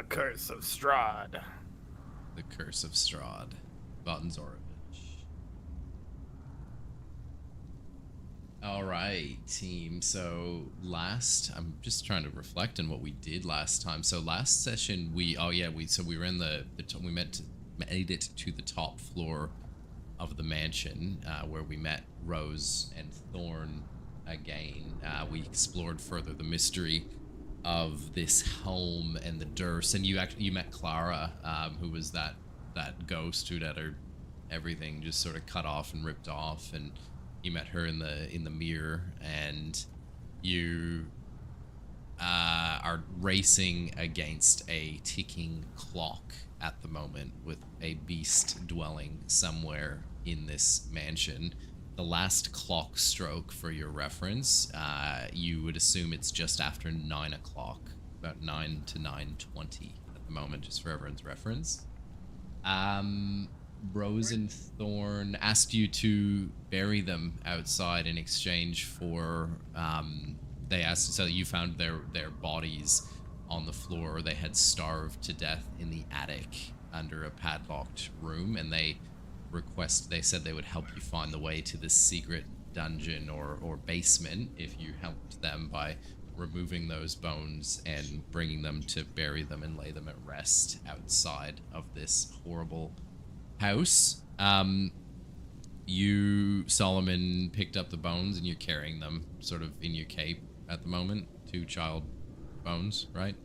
The Curse of Strahd. The Curse of Strahd. Vatnzorovich. Alright, team. So I'm just trying to reflect on what we did last time. So last session we were in we made it to the top floor of the mansion, where we met Rose and Thorn again. We explored further the mystery of this home and the Durst, and you met Clara, who was that ghost who'd had her everything just sort of cut off and ripped off, and you met her in the mirror, and you are racing against a ticking clock at the moment, with a beast dwelling somewhere in this mansion. The last clock stroke, for your reference, you would assume it's just after 9 o'clock, about 9 to 9:20 at the moment, just for everyone's reference. Rose and Thorn asked you to bury them outside in exchange for, so you found their bodies on the floor. They had starved to death in the attic under a padlocked room, and they said they would help you find the way to this secret dungeon or basement if you helped them by removing those bones and bringing them to bury them and lay them at rest outside of this horrible house. You, Solomon, picked up the bones and you're carrying them sort of in your cape at the moment. 2 child bones, right?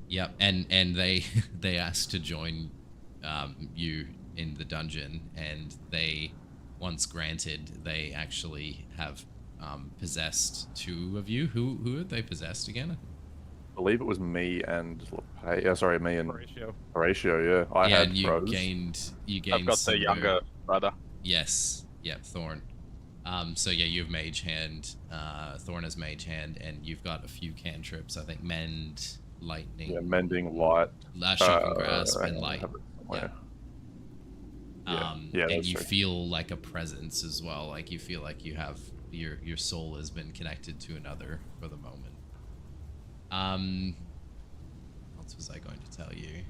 Yep. And they asked to join you in the dungeon, and they, once granted, they actually have possessed 2 of you. Who had they possessed again? I believe it was me and me and Horatio. Yeah, I had you Rose. Gained. I've got the younger brother. Yes. Yeah, Thorn. So yeah, you have Mage Hand. Thorn has Mage Hand, and you've got a few cantrips. I think Mend, Lightning. Yeah, Mending, Light. Shocking Grasp, and Light. Yeah. And you feel like a presence as well. Like you feel like you have your soul has been connected to another for the moment. What else was I going to tell you?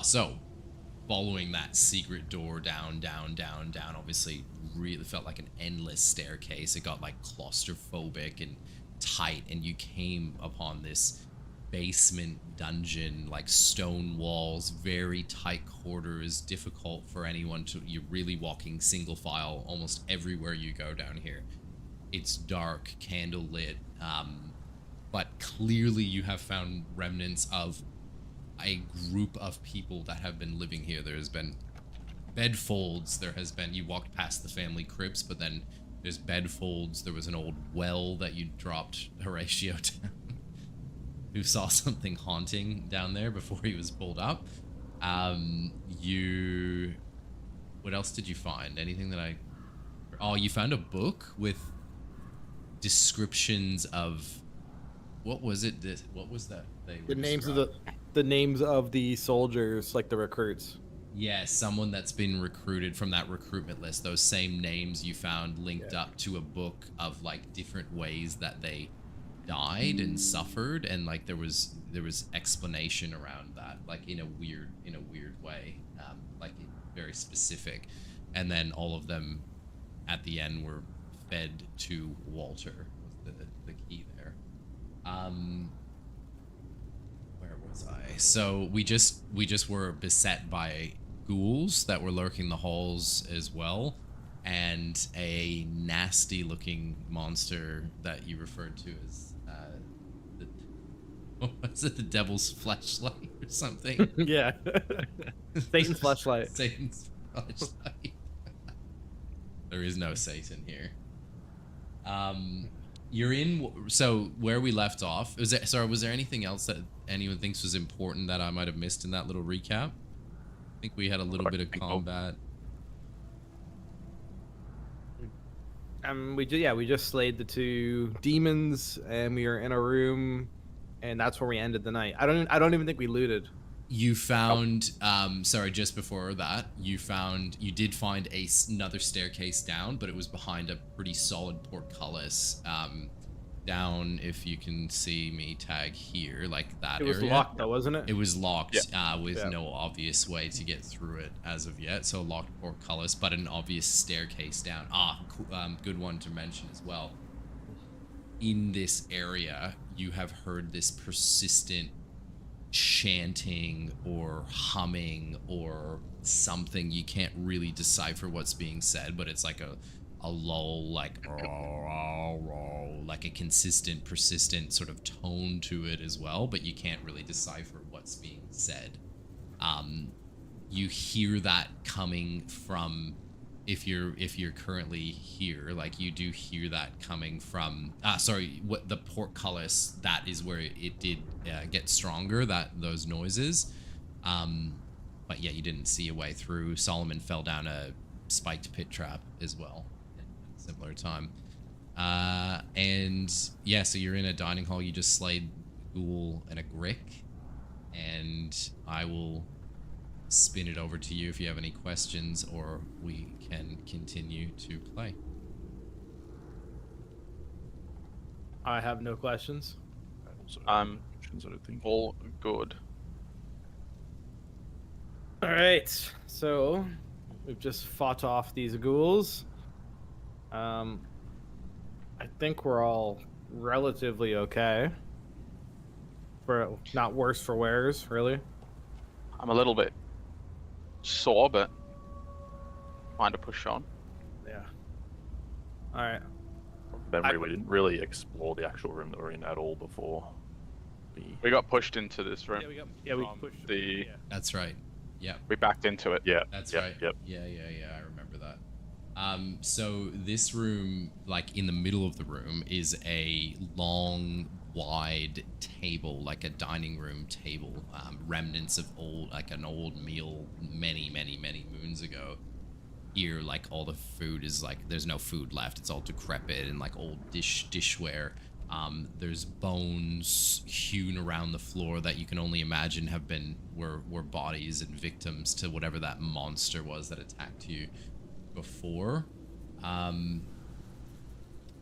So following that secret door down, obviously really felt like an endless staircase. It got like claustrophobic and tight, and you came upon this basement dungeon, like stone walls, very tight quarters, difficult for anyone to, you're really walking single file almost everywhere you go down here. It's dark, candle lit, but clearly you have found remnants of a group of people that have been living here. There has been bed folds, you walked past the family crypts, but then there's bed folds. There was an old well that you dropped Horatio down, who saw something haunting down there before he was pulled up. What else did you find? Anything that you found a book with descriptions of, what was it? What was that? The names of the soldiers, like the recruits. Yeah, someone that's been recruited from that recruitment list. Those same names you found linked up to a book of like different ways that they died and suffered, and like there was explanation around that, like in a weird way, like very specific. And then all of them at the end were fed to Walter, was the key there. Where was I? So we just were beset by ghouls that were lurking the halls as well, and a nasty looking monster that you referred to as was it the devil's fleshlight or something? Yeah. Satan's fleshlight. Satan's fleshlight. There is no Satan here. You're in, so where we left off, was there anything else that anyone thinks was important that I might have missed in that little recap? I think we had a little bit of combat. We just slayed the 2 demons, and we were in a room, and that's where we ended the night. I don't even think we looted. You found, just before that, you did find another staircase down, but it was behind a pretty solid portcullis. down if you can see me tag here, like that It was area. locked though, wasn't it? It was locked with Yeah. no obvious way to get through it as of yet. So locked portcullis, but an obvious staircase down. Good one to mention as well. In this area, you have heard this persistent chanting or humming or something. You can't really decipher what's being said, but it's like a lull, like a consistent, persistent sort of tone to it as well, but you can't really decipher what's being said. You hear that coming from, if you're currently here, like you do hear that coming from what the portcullis, that is where it did get stronger, those noises. But yeah, you didn't see a way through. Solomon fell down a spiked pit trap as well at a similar time. And yeah, so you're in a dining hall. You just slayed a ghoul and a grick, and I will spin it over to you if you have any questions, or we can continue to play. I have no questions. Questions, I don't think. All good. All right, so we've just fought off these ghouls. I think we're all relatively okay. For not worse for wears, really. I'm a little bit sore, but fine to push on. Yeah. All right. From memory, we didn't really explore the actual room that we're in at all before. We got pushed into this room. We from pushed the. Yeah. That's right. Yeah. We backed into it. Yeah. That's yep, right. Yep. Yeah, I remember that. So this room, like in the middle of the room, is a long, wide table, like a dining room table, remnants of an old meal many moons ago. Here, like all the food is like, there's no food left. It's all decrepit and like old dishware. There's bones hewn around the floor that you can only imagine were bodies and victims to whatever that monster was that attacked you before.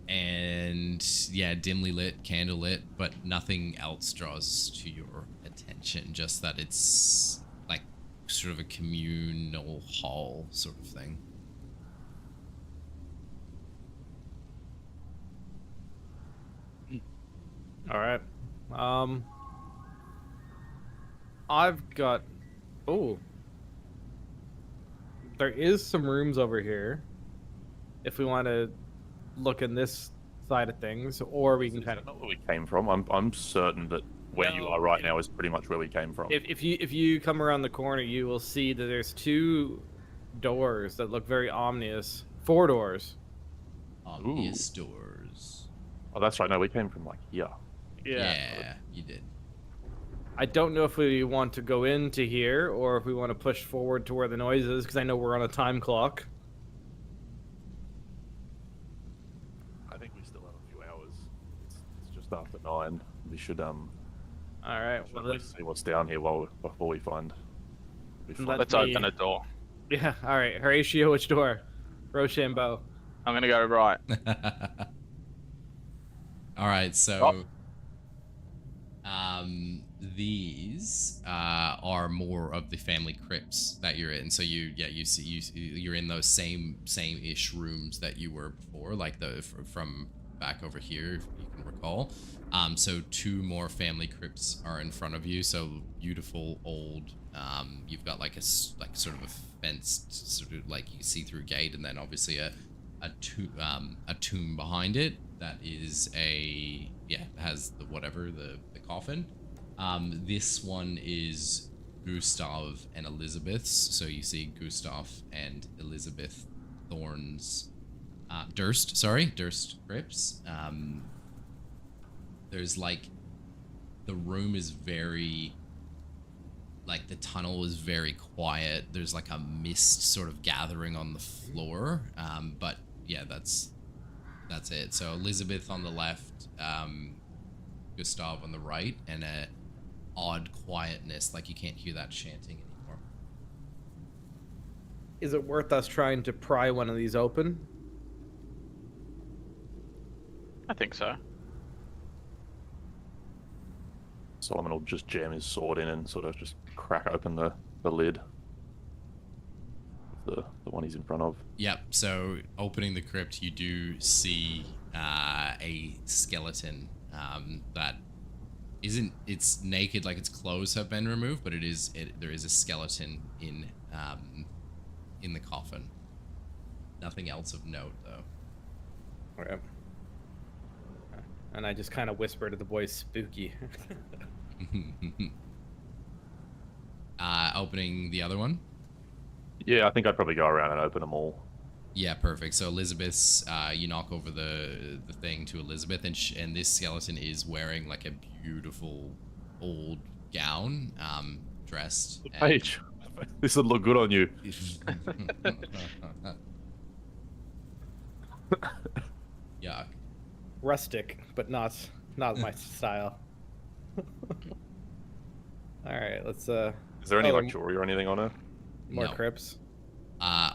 And yeah, dimly lit, candle lit, but nothing else draws to your attention, just that it's like sort of a communal hall sort of thing. All right. I've got. Oh. There is some rooms over here. If we want to look in this side of things, or we can Is kind that of. not where we came from? I'm certain that where you are right now is pretty much where we came from. If you come around the corner, you will see that there's 2 doors that look very ominous. 4 doors. Obvious doors. Oh, that's right. No, we came from like here. Yeah, you did. I don't know if we want to go into here or if we want to push forward to where the noise is, because I know we're on a time clock. I think we still have a few hours. It's just after 9. We should All right. Well, let's see what's down here before we find. Let's open a door. yeah. All right. Horatio, which door? Rochambeau. I'm gonna go right. All right, so these are more of the family crypts that you're in. So you're in those same-ish rooms that you were before, like from back over here, if you can recall. So 2 more family crypts are in front of you. So beautiful old. You've got like sort of a fenced sort of like you see through gate, and then obviously a tomb behind it that is has the coffin. This one is Gustav and Elizabeth's. So you see Gustav and Elizabeth Thorne's Durst crypts. There's like the room is very like the tunnel is very quiet. There's like a mist sort of gathering on the floor. But yeah, that's it. So Elizabeth on the left, Gustav on the right, and a odd quietness, like you can't hear that chanting anymore. Is it worth us trying to pry one of these open? I think so. Solomon will just jam his sword in and sort of just crack open the lid. The one he's in front of. Yep. So opening the crypt, you do see a skeleton that isn't. It's naked, like its clothes have been removed, but there is a skeleton in the coffin. Nothing else of note, though. Okay. And I just kind of whisper to the boys, "Spooky." Opening the other one. Yeah, I think I'd probably go around and open them all. Yeah, perfect. So Elizabeth's, you knock over the thing to Elizabeth, and this skeleton is wearing like a beautiful old gown, dressed. Paige, this would look good on you. Yuck. Rustic, but not my style. All right, let's Is there any Oh, like jewelry or anything on her? more No. crypts.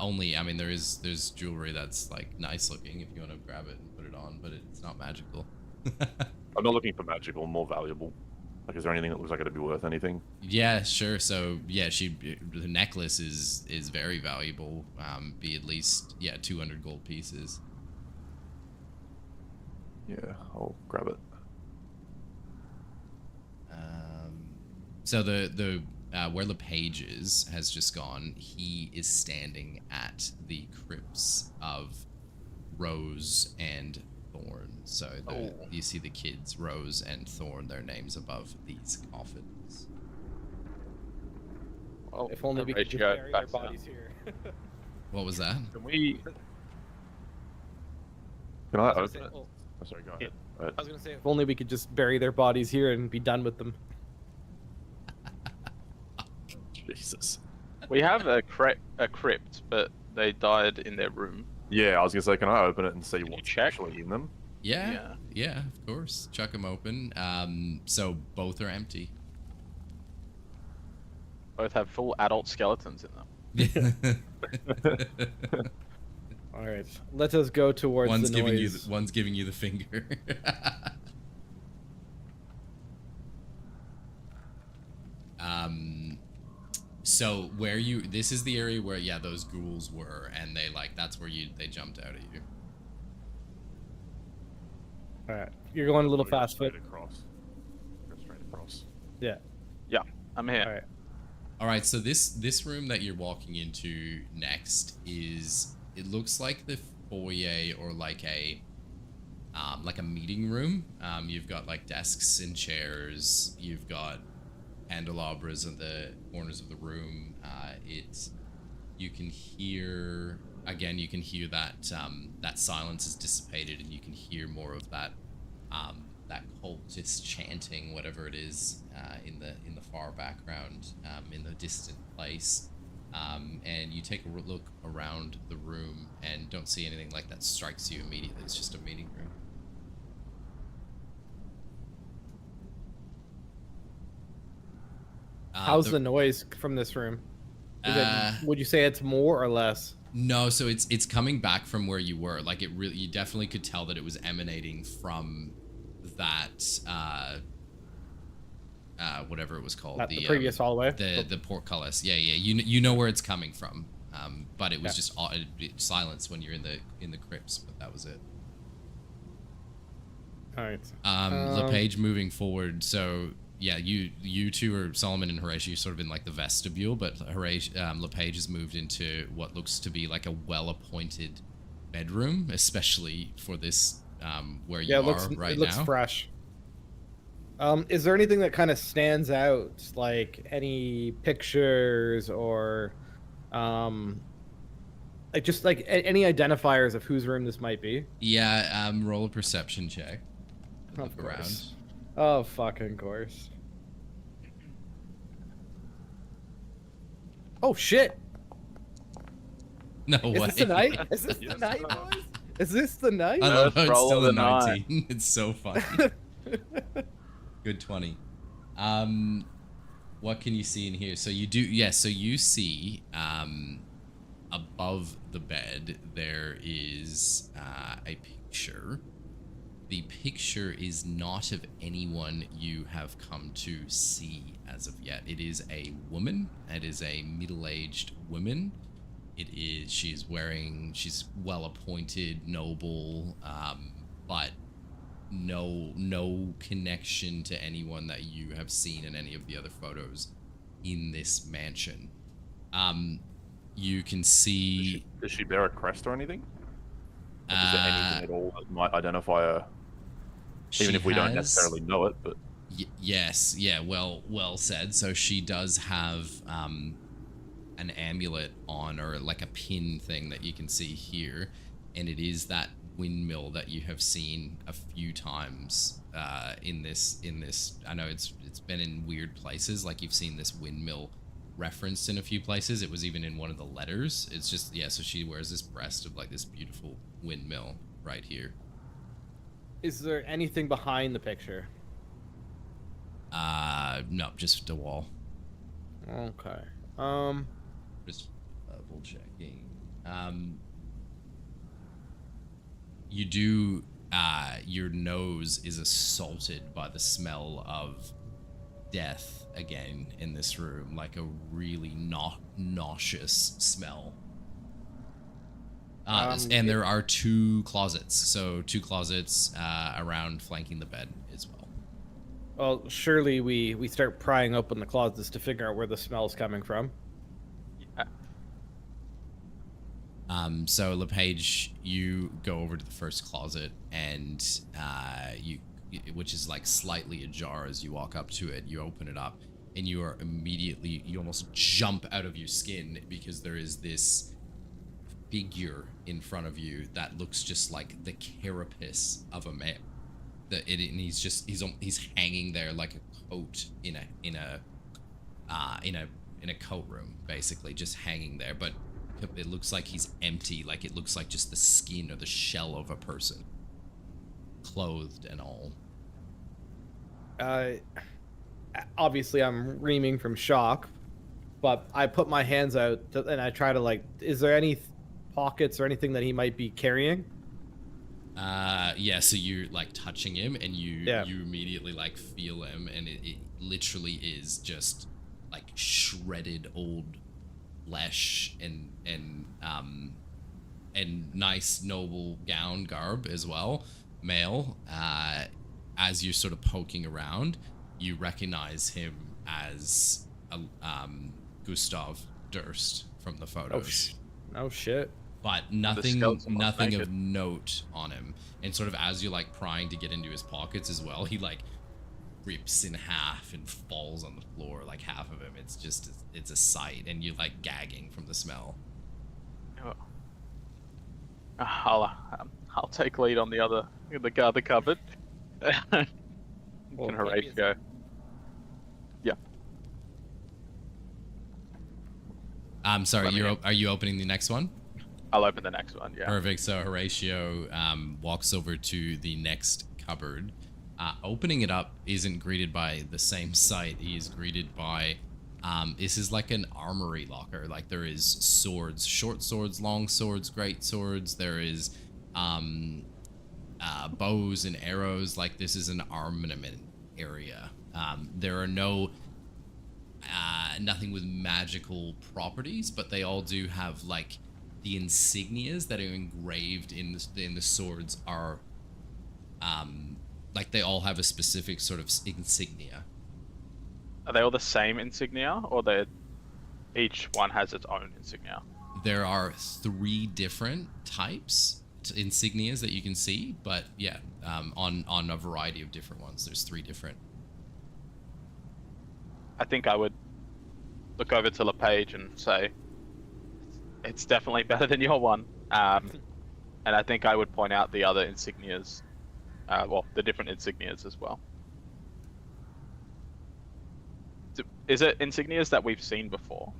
Only, I mean, there's jewelry that's like nice looking if you want to grab it and put it on, but it's not magical. I'm not looking for magical, more valuable. Like, is there anything that looks like it'd be worth anything? Yeah, sure. So yeah, the necklace is very valuable. Be at least 200 gold pieces. Yeah, I'll grab it. So the where LePage has just gone. He is standing at the crypts of Rose and Thorn. So you see the kids, Rose and Thorn, their names above these coffins. Well, If only we could just go bury their back down. bodies here. What was that? Can we? Can I I was open gonna it? say- Oh, sorry, go Yeah. ahead. Go ahead. I was gonna say, if only we could just bury their bodies here and be done with them. Jesus. We have a crypt, but they died in their room. Yeah, I was gonna say, can I open it and see you what's check? actually in them? Yeah, of course. Chuck them open. So both are empty. Both have full adult skeletons in them. All right, let us go towards one's the giving noise. one's giving you the finger. So this is the area where those ghouls were, and that's where they jumped out at you. All right, you're going a little Go fast, straight but across. Go straight across. yeah. Yeah, I'm here. All right. All right, so this room that you're walking into next it looks like the foyer or like a meeting room. You've got like desks and chairs. You've got candelabras in the corners of the room. You can hear that that silence is dissipated, and you can hear more of that that cultist chanting, whatever it is, in the far background, in the distant place. And you take a look around the room and don't see anything like that strikes you immediately. It's just a meeting room. How's the noise from this room? Would you say it's more or less? No, so it's coming back from where you were. Like you definitely could tell that it was emanating from that whatever it was called, The previous hallway. the portcullis. Yeah. You know where it's coming from. But it was just silence when you're in the crypts. But that was it. All right. LePage moving forward. So yeah, you two are Solomon and Horatio, sort of in like the vestibule, but LePage has moved into what looks to be like a well-appointed bedroom, especially for this where you are right now. It looks fresh. Is there anything that kind of stands out, like any pictures or like just like any identifiers of whose room this might be? Yeah, roll a perception check. Of Look around. course. Oh, fucking course. Oh, shit. No Is way. this the night? Is this the Yes, night, sir. boys? Is this the night? I love how it's Roll still of a the 19. It's so funny. Good 20. What can you see in here? So you do, so you see above the bed there is a picture the picture is not of anyone you have come to see as of yet. It is a woman. It is a middle-aged woman. She's well appointed, noble, but no connection to anyone that you have seen in any of the other photos in this mansion. You can see. Does she bear a crest or anything? Like, is there anything at all that might identify her? Even if we don't necessarily know it, but yes, yeah, well said. So she does have an amulet on, or like a pin thing that you can see here, and it is that windmill that you have seen a few times in this. I know it's been in weird places, like you've seen this windmill referenced in a few places. It was even in one of the letters. It's just, yeah, so she wears this breast of like this beautiful windmill right here. Is there anything behind the picture? No, just a wall. Okay. Just double checking. You do, your nose is assaulted by the smell of death again in this room, like a really nauseous smell. And there are two closets, so two closets around flanking the bed as well. Well, surely we start prying open the closets to figure out where the smell's coming from. So LePage, you go over to the first closet, and which is like slightly ajar as you walk up to it. You open it up, and you are immediately, you almost jump out of your skin, because there is this figure in front of you that looks just like the carapace of a man. And he's hanging there like a coat in a coat room, basically, just hanging there. But it looks like he's empty, like it looks like just the skin or the shell of a person, clothed and all. Obviously I'm reaming from shock, but I put my hands out and I try to, like, is there any pockets or anything that he might be carrying? Yeah, so you're like touching him, and you immediately like feel him, and it literally is just like shredded old flesh and nice noble gown garb as well, male. As you're sort of poking around, you recognize him as Gustav Durst from the photos. Oh shit. But nothing of note on him. And sort of as you're like prying to get into his pockets as well, he like rips in half and falls on the floor, like half of him. It's a sight, and you're like gagging from the smell. I'll take lead on the cupboard. Can Horatio? Yeah. I'm sorry. Are you opening the next one? I'll open the next one. Yeah. Perfect. So Horatio walks over to the next cupboard. Opening it up isn't greeted by the same sight. He is greeted by this is like an armory locker. Like there is swords, short swords, long swords, great swords. There is bows and arrows. Like this is an armament area. There are nothing with magical properties, but they all do have like the insignias that are engraved in the swords are like they all have a specific sort of insignia. Are they all the same insignia, or each one has its own insignia? There are 3 different types insignias that you can see, but yeah, on a variety of different ones. There's 3 different. I think I would look over to LePage and say, it's definitely better than your one. And I think I would point out the other insignias, the different insignias as well. Is it insignias that we've seen before?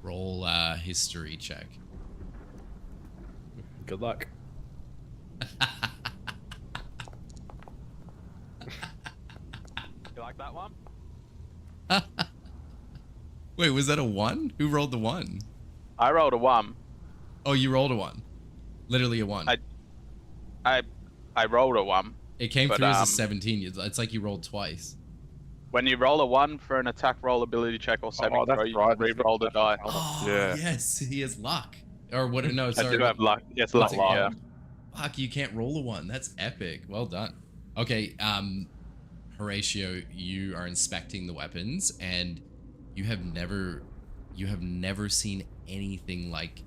Roll history check. Good luck. You like that one? Wait, was that a 1? Who rolled the 1? I rolled a 1. Oh, you rolled a 1. Literally a 1. I rolled a 1. It came But, through as a 17. It's like you rolled twice. When you roll a 1 for an attack roll, ability check, or saving throw, you right. can re-roll the die. Oh, Yeah. yes, he has luck. Or what? No, sorry. I do have luck. Yes, What's luck. it Yeah. called? Fuck, you can't roll a 1. That's epic. Well done. Okay, Horatio, you are inspecting the weapons, and you have never seen anything like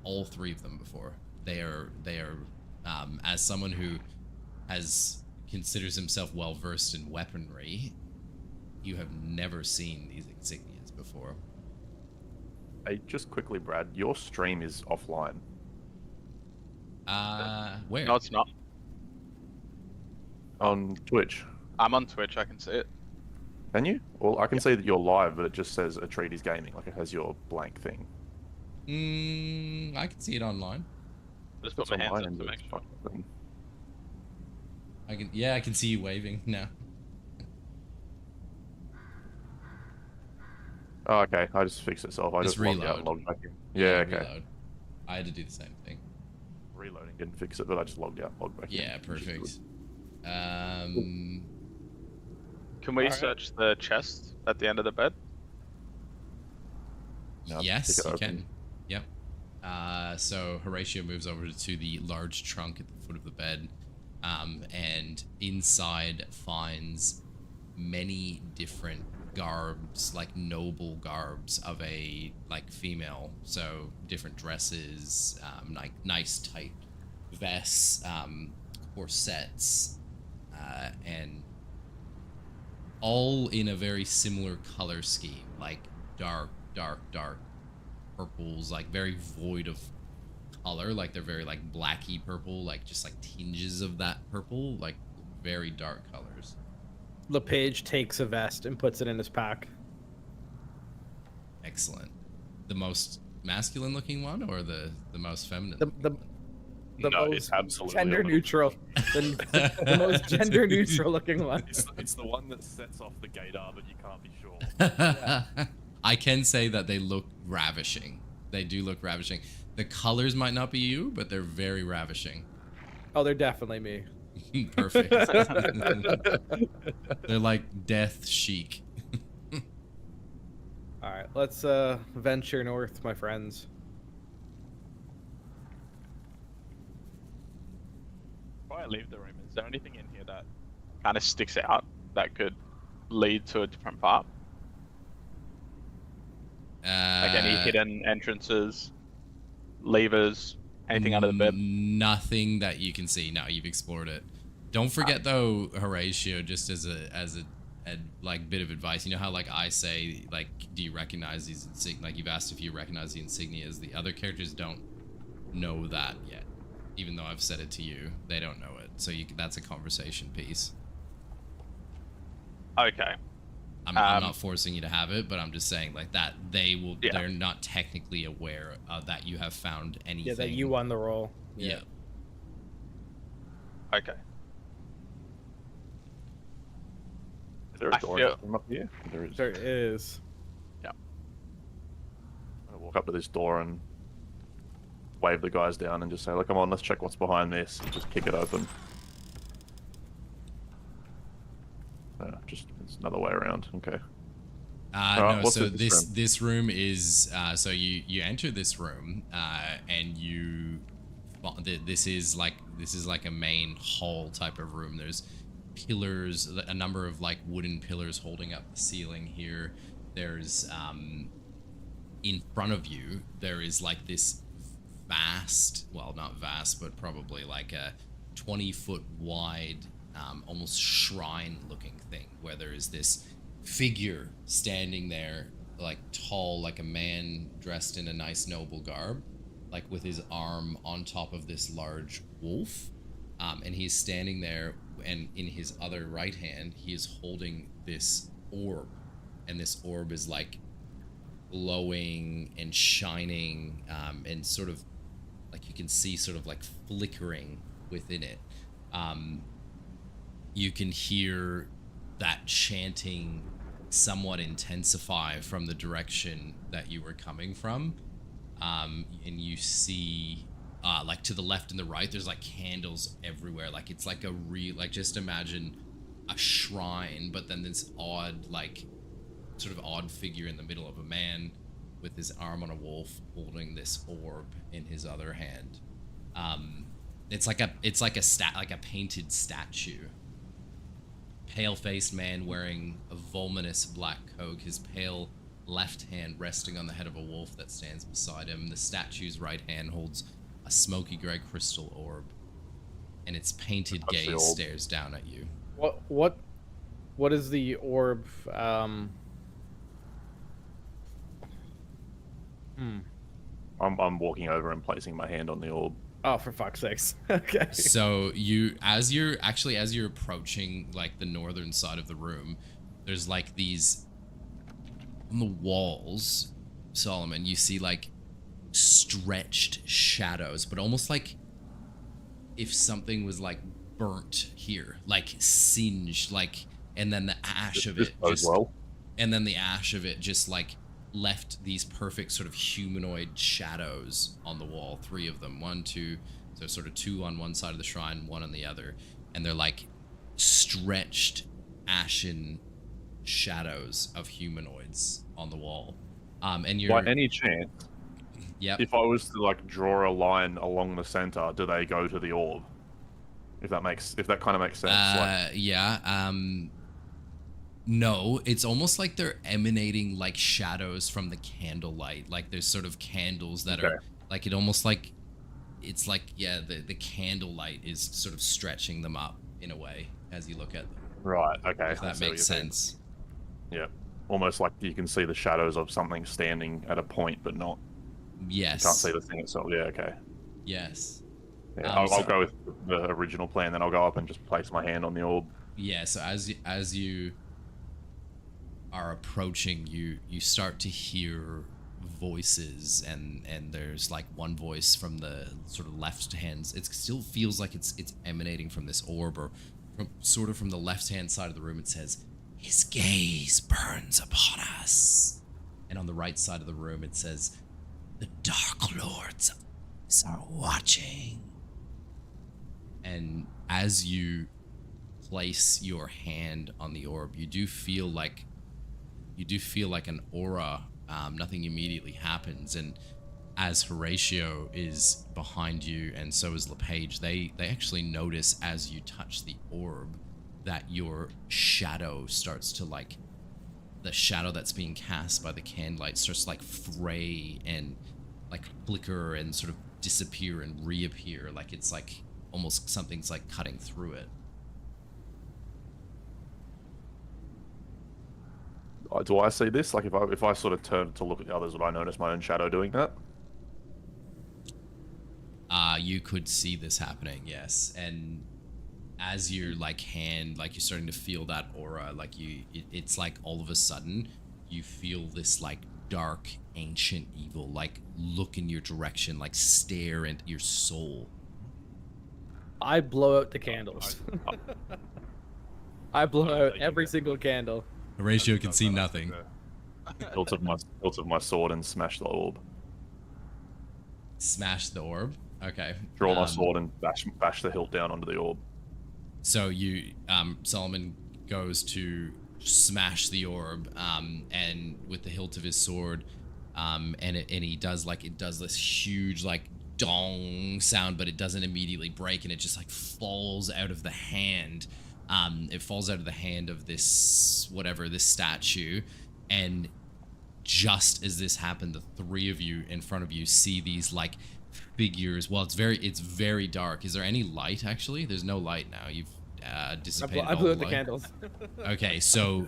all 3 of them before. They are as someone who considers himself well versed in weaponry, you have never seen these insignias before. Hey, just quickly, Brad, your stream is offline. Where? No, it's not. On Twitch. I'm on Twitch. I can see it. Can you? Well, I can see that you're live, but it just says Atreides Gaming, like it has your blank thing. I can see it online. Just put It's my hands online up and to it's make sure. fucking- I can see you waving now. Oh, okay. I just fixed itself. I Just just logged out and reload. logged back in. Yeah, okay. Reload. I had to do the same thing. Reloading didn't fix it, but I just logged out and logged back in. Yeah, which is perfect. Can we Alright. search the chest at the end of the bed? good. Now Yes, pick it you open. can. Yep. So Horatio moves over to the large trunk at the foot of the bed, and inside finds many different garbs, like noble garbs of a female. So different dresses, like nice tight vests, corsets, and all in a very similar color scheme, like dark purples, like very void of color, like they're very like blacky purple, like just like tinges of that purple, like very dark colors. LePage takes a vest and puts it in his pack. Excellent. The most masculine looking one, or the most feminine? The No, most it's absolutely gender on the- neutral, the most gender neutral looking one. It's the one that sets off the gaydar, but you can't be sure. I can say that they look ravishing. They do look ravishing. The colors might not be you, but they're very ravishing. Oh, they're definitely me. Perfect. They're like death chic. All right, let's venture north, my friends. Before I leave the room, is there anything in here that kind of sticks out that could lead to a different path? Like any hidden entrances, levers, anything under the bed? Nothing that you can see. No, you've explored it. Don't forget though, Horatio, just as a like bit of advice. You know how like I say, like, do you recognize these insignias? Like you've asked if you recognize the insignias. The other characters don't know that yet, even though I've said it to you. They don't know it. So that's a conversation piece. Okay. I'm not forcing you to have it, but I'm just saying like that they will. Yeah. They're not technically aware that you have found anything. Yeah, that you won the role. Yeah. Okay. Is there I a door feel- from up here? There is. There is. I'm gonna walk up to this door and wave the guys down and just say, "Look, come on, let's check what's behind this." And just kick it open. Just it's another way around. Okay. No, what's so in this this room is so you enter this room and this is like a main hall type of room. There's pillars, a number of like wooden pillars holding up the ceiling here. There's in front of you there is like this vast, well, not vast, but probably like a 20-foot wide almost shrine looking thing where there is this figure standing there, like tall, like a man dressed in a nice noble garb, like with his arm on top of this large wolf, and he's standing there, and in his other right hand he is holding this orb, and this orb is like glowing and shining, and sort of like you can see sort of like flickering within it. You can hear that chanting somewhat intensify from the direction that you were coming from, and you see like to the left and the right, there's like candles everywhere. Like it's like a like just imagine a shrine, but then this odd, like sort of odd figure in the middle of a man with his arm on a wolf holding this orb in his other hand. It's like a painted statue. Pale-faced man wearing a voluminous black coat, his pale left hand resting on the head of a wolf that stands beside him. The statue's right hand holds a smoky gray crystal orb, and its painted gaze stares down at you. What is the orb? I'm walking over and placing my hand on the orb. Oh, for fuck's sakes. Okay. So as you're approaching like the northern side of the room, there's like these on the walls, Solomon, you see like stretched shadows, but almost like if something was like burnt here, like singed, like, and then the ash of it just, and then the ash of it just like left these perfect sort of humanoid shadows on the wall. 3 of them, 1, 2, so sort of 2 on one side of the shrine, 1 on the other, and they're like stretched ashen shadows of humanoids on the wall. And you're, by any chance, if I was to like draw a line along the center, do they go to the orb? If that kind of makes sense. No, it's almost like they're emanating like shadows from the candlelight. Like there's sort of candles that are like, it almost like it's like, yeah, the candlelight is sort of stretching them up in a way as you look at them. Right. Okay. If that makes sense. Yeah. Almost like you can see the shadows of something standing at a point, but not. Yes. You can't see the thing itself. Yeah. Okay. Yes. Yeah, I'll go with the original plan. Then I'll go up and just place my hand on the orb. Yeah. So as you are approaching, you start to hear voices, and there's like one voice from the sort of left hand. It still feels like it's emanating from this orb, or from the left hand side of the room. It says, "His gaze burns upon us," and on the right side of the room it says, "The Dark Lords are watching." And as you place your hand on the orb, you do feel like an aura. Nothing immediately happens, and as Horatio is behind you, and so is LePage, they actually notice as you touch the orb that your shadow starts to, like, the shadow that's being cast by the candlelight starts to like fray and like flicker and sort of disappear and reappear, like it's like almost something's like cutting through it. Do I see this? Like if I sort of turn to look at the others, would I notice my own shadow doing that? You could see this happening, yes. And as your like hand, like you're starting to feel that aura, like it's like all of a sudden you feel this like dark ancient evil like look in your direction, like stare into your soul. I blow out the candles. I blow out every single candle. Horatio can see nothing. Hilt of my sword and smash the orb. Smash the orb? Okay. Draw my sword and bash the hilt down onto the orb. So you, Solomon goes to smash the orb, and with the hilt of his sword, and he does this huge like dong sound, but it doesn't immediately break, and it just like falls out of the hand. It falls out of the hand of this statue, and just as this happened, the 3 of you in front of you see these like figures. Well, it's very dark. Is there any light? Actually, there's no light now. You've dissipated I blew all out the candles. Okay, so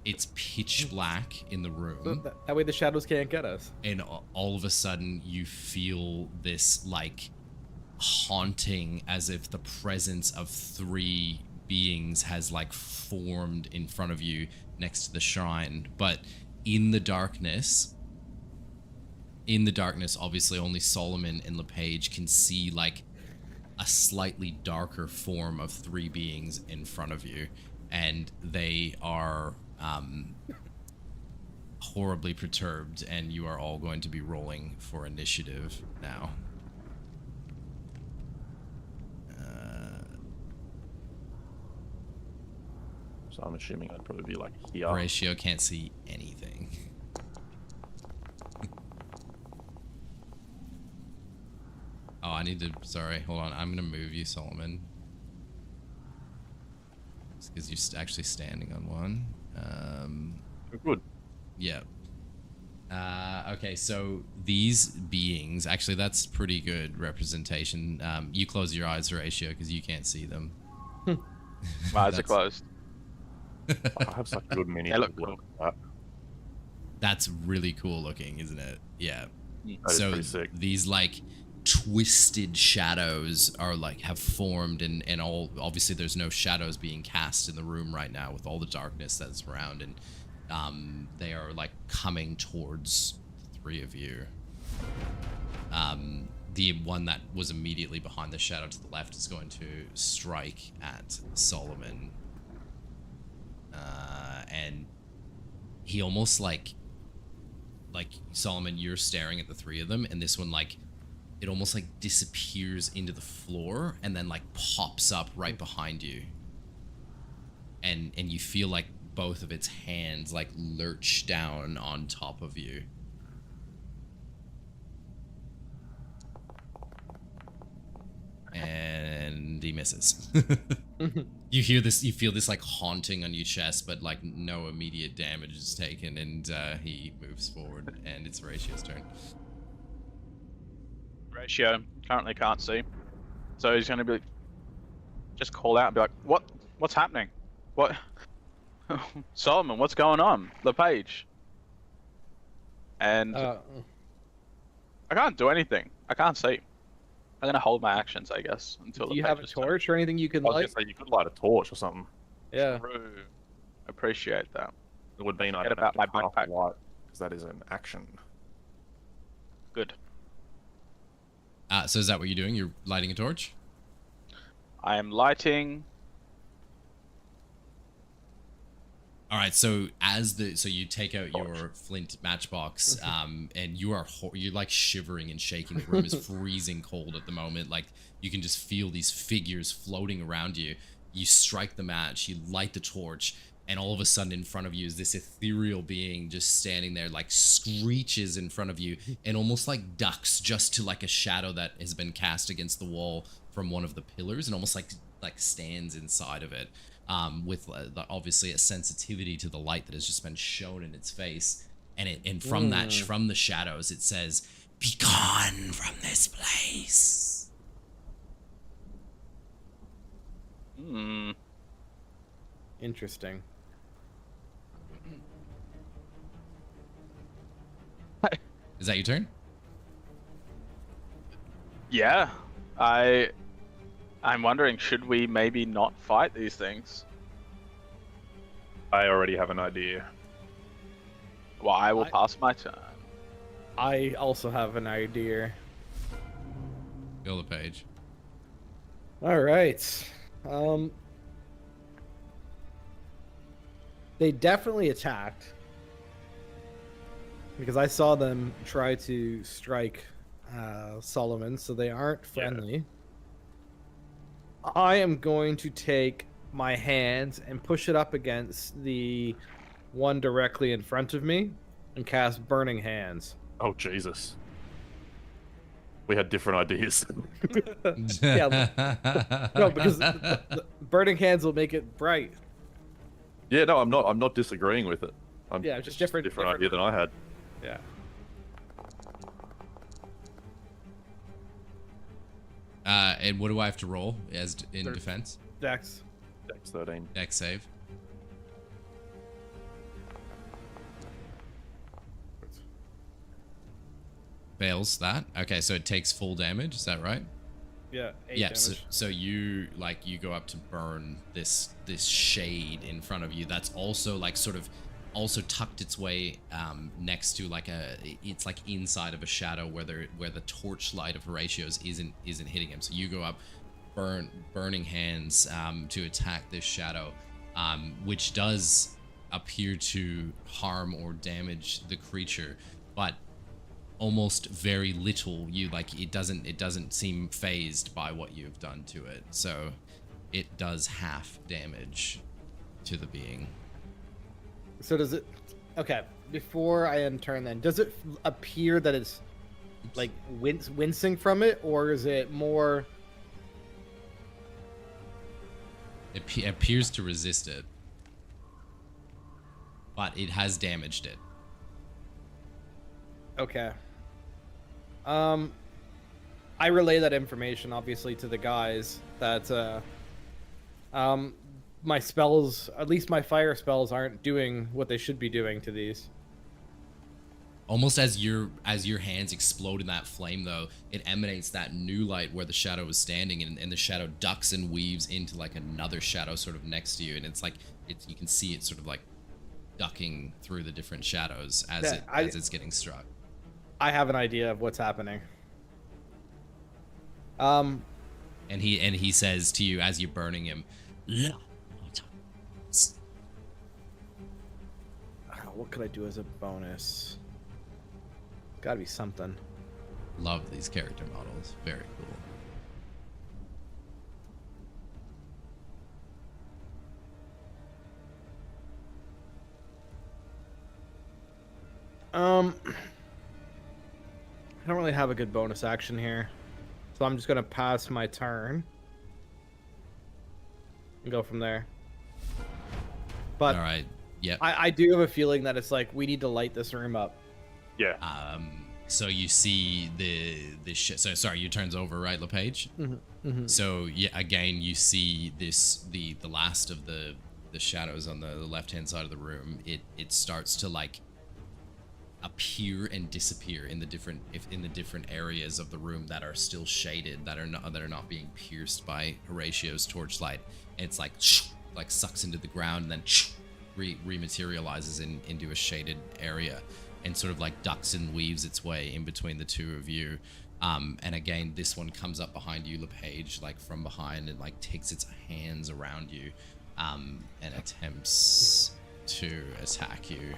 it's pitch black in the room. So that way the shadows can't get us. And all of a sudden you feel this like haunting, as if the presence of 3 beings has like formed in front of you next to the shrine. But in the darkness, obviously only Solomon and LePage can see like a slightly darker form of 3 beings in front of you, and they are horribly perturbed, and you are all going to be rolling for initiative now. So I'm assuming I'd probably be like here. Horatio can't see anything. Oh, I need to. Sorry, hold on. I'm gonna move you, Solomon. Because you're actually standing on one. Good. Yeah. Okay, so these beings, actually, that's pretty good representation. You close your eyes, Horatio, because you can't see them. My eyes are closed. I have such a good mini. They look cool. That's really cool looking, isn't it? Yeah. That is So pretty sick. these like twisted shadows are like have formed, and all obviously there's no shadows being cast in the room right now with all the darkness that's around, and they are like coming towards the three of you. The one that was immediately behind the shadow to the left is going to strike at Solomon, and he almost like Solomon, you're staring at the three of them, and this one like it almost like disappears into the floor and then like pops up right behind you, and you feel like both of its hands like lurch down on top of you. And he misses. You hear this, you feel this like haunting on your chest, but like no immediate damage is taken, and he moves forward, and it's Horatio's turn. Ratio currently can't see, so he's gonna be just call out and be like, what's happening? What? Solomon, what's going on? The page. And I can't do anything. I can't see. I'm gonna hold my actions, I guess, until Do you have a torch or anything you can I was light? gonna say you could light a torch or something. Yeah. True. Appreciate that. It would mean I Forget don't have about to my cast backpack. light, because that is an action. Good. So is that what you're doing? You're lighting a torch? I am lighting. All right. So so you take out your flint matchbox, and you're like shivering and shaking. The room is freezing cold at the moment. Like you can just feel these figures floating around you. You strike the match. You light the torch. And all of a sudden in front of you is this ethereal being just standing there, like screeches in front of you and almost like ducks just to like a shadow that has been cast against the wall from one of the pillars, and almost like stands inside of it, with obviously a sensitivity to the light that has just been shown in its face. And from from the shadows, it says, "Be gone from this place." Hmm. Interesting. Is that your turn? Yeah. I'm wondering, should we maybe not fight these things? I already have an idea. Well, I will pass my turn. I also have an idea. Fill the page. All right. They definitely attacked because I saw them try to strike Solomon, so they aren't friendly. Yeah. I am going to take my hands and push it up against the one directly in front of me and cast Burning Hands. Oh, Jesus. We had different ideas. Yeah. No, because the Burning Hands will make it bright. Yeah, no, I'm not disagreeing with it. Yeah, just different idea than I had. Yeah. And what do I have to roll as in defense? Dex. Dex 13. Dex save. Fails that. Okay, so it takes full damage. Is that right? Yeah. 8 Yeah. damage. So you go up to burn this shade in front of you. That's also like sort of also tucked its way next to like it's like inside of a shadow where the torchlight of Horatio's isn't hitting him. So you go up, burning hands to attack this shadow, which does appear to harm or damage the creature, but almost very little. It doesn't seem phased by what you've done to it, so it does half damage. to the being. So does it? Okay. Before I end turn, then does it appear that it's like wincing from it, or is it more? It appears to resist it, but it has damaged it. Okay. I relay that information obviously to the guys that my spells, at least my fire spells, aren't doing what they should be doing to these. Almost as your hands explode in that flame, though, it emanates that new light where the shadow was standing, and the shadow ducks and weaves into like another shadow sort of next to you, and it's like you can see it sort of like ducking through the different shadows as it's getting struck. I have an idea of what's happening. And he says to you as you're burning him, what could I do as a bonus? Gotta be something. love these character models. Very cool. I don't really have a good bonus action here, so I'm just gonna pass my turn and go from there. But All right. Yep. I do have a feeling that it's like we need to light this room up. Yeah. So you see so sorry, your turn's over, right, LePage? So yeah, again, you see the last of the shadows on the left hand side of the room. It starts to like appear and disappear in the different areas of the room that are still shaded, that are not being pierced by Horatio's torchlight. And it's like sucks into the ground and then rematerializes into a shaded area and sort of like ducks and weaves its way in between the two of you. And again, this one comes up behind you, LePage, like from behind, and like takes its hands around you and attempts to attack you.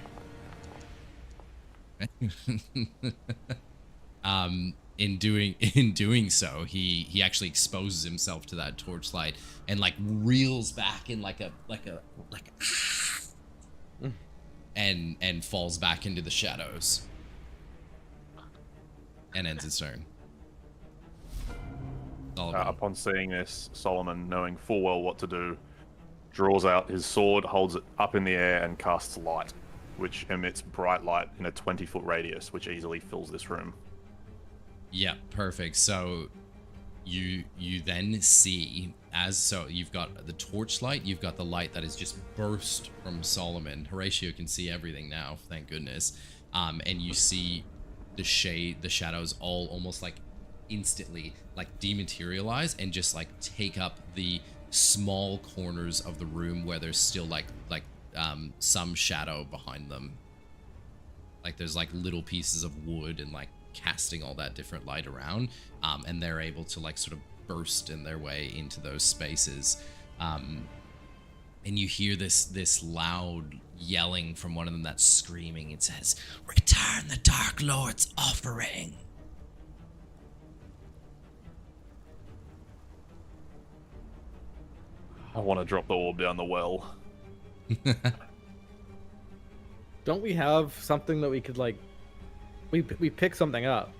In doing so, he actually exposes himself to that torchlight and like reels back in like a and falls back into the shadows and ends his turn. Upon seeing this, Solomon, knowing full well what to do, draws out his sword, holds it up in the air, and casts light, which emits bright light in a 20-foot radius, which easily fills this room. Yeah, perfect. So you then see, you've got the torchlight, you've got the light that is just burst from Solomon. Horatio can see everything now, thank goodness. And you see the shadows all almost like instantly like dematerialize and just like take up the small corners of the room where there's still like some shadow behind them. Like there's like little pieces of wood and like casting all that different light around, and they're able to like sort of burst in their way into those spaces. And you hear this loud yelling from one of them that's screaming. It says, "Return the Dark Lord's offering." I want to drop the orb down the well. Don't we have something that we could like? We pick something up.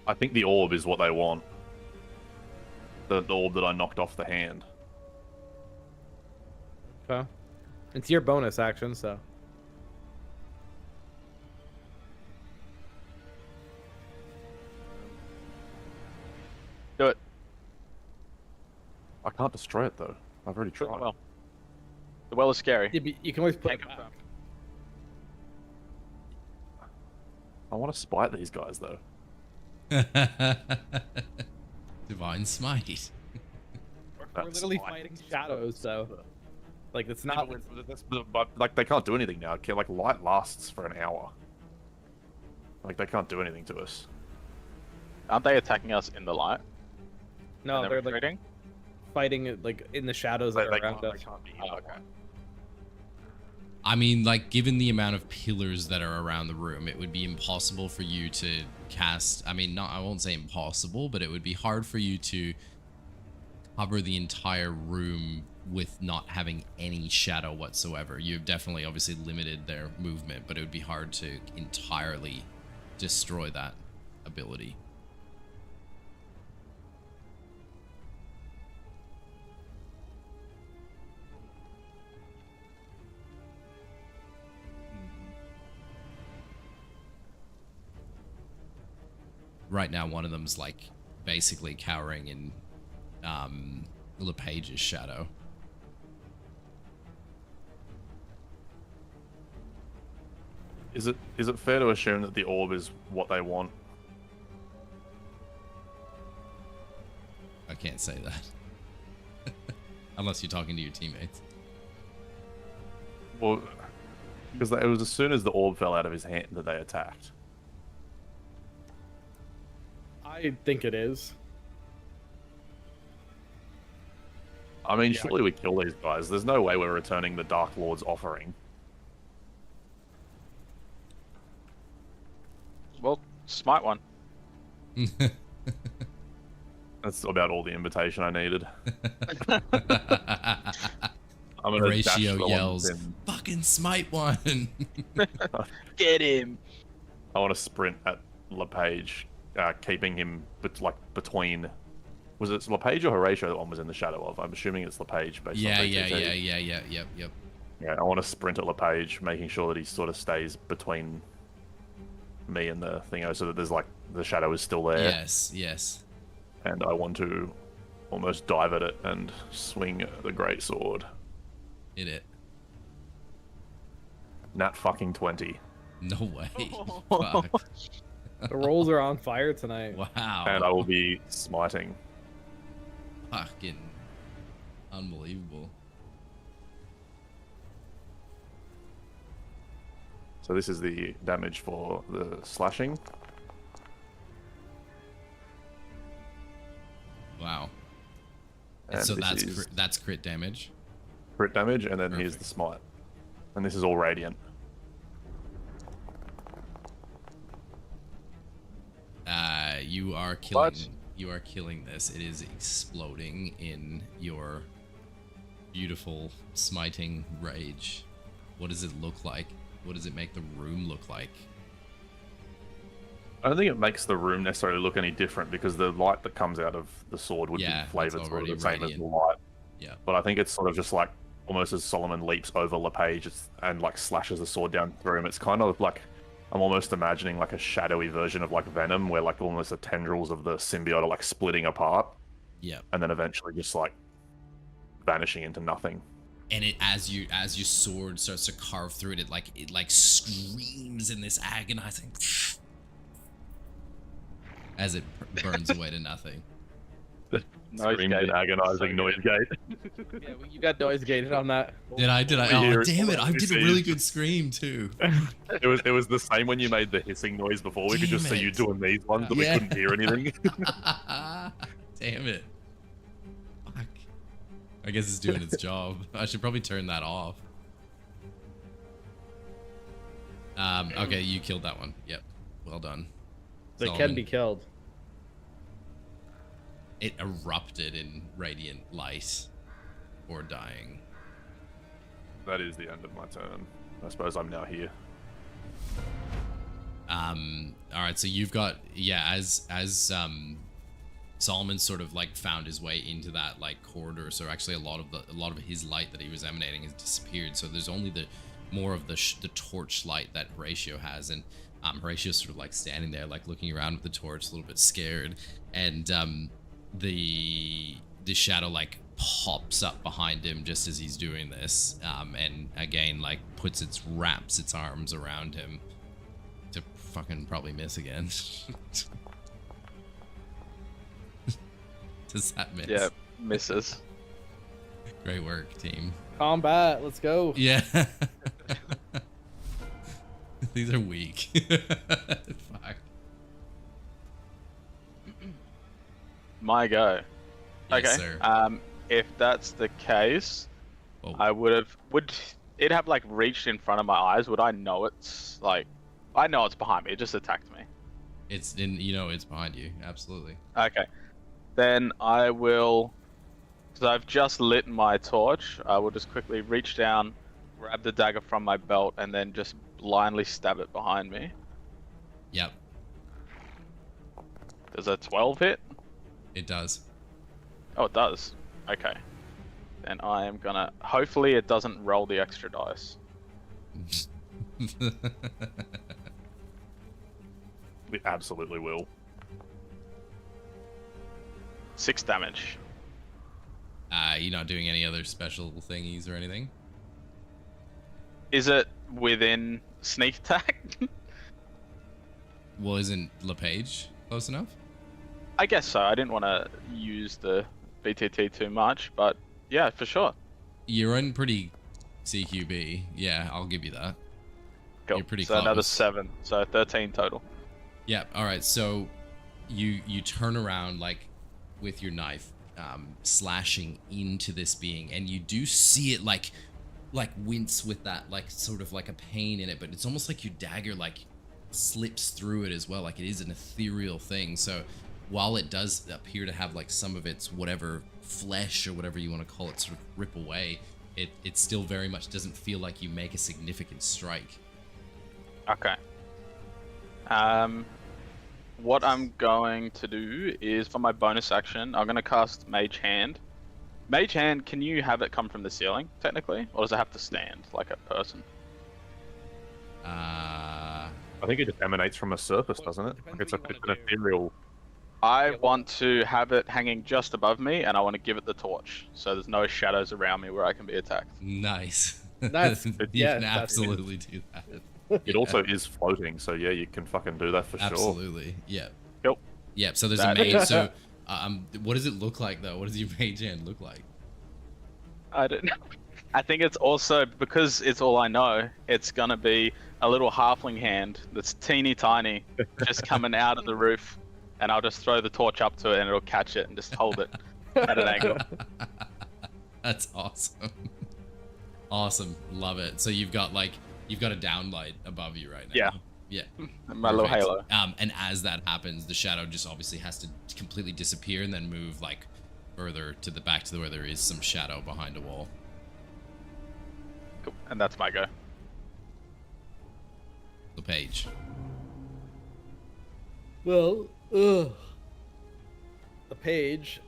I think the orb is what they want. The orb that I knocked off the hand. Okay. It's your bonus action, so. Do it. I can't destroy it though. I've already tried. Well, the well is scary. You can always put it Can't back. confirm. I want to spite these guys though. Divine smite. We're literally fighting shadows, so like it's not. But like they can't do anything now. Like light lasts for an hour. Like they can't do anything to us. Aren't they attacking us in the light? No, And they're like retreating? fighting it like in the shadows that are around us. can't be Oh, okay. I mean, like, given the amount of pillars that are around the room, it would be impossible for you to cast. I mean, I won't say impossible, but it would be hard for you to cover the entire room with not having any shadow whatsoever. You've definitely obviously limited their movement, but it would be hard to entirely destroy that ability. Right now, one of them's like basically cowering in LePage's shadow. Is it fair to assume that the orb is what they want? I can't say that. Unless you're talking to your teammates. Well, because it was as soon as the orb fell out of his hand that they attacked. I think it is. I mean, surely we kill these guys. There's no way we're returning the Dark Lord's offering. Well, smite one. That's about all the invitation I needed. I'm gonna Horatio dash the yells, ones in. "Fucking smite one!" Get him. I want to sprint at LePage, keeping him between. Was it LePage or Horatio that one was in the shadow of? I'm assuming it's LePage based on Yeah. BT2. Yep. Yeah, I want to sprint at LePage, making sure that he sort of stays between me and the thingo, so that there's like the shadow is still there. Yes. And I want to almost dive at it and swing the great sword. Hit it. Nat fucking 20. No way. Fuck. The rolls are on fire tonight. Wow. And I will be smiting. Fucking unbelievable. So this is the damage for the slashing. Wow. And So this is that's crit damage. crit damage, and then here's Perfect. the smite. And this is all radiant. You are killing. What? You are killing this. It is exploding in your beautiful smiting rage. What does it look like? What does it make the room look like? I don't think it makes the room necessarily look any different because the light that comes out of the sword would Yeah, be that's flavored sort of already the same as radiant. the light. Yeah. But I think it's sort of just like almost as Solomon leaps over LePage and like slashes the sword down through him. It's kind of like I'm almost imagining like a shadowy version of like Venom, where like almost the tendrils of the symbiote are like splitting apart Yeah. and then eventually just like vanishing into nothing. And it as your sword starts to carve through it, it like screams in this agonizing as it burns away to nothing. Noise Screamed gate. in agonizing noise gate. Yeah, well, you got noise gated on that. Did I? We Oh, hear- damn it! I we did a see- really good scream too. It was the same when you made the hissing noise before. We could just Damn see you it. doing these ones, but Yeah. we couldn't hear anything. Damn it! Fuck. I guess it's doing its job. I should probably turn that off. Okay, you killed that one. Yep. Well done. They Solomon. can be killed. It erupted in radiant light or dying. That is the end of my turn. I suppose I'm now here. All right, so you've got, as Solomon sort of like found his way into that like corridor, so actually a lot of his light that he was emanating has disappeared, so there's only more of the torch light that Horatio has, and Horatio's sort of like standing there like looking around with the torch, a little bit scared, and the shadow like pops up behind him just as he's doing this, and again like wraps its arms around him to fucking probably miss again. Does that miss? Yeah, misses. Great work, team. Combat, let's go. Yeah. These are weak. Fuck. My go. Yes, Okay. sir. If that's the case, Oh. I would it have like reached in front of my eyes? Would I know it's like? I know it's behind me. It just attacked me. It's in, it's behind you. Absolutely. Okay. Then I will So I've just lit my torch. I will just quickly reach down, grab the dagger from my belt, and then just blindly stab it behind me. Yep, Does a 12 hit? it does. Oh, it does. Okay. Then I am gonna... Hopefully it doesn't roll the extra dice. We absolutely will. 6 damage. You're not doing any other special thingies or anything? Is it within sneak attack? Well, isn't LePage close enough? I guess so. I didn't want to use the BTT too much, but yeah, for sure. You're in pretty CQB. Yeah, I'll give you that. Cool. You're pretty so close. another 7, so 13 total. Yeah, alright, so you turn around like with your knife, slashing into this being, and you do see it like wince with that like sort of like a pain in it, but it's almost like your dagger like slips through it as well, like it is an ethereal thing. So while it does appear to have like some of its whatever flesh or whatever you want to call it sort of rip away, it still very much doesn't feel like you make a significant strike. Okay. What I'm going to do is, for my bonus action, I'm going to cast Mage Hand. Mage Hand, can you have it come from the ceiling, technically? Or does it have to stand, like a person? I think it just emanates from a surface, doesn't it? Like it's an ethereal... I want to have it hanging just above me, and I want to give it the torch, so there's no shadows around me where I can be attacked. Nice. That's- You yeah, can that's- absolutely do that. It also is floating, so yeah, you can fucking do that for sure. Absolutely. Yeah. Yep. Yep. So there's That- a mage. So, what does it look like though? What does your mage hand look like? I don't know. I think it's also, because it's all I know, it's gonna be a little halfling hand that's teeny tiny, just coming out of the roof, and I'll just throw the torch up to it and it'll catch it and just hold it at an angle. That's awesome. Awesome. Love it. So you've got a downlight above you right now. Yeah. Yeah. My little Perfect. halo. And as that happens, the shadow just obviously has to completely disappear and then move like further to the back to where there is some shadow behind a wall. Cool. And that's my go. The page. Well, the page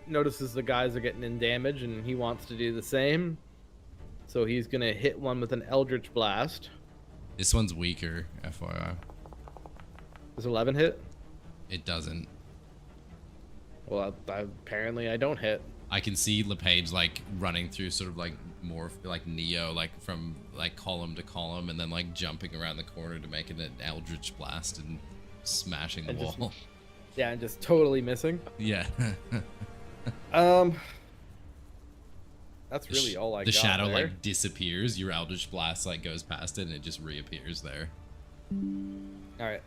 notices the guys are getting in damage, and he wants to do the same. So he's gonna hit one with an Eldritch Blast. This one's weaker, FYI. Does 11 hit? It doesn't. Well, apparently I don't hit. I can see LePage like running through sort of like more like Neo, like from like column to column, and then like jumping around the corner to make it an Eldritch Blast and smashing the And just- wall. Yeah, and just totally missing. Yeah. That's really all I the got shadow there. like disappears. Your Eldritch Blast like goes past it, and it just reappears there. All right,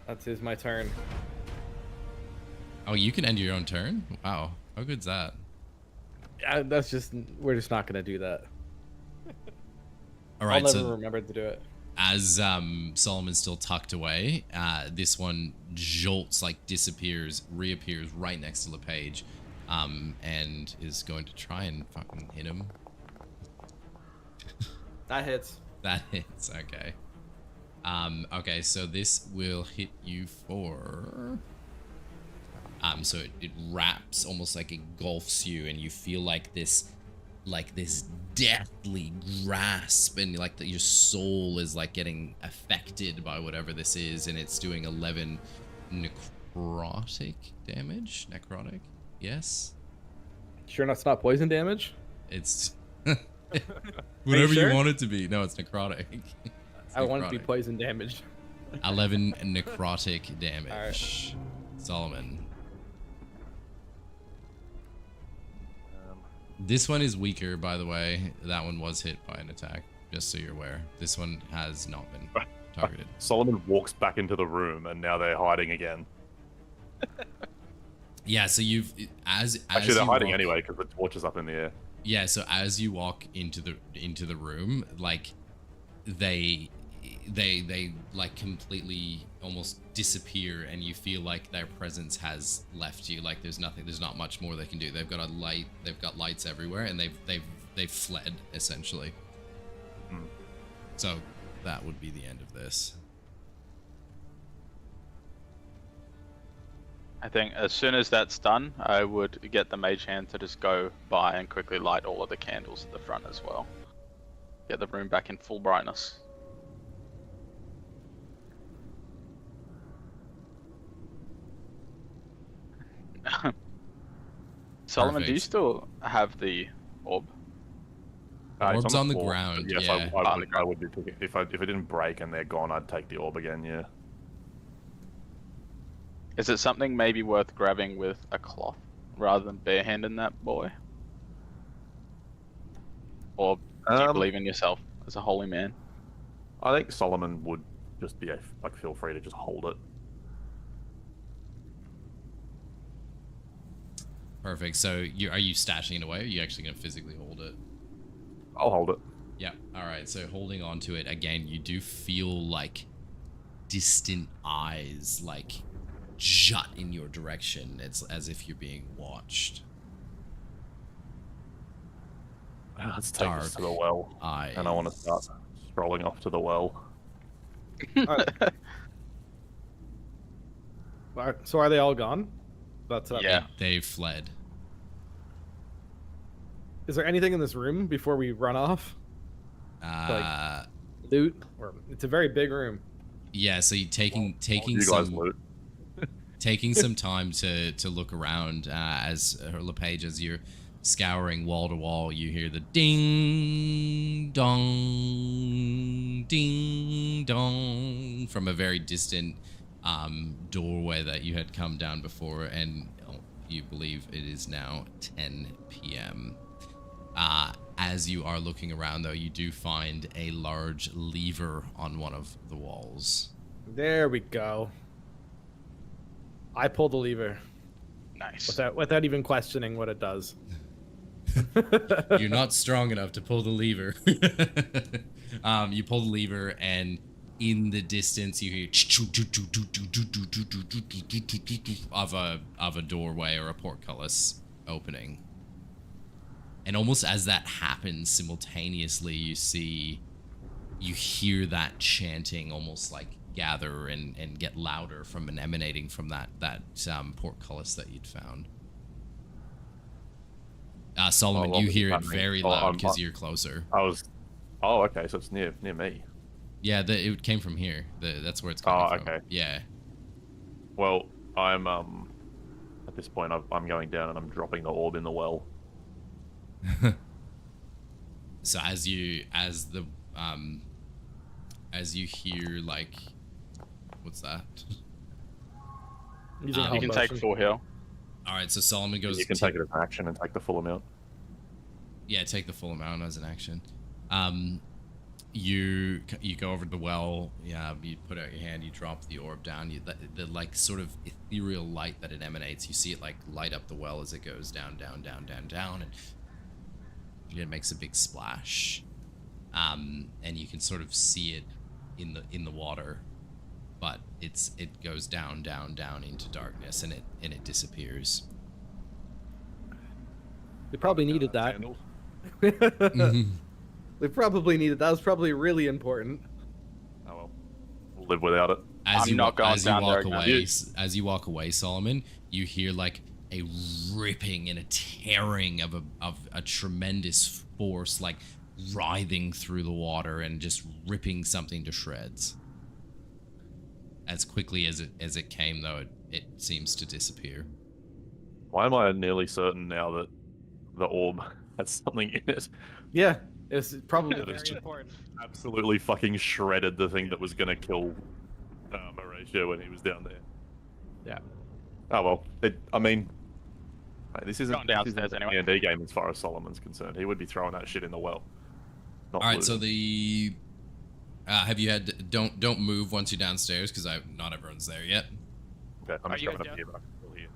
that's my turn. Oh, you can end your own turn? Wow, how good's that? Yeah, we're just not gonna do that. All right, I'll never so remember to do it. as Solomon's still tucked away, this one jolts, like disappears, reappears right next to LePage, and is going to try and fucking hit him. That hits. That hits, okay. Okay, so this will hit you for... so it wraps, almost like engulfs you, and you feel like this deathly grasp, and like your soul is like getting affected by whatever this is, and it's doing 11 necrotic damage. Necrotic, yes. Sure, that's not poison damage. It's whatever sure? you want it to be. No, it's necrotic. It's I want it to be necrotic. poison damage. 11 necrotic damage. Solomon. This one is weaker, by the way. That one was hit by an attack, just so you're aware. This one has not been targeted. Solomon walks back into the room, and now they're hiding again. Yeah, so you've as Actually, they're you hiding walk- anyway because the torch is up in the air. Yeah, so as you walk into the room, like they they like completely almost disappear, and you feel like their presence has left you. Like there's not much more they can do. They've got lights everywhere, and they've fled essentially. So that would be the end of this. I think as soon as that's done, I would get the mage hand to just go by and quickly light all of the candles at the front as well. Get the room back in full brightness. Solomon, Perfect. do you still have the orb? It's Orb's on the floor, ground, but yes, yeah. I would be picking, if it didn't break and they're gone, I'd take the orb again. Yeah. Is it something maybe worth grabbing with a cloth rather than barehanding that boy? Or do you believe in yourself as a holy man? I think Solomon would just be like, feel free to just hold it. Perfect. So are you stashing it away, or are you actually going to physically hold it? I'll hold it. Yeah. All right. So holding on to it again, you do feel like distant eyes like jut in your direction. It's as if you're being watched. Let's take Dark this to the well. eyes. And I want to start strolling off to the well. So are they all gone? That's Yeah. They've fled. Is there anything in this room before we run off? Loot? Or it's a very big room. Yeah. So you taking You guys loot. taking some time to look around as LePage, as you're scouring wall to wall, you hear the ding dong from a very distant doorway that you had come down before, and you believe it is now 10 p.m. As you are looking around, though, you do find a large lever on one of the walls. There we go. I pull the lever Nice. without even questioning what it does. You're not strong enough to pull the lever. You pull the lever, and in the distance you hear of a doorway or a portcullis opening. And almost as that happens simultaneously, you hear that chanting almost like gather and get louder from and emanating from that portcullis that you'd found. Solomon, you hear it very loud because you're closer. Oh, okay, so it's near me. Yeah, it came from here. That's where it's coming from. Okay. Yeah. Well, I'm at this point I'm going down and I'm dropping the orb in the well. So as you hear, like, what's that? Using You help can take motion. full heal. All right, so Solomon goes. You can take it as an action and take the full amount. Yeah, take the full amount as an action. You go over to the well. Yeah, you put out your hand. You drop the orb down. The like sort of ethereal light that it emanates. You see it like light up the well as it goes down, and it makes a big splash. And you can sort of see it in the water, but it goes down into darkness, and it disappears. They probably needed that. Sandals. They probably needed that. Was probably really important. Oh well, we'll live without it. As I'm you not going as you down walk there away, again. as you walk away, Solomon, you hear like a ripping and a tearing of a tremendous force, like writhing through the water and just ripping something to shreds. As quickly as it came, though, it seems to disappear. Why am I nearly certain now that the orb has something in it? Yeah, it's probably Yeah, very that's just- important. Absolutely fucking shredded the thing that was gonna kill Mauricio when he was down there. Yeah. Oh well, I mean, this isn't Going downstairs anyway. a D&D game as far as Solomon's concerned. He would be throwing that shit in the well. Not All right, so looting. have you had don't move once you're downstairs, because not everyone's there yet. Okay, I'm Are just you coming guys up down? here, but I can still hear.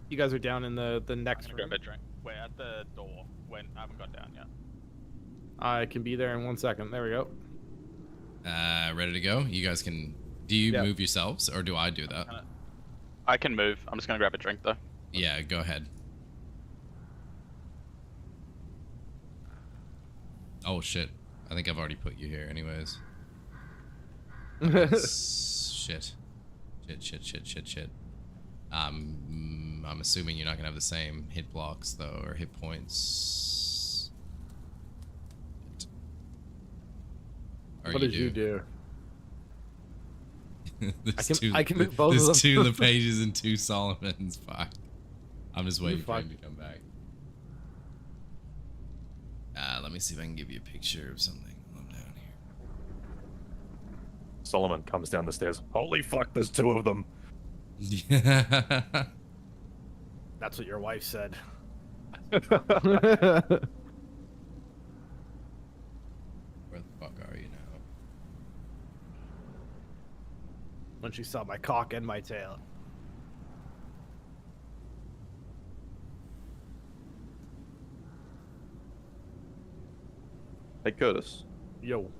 You guys are down in the I'm next gonna room. grab a drink. We're at the door. I haven't got down yet. I can be there in 1 second. There we go. Ready to go? You guys can. Do you Yep. move yourselves, or do I do that? I can move. I'm just gonna grab a drink though. Yeah, go ahead. Oh shit! I think I've already put you here, anyways. Shit. Shit. I'm assuming you're not gonna have the same hit blocks though, or hit points. Or What did you do? I can move both of them. There's 2 LePages and 2 Solomons. Fuck. I'm just waiting for Fuck. him to come back. Let me see if I can give you a picture of something while I'm down here. Solomon comes down the stairs. Holy fuck, there's 2 of them. That's what your wife said. Where the fuck are you now? When she saw my cock and my tail. Hey, Curtis. Yo.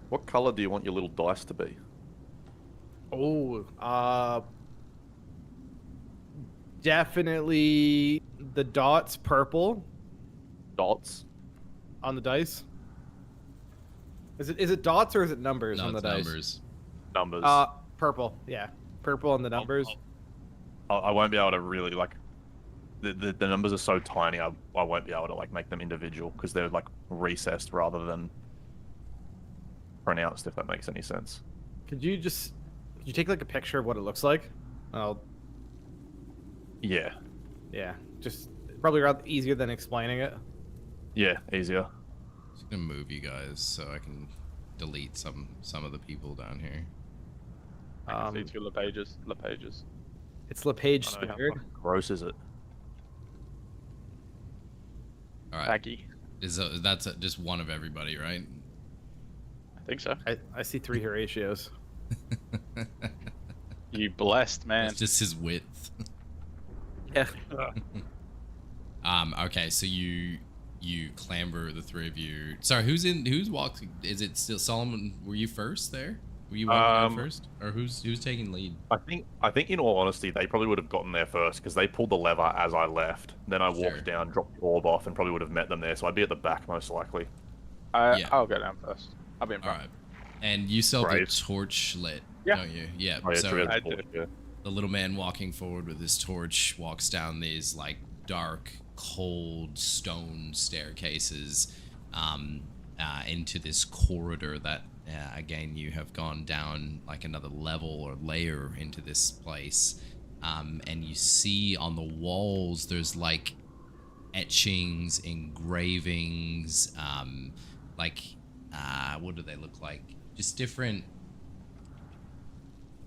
What color do you want your little dice to be? Oh, definitely the dots purple Dots? on the dice. Is it dots or is it numbers No, on the it's dice? numbers. Numbers. Purple. Yeah, purple on the numbers. I won't be able to really, like... The numbers are so tiny, I won't be able to, like, make them individual, because they're, like, recessed rather than pronounced, if that makes any sense. Could you take like a picture of what it looks like? Yeah. Yeah, just probably rather easier than explaining it. Yeah, easier. I'm just gonna move you guys so I can delete some of the people down here. I can see 2 LePages. It's LePage I know, how Strahd. fucking gross is it? All right. Baggy. That's just one of everybody, right? I think so. I see 3 Horatios. You blessed man. It's just his width. Yeah. Okay, so you clamber, the 3 of you. Sorry, who's walking? Is it still Solomon? Were you first there? Were you walking there first, or who's taking lead? I think in all honesty, they probably would have gotten there first, because they pulled the lever as I left. Then I Sure. walked down, dropped the orb off, and probably would have met them there, so I'd be at the back most likely. Yeah. I'll go down first. I'll be in All front. right, and you still have the Brave. torch lit, Yeah. don't you? Yeah. Oh, yeah, So true, I that's do. yeah. the little man walking forward with his torch walks down these like dark, cold stone staircases into this corridor that again you have gone down like another level or layer into this place, and you see on the walls there's like etchings, engravings, what do they look like? Just different,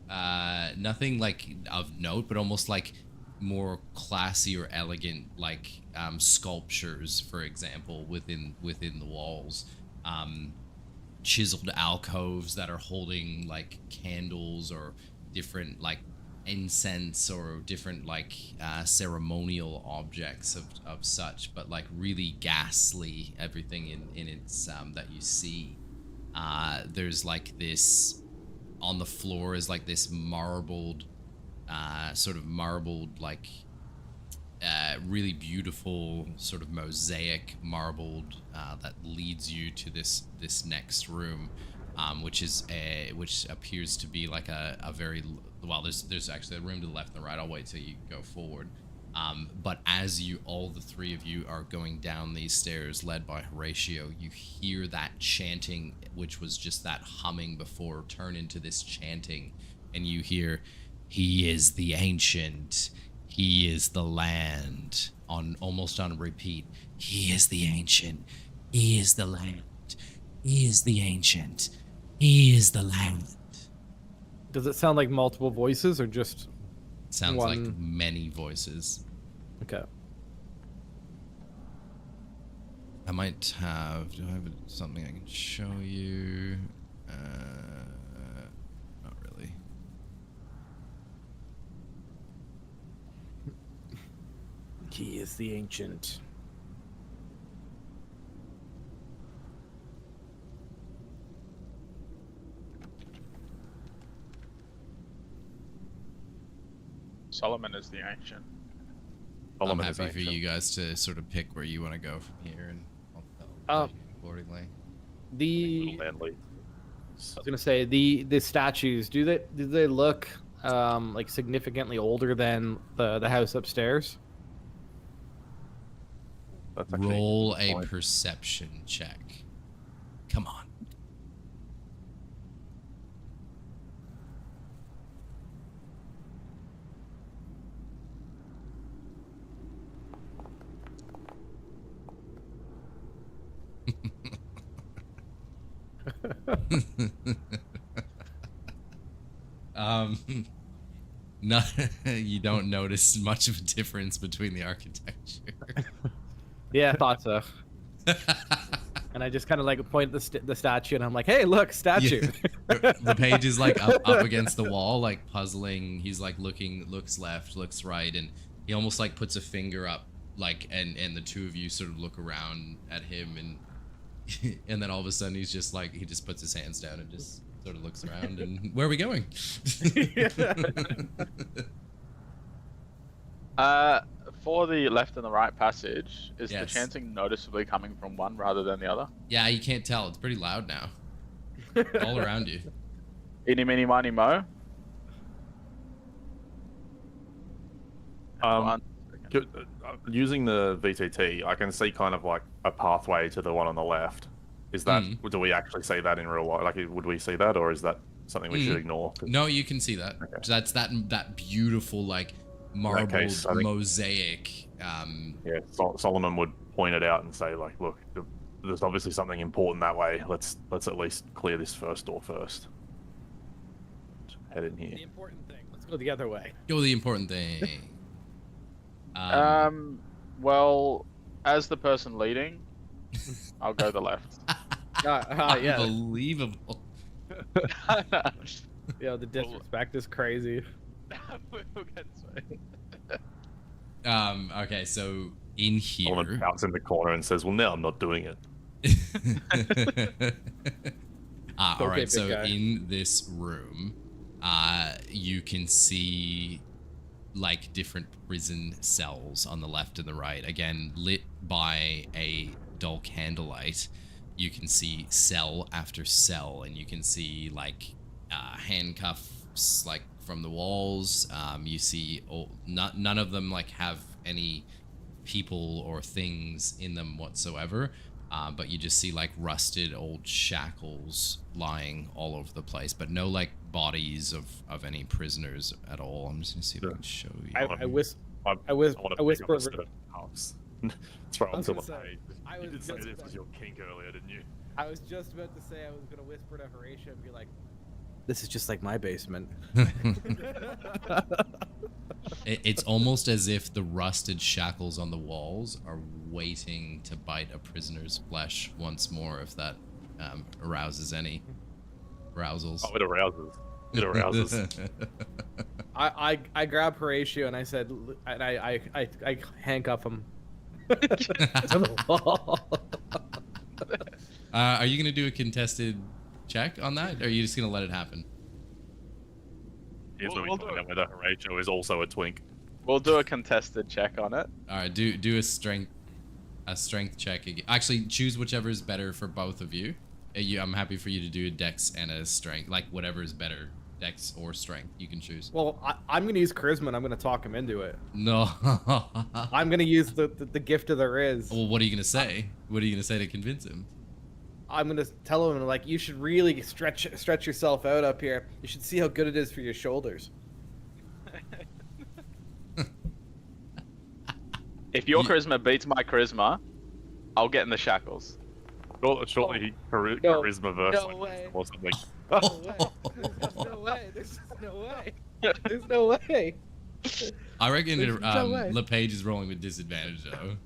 nothing like of note, but almost like more classy or elegant, like sculptures, for example, within the walls. Chiseled alcoves that are holding like candles or different like incense or different like ceremonial objects of such, but like really ghastly, everything in its that you see. There's like this on the floor is like this marbled like really beautiful sort of mosaic marbled that leads you to this next room, which appears to be like a very well. There's actually a room to the left and the right. I'll wait till you go forward. But as all the 3 of you are going down these stairs, led by Horatio, you hear that chanting, which was just that humming before, turn into this chanting, and you hear, "He is the ancient. He is the land," almost on repeat. "He is the ancient. He is the land. He is the ancient. He is the land." Does it sound like multiple voices or just Sounds like one? many voices. Okay. I might have. Do I have something I can show you? Not really. He is the ancient. Solomon is the ancient. I'm Solomon is happy for ancient. you guys to sort of pick where you want to go from here, and I'll accordingly. The Little man I was gonna say the statues. Do they look like significantly older than the house upstairs? That's actually Roll good a point. perception check. Come on. No, you don't notice much of a difference between the architecture. Yeah, I thought so. And I just kind of like point at the statue, and I'm like, "Hey, look, statue." Yeah. The page is like up against the wall, like puzzling. He's like looks left, looks right, and he almost like puts a finger up, like, and the two of you sort of look around at him, and and then all of a sudden he just puts his hands down and just sort of looks around, and where are we going? For the left and the right passage, is the Yes. chanting noticeably coming from one rather than the other? Yeah, you can't tell. It's pretty loud now. All around you. Eeny, meeny, miny, mo. One second. Using the VTT, I can see kind of like a pathway to the one on the left. Is that? Do we actually see that in real life? Like, would we see that, or is that something we should ignore? 'Cause- No, you can see that. Okay. That's that beautiful like marbled case, I think- mosaic. Yeah, Solomon would point it out and say, like, look, there's obviously something important that way. Let's at least clear this first door first. Head in here. The important thing. Let's go the other way. Go the important thing. Well, as the person leading, I'll go the left. Yeah. Unbelievable. Yeah, the disrespect is crazy. We'll get to it. Okay, so in Solomon here. pouts in the corner and says, well, no, I'm not doing it. All Okay, right, big so guy. in this room, you can see like different prison cells on the left and the right. Again, lit by a dull candlelight. You can see cell after cell, and you can see like handcuffs like from the walls. You see none of them like have any people or things in them whatsoever. But you just see like rusted old shackles lying all over the place, but no like bodies of any prisoners at all. I'm just gonna see if I can show you. I whisper. want to whisper pick up a set of cuffs. Throw I was them to gonna the say, page. I You was did say just this about- was your kink earlier, didn't you? I was just about to say I was gonna whisper to Horatio and be like, "This is just like my basement." It's almost as if the rusted shackles on the walls are waiting to bite a prisoner's flesh once more, if that arouses any arousals. Oh, it arouses. It arouses. I grab Horatio and I said, and I handcuff him to the wall. Are you gonna do a contested check on that, or are you just gonna let it happen? Here's where we We'll find do out whether Horatio is also a twink. We'll do a contested check on it. All right, do a strength check again. Actually, choose whichever is better for both of you. I'm happy for you to do a dex and a strength, like whatever is better, dex or strength. You can choose. Well, I'm gonna use charisma and I'm gonna talk him into it. No. I'm gonna use the gift of the riz. Well, what are you gonna say? What are you gonna say to convince him? I'm gonna tell him like, you should really stretch yourself out up here. You should see how good it is for your shoulders. If your charisma beats my charisma, I'll get in the shackles. Shortly, No. charisma verse No way. or something. No way. There's no way. There's no way. I reckon There's no way. LePage is rolling with disadvantage though.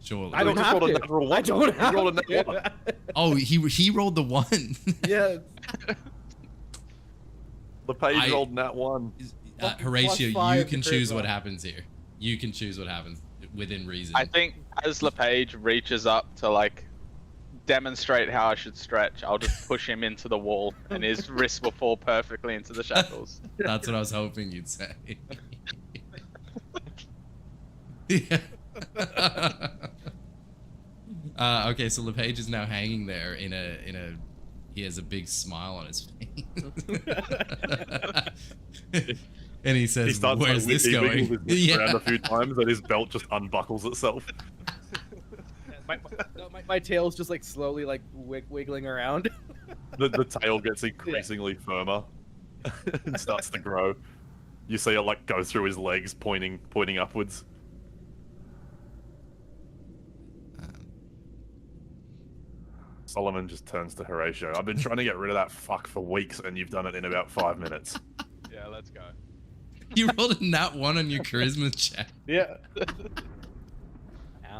Surely. I don't just have rolled a to. natural one. I don't He have rolled a to. natural one. Oh, he rolled the one. Yeah. The page I- rolled nat one. Fucking Horatio, you +5 can to choose charisma. what happens here. You can choose what happens within reason. I think as LePage reaches up to like demonstrate how I should stretch, I'll just push him into the wall and his wrist will fall perfectly into the shackles. That's what I was hoping you'd say. Yeah. Okay, so LePage is now hanging there in a. He has a big smile on his face, and he says, starts, "Where's like, this he going?" wiggles his hips around a few times, and his belt just unbuckles itself. My tail's just like slowly like wiggling around. The tail gets increasingly firmer and starts to grow. You see it like go through his legs, pointing upwards. Solomon just turns to Horatio. I've been trying to get rid of that fuck for weeks, and you've done it in about 5 minutes. Yeah, let's go. You rolled a nat 1 on your charisma check. Yeah.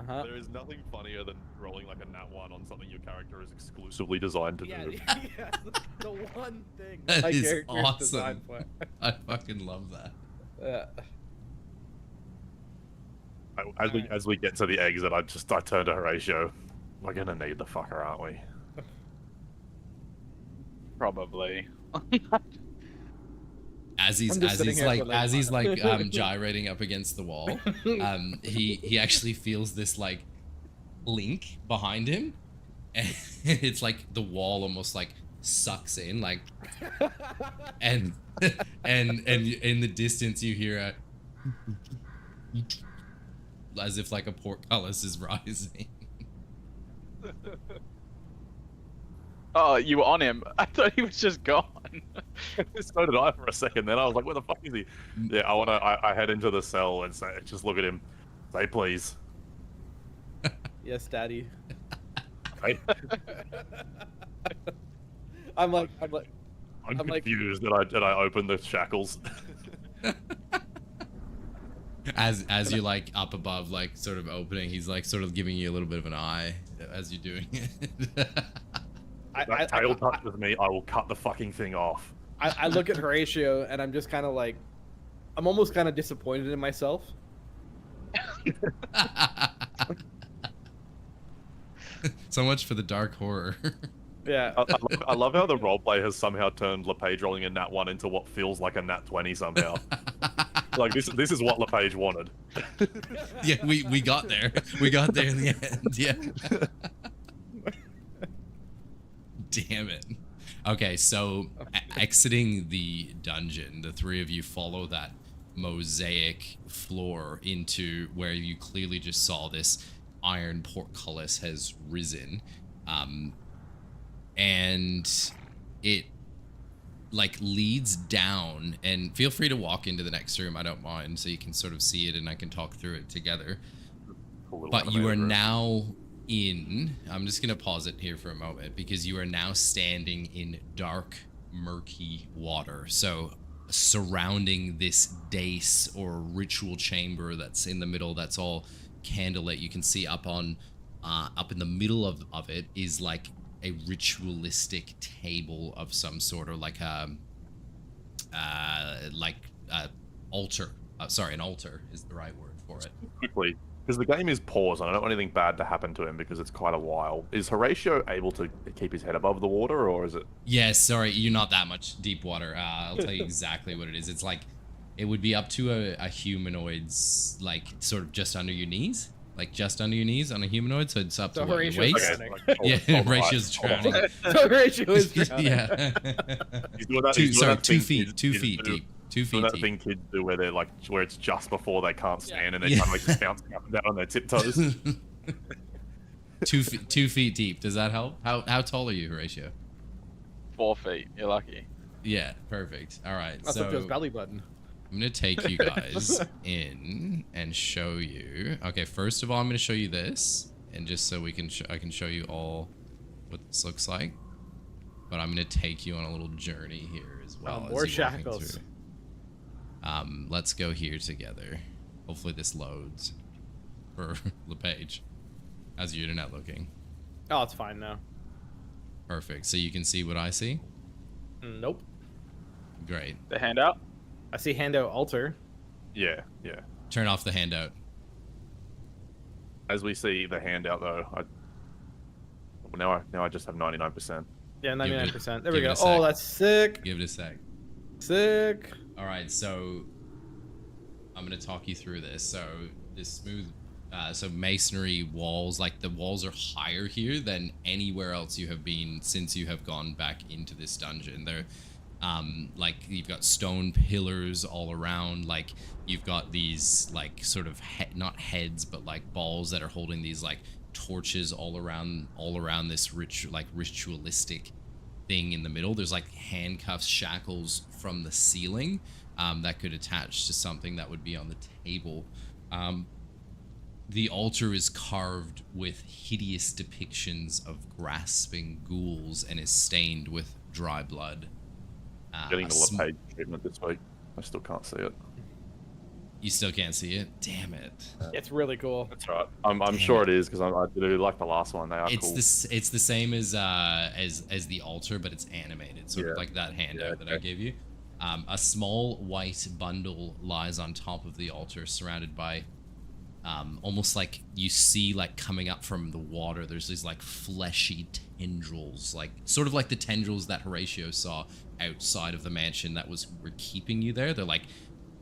There is nothing funnier than rolling like a nat 1 on something your character is exclusively designed to do. Yeah, the one thing That my is character is awesome. designed for. I fucking love that. As we get to the exit, I turn to Horatio. We're gonna need the fucker, aren't we? Probably. As he's gyrating up against the wall, he actually feels this like link behind him, and it's like the wall almost like sucks in, like, and in the distance you hear a as if like a portcullis is rising. Oh, you were on him. I thought he was just gone. So did I for a second. Then I was like, "Where the fuck is he?" Yeah, I head into the cell and say, just look at him. Say, please. Yes, Daddy. Hey. I'm confused that I opened the shackles. As you're like up above, like sort of opening, he's like sort of giving you a little bit of an eye as you're doing it. That tail touches me, I will cut the fucking thing off. I look at Horatio and I'm just kind of like, I'm almost kind of disappointed in myself. So much for the dark horror. Yeah. I love how the roleplay has somehow turned LePage rolling a nat 1 into what feels like a nat 20 somehow. Like this is what LePage wanted. Yeah, we got there. We got there in the end. Yeah. Damn it. Okay, so exiting the dungeon, the three of you follow that mosaic floor into where you clearly just saw this iron portcullis has risen. And it like leads down, and feel free to walk into the next room, I don't mind, so you can sort of see it and I can talk through it together. But you are now in, I'm just gonna pause it here for a moment, because you are now standing in dark, murky water. So surrounding this dais or ritual chamber that's in the middle, that's all candlelit, you can see up on up in the middle of it is like a ritualistic table of some sort, or like altar. Sorry, an altar is the right word for it. Quickly, because the game is paused and I don't want anything bad to happen to him because it's quite a while. Is Horatio able to keep his head above the water, or is it? Yes, sorry, you're not that much deep water. I'll tell you exactly what it is. It's like, it would be up to a humanoid's, like, sort of just under your knees. Like, just under your knees on a humanoid, so it's up to what, your waist? Okay, like, Yeah, Horatio's drowning. So Horatio is drowning. Yeah. He's doing that, he's doing that 2 thing feet, kids 2 do. feet deep. 2 feet Doing that deep. thing kids do where they're like, where it's just before they can't stand and they Yeah. kind of like bounce up and down on their tiptoes. 2 feet deep. Does that help? How tall are you, Horatio? 4 feet. You're lucky. Yeah, perfect. All right, That's so up to his belly button. I'm gonna take you guys in and show you. Okay, first of all, I'm gonna show you this, and just so we can, I can show you all what this looks like. But I'm gonna take you on a little journey here as well. More as you're walking shackles. through. Let's go here together. Hopefully this loads for LePage. How's your internet looking? Oh, it's fine now. Perfect. So you can see what I see? Nope. Great. The handout? I see handout altar. Yeah, yeah. Turn off the handout. As we see the handout though, now I just have 99%. Yeah, 99%. There we give it go. a sec. Oh, that's sick. Give it a sec. Sick. All right, so I'm going to talk you through this. So smooth. So masonry walls, like the walls are higher here than anywhere else you have been since you have gone back into this dungeon. They're like you've got stone pillars all around, like you've got these like sort of not heads but like balls that are holding these like torches all around this ritualistic thing in the middle. There's like handcuffs, shackles from the ceiling that could attach to something that would be on the table. The altar is carved with hideous depictions of grasping ghouls and is stained with dry blood. Getting the LePage treatment this week. I still can't see it. You still can't see it? Damn it. It's really cool. That's right. I'm sure it is because I do like the last one. They are cool. It's the same as the altar, but it's animated, sort of like that handout that I gave you. A small white bundle lies on top of the altar, surrounded by almost like you see like coming up from the water. There's these like fleshy tendrils, like sort of like the tendrils that Horatio saw outside of the mansion that were keeping you there. They're like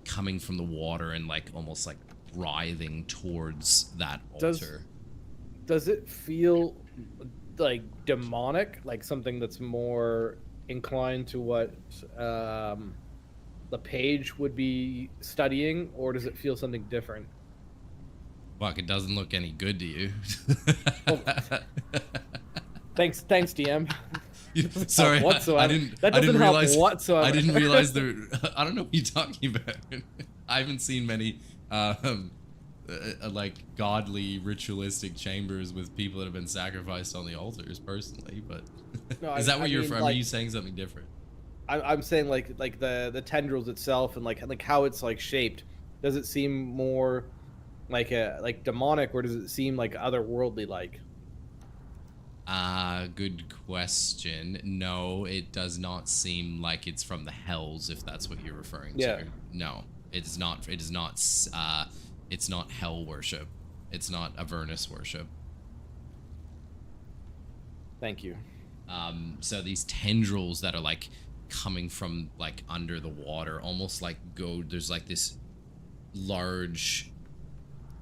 coming from the water and like almost like writhing towards that altar. Does it feel like demonic, like something that's more inclined to what LePage would be studying, or does it feel something different? Fuck, it doesn't look any good to you. Thanks, DM. Sorry, whatsoever. I didn't realize whatsoever. I didn't realize there. I don't know what you're talking about. I haven't seen many like godly ritualistic chambers with people that have been sacrificed on the altars personally, but No, is that what you're from? Like, are you saying something different? I'm saying like the tendrils itself and like how it's like shaped. Does it seem more like demonic, or does it seem like otherworldly like? Good question. No, it does not seem like it's from the hells, if that's what you're referring to. No, it is not. It is not. It's not hell worship. It's not Avernus worship. Thank you. So these tendrils that are like coming from like under the water, almost like there's like this large,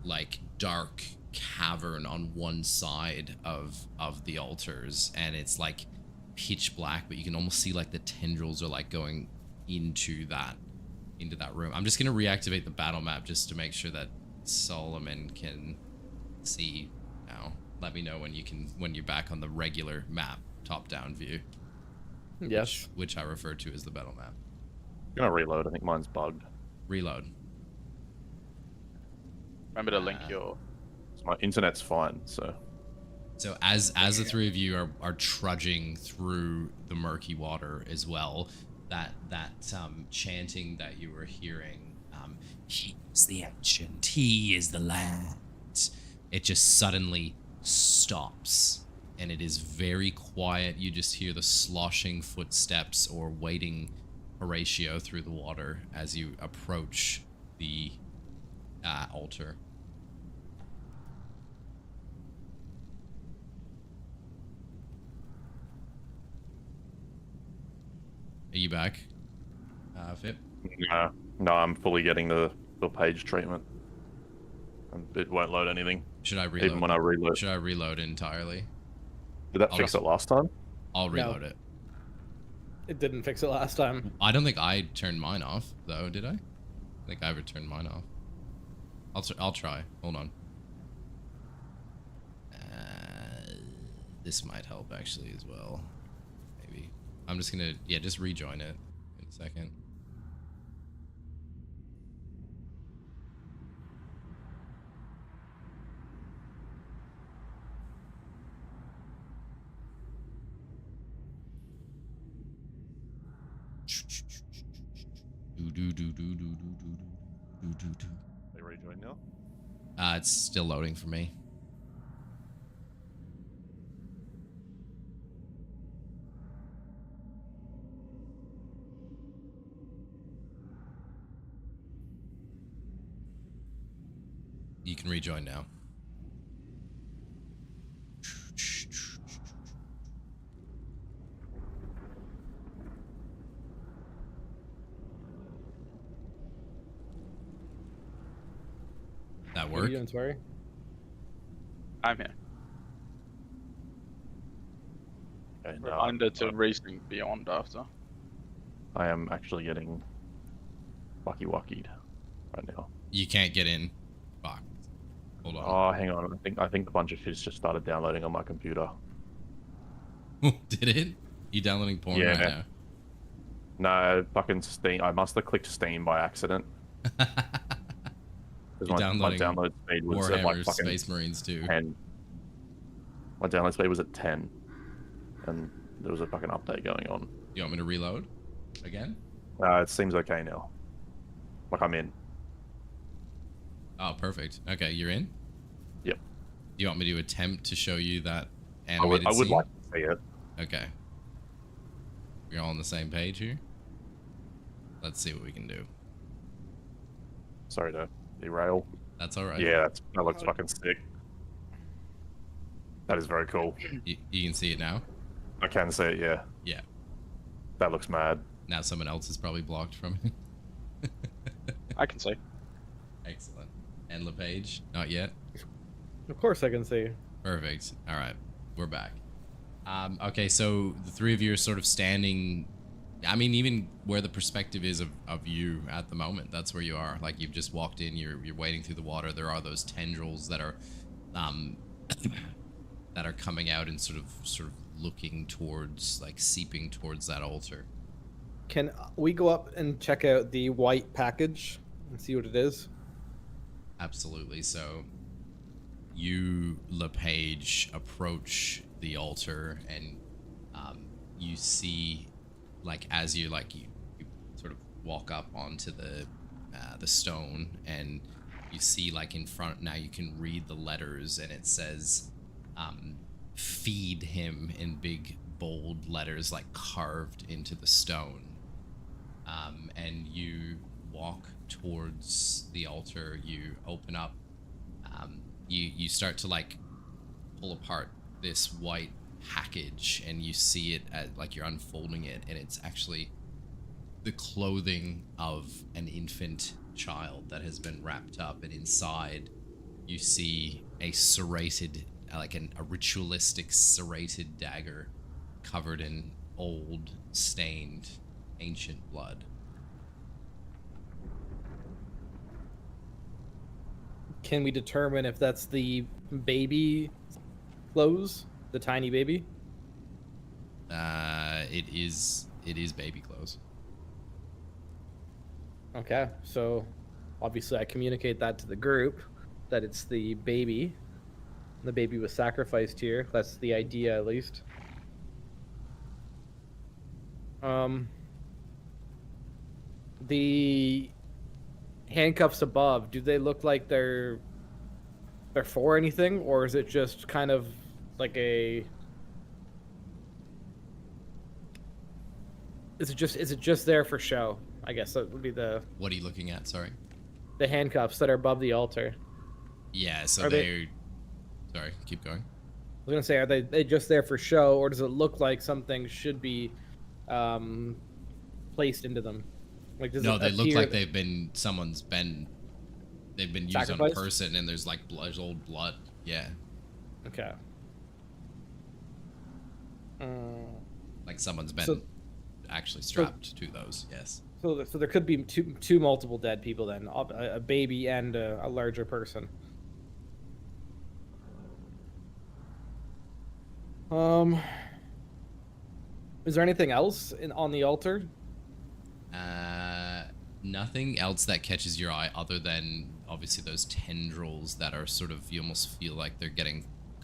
like dark cavern on one side of the altars, and it's like pitch black, but you can almost see like the tendrils are like going into that room. I'm just gonna reactivate the battle map just to make sure that Solomon can see now. Let me know when you're back on the regular map top-down view. Yes. Which I refer to as the battle map. I'm gonna reload. I think mine's bugged. Reload. Remember to link your. My internet's fine, so. So as the three of you are trudging through the murky water as well, that chanting that you were hearing, he is the ancient, he is the land. It just suddenly stops, and it is very quiet. You just hear the sloshing footsteps or wading Horatio through the water as you approach the altar. Are you back, Fip? No, I'm fully getting the page treatment. It won't load anything. Should I reload? Even when I reload. Should I reload entirely? Did that fix it last time? I'll reload it. It didn't fix it last time. I don't think I turned mine off, though, did I? I think I ever turned mine off. I'll try. Hold on. This might help, actually, as well. Maybe. I'm just gonna, just rejoin it in a second. They rejoin now? It's still loading for me. You can rejoin now. that What are work? you doing, Swery? I'm here. Okay, no, Reminder to reasoning beyond after. I am actually getting wacky-wackied right now. You can't get in. Fuck. Hold on. Oh, hang on. I think a bunch of shit's just started downloading on my computer. Did it? You downloading porn Yeah. right now? No, fucking Steam. I must have clicked Steam by accident. You're My downloading download speed was at like Warhammer fucking Space Marines too. 10. My download speed was at 10. And there was a fucking update going on. You want me to reload again? It seems okay now. Like I'm in. Oh, perfect. Okay, you're in? Yep. Do you want me to attempt to show you that I animated would scene? like to see it. Okay. We're all on the same page here. Let's see what we can do. Sorry to derail. That's all right. Yeah, that looks fucking sick. That is very cool. You can see it now? I can see it, yeah. Yeah. That looks mad. Now someone else is probably blocked from it. I can see. Excellent. And LePage? Not yet? Of course I can see. Perfect. All right. We're back. Okay, so the three of you are sort of standing... I mean, even where the perspective is of you at the moment, that's where you are. Like, you've just walked in, you're wading through the water. There are those tendrils that are... that are coming out and sort of looking towards, like, seeping towards that altar. Can we go up and check out the white package and see what it is? Absolutely. So you, LePage, approach the altar and you see, like, as you sort of walk up onto the stone, and you see, like, in front now you can read the letters, and it says feed him in big bold letters, like carved into the stone. And you walk towards the altar, you open up, you start to, like, pull apart this white package, and you see it like you're unfolding it, and it's actually the clothing of an infant child that has been wrapped up, and inside you see a serrated, like a ritualistic serrated dagger covered in old, stained, ancient blood. Can we determine if that's the baby clothes? The tiny baby? It is baby clothes. Okay, so obviously I communicate that to the group, that it's the baby. The baby was sacrificed here. That's the idea, at least. The handcuffs above, do they look like they're for anything, or is it just kind of like a... Is it just there for show? I guess that would be the... What are you looking at? Sorry. The handcuffs that are above the altar. Yeah, so Are they're... Sorry, keep going. I was gonna say, are they just there for show, or does it look like something should be placed into them? Like, does No, it they look appear like they've been used on a Sacrificed? person, and there's, like, there's old blood. Yeah. Okay. Like someone's been actually strapped to those. Yes. So there could be two multiple dead people then, a baby and a larger person. Is there anything else on the altar? Nothing else that catches your eye other than obviously those tendrils that are sort of, you almost feel like they're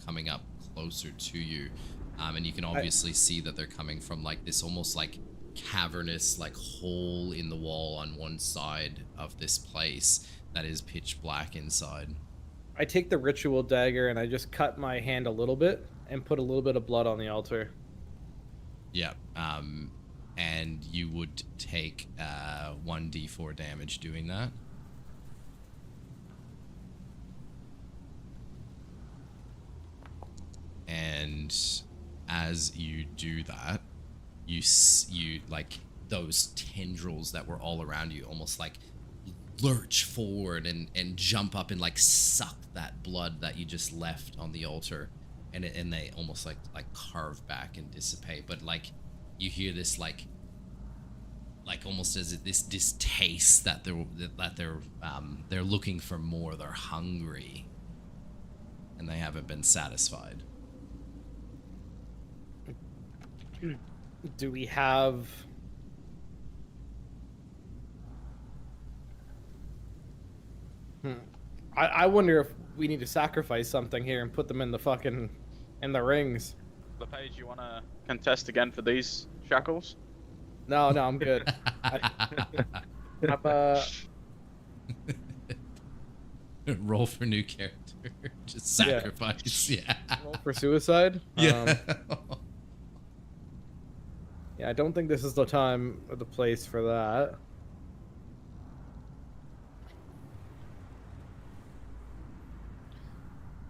coming up closer to you. And you can obviously see that they're coming from, like, this almost like cavernous, like, hole in the wall on one side of this place that is pitch black inside. I take the ritual dagger and I just cut my hand a little bit and put a little bit of blood on the altar. Yeah. And you would take 1d4 damage doing that. And as you do that, you like those tendrils that were all around you almost like lurch forward and jump up and like suck that blood that you just left on the altar, and they almost like carve back and dissipate. But like you hear this like almost as this distaste that they're looking for more. They're hungry, and they haven't been satisfied. Do we have? I wonder if we need to sacrifice something here and put them in the rings. LePage, you want to contest again for these shackles? No, I'm good. Roll for new character. Just sacrifice. Yeah. Roll for suicide. Yeah. Yeah, I don't think this is the time or the place for that.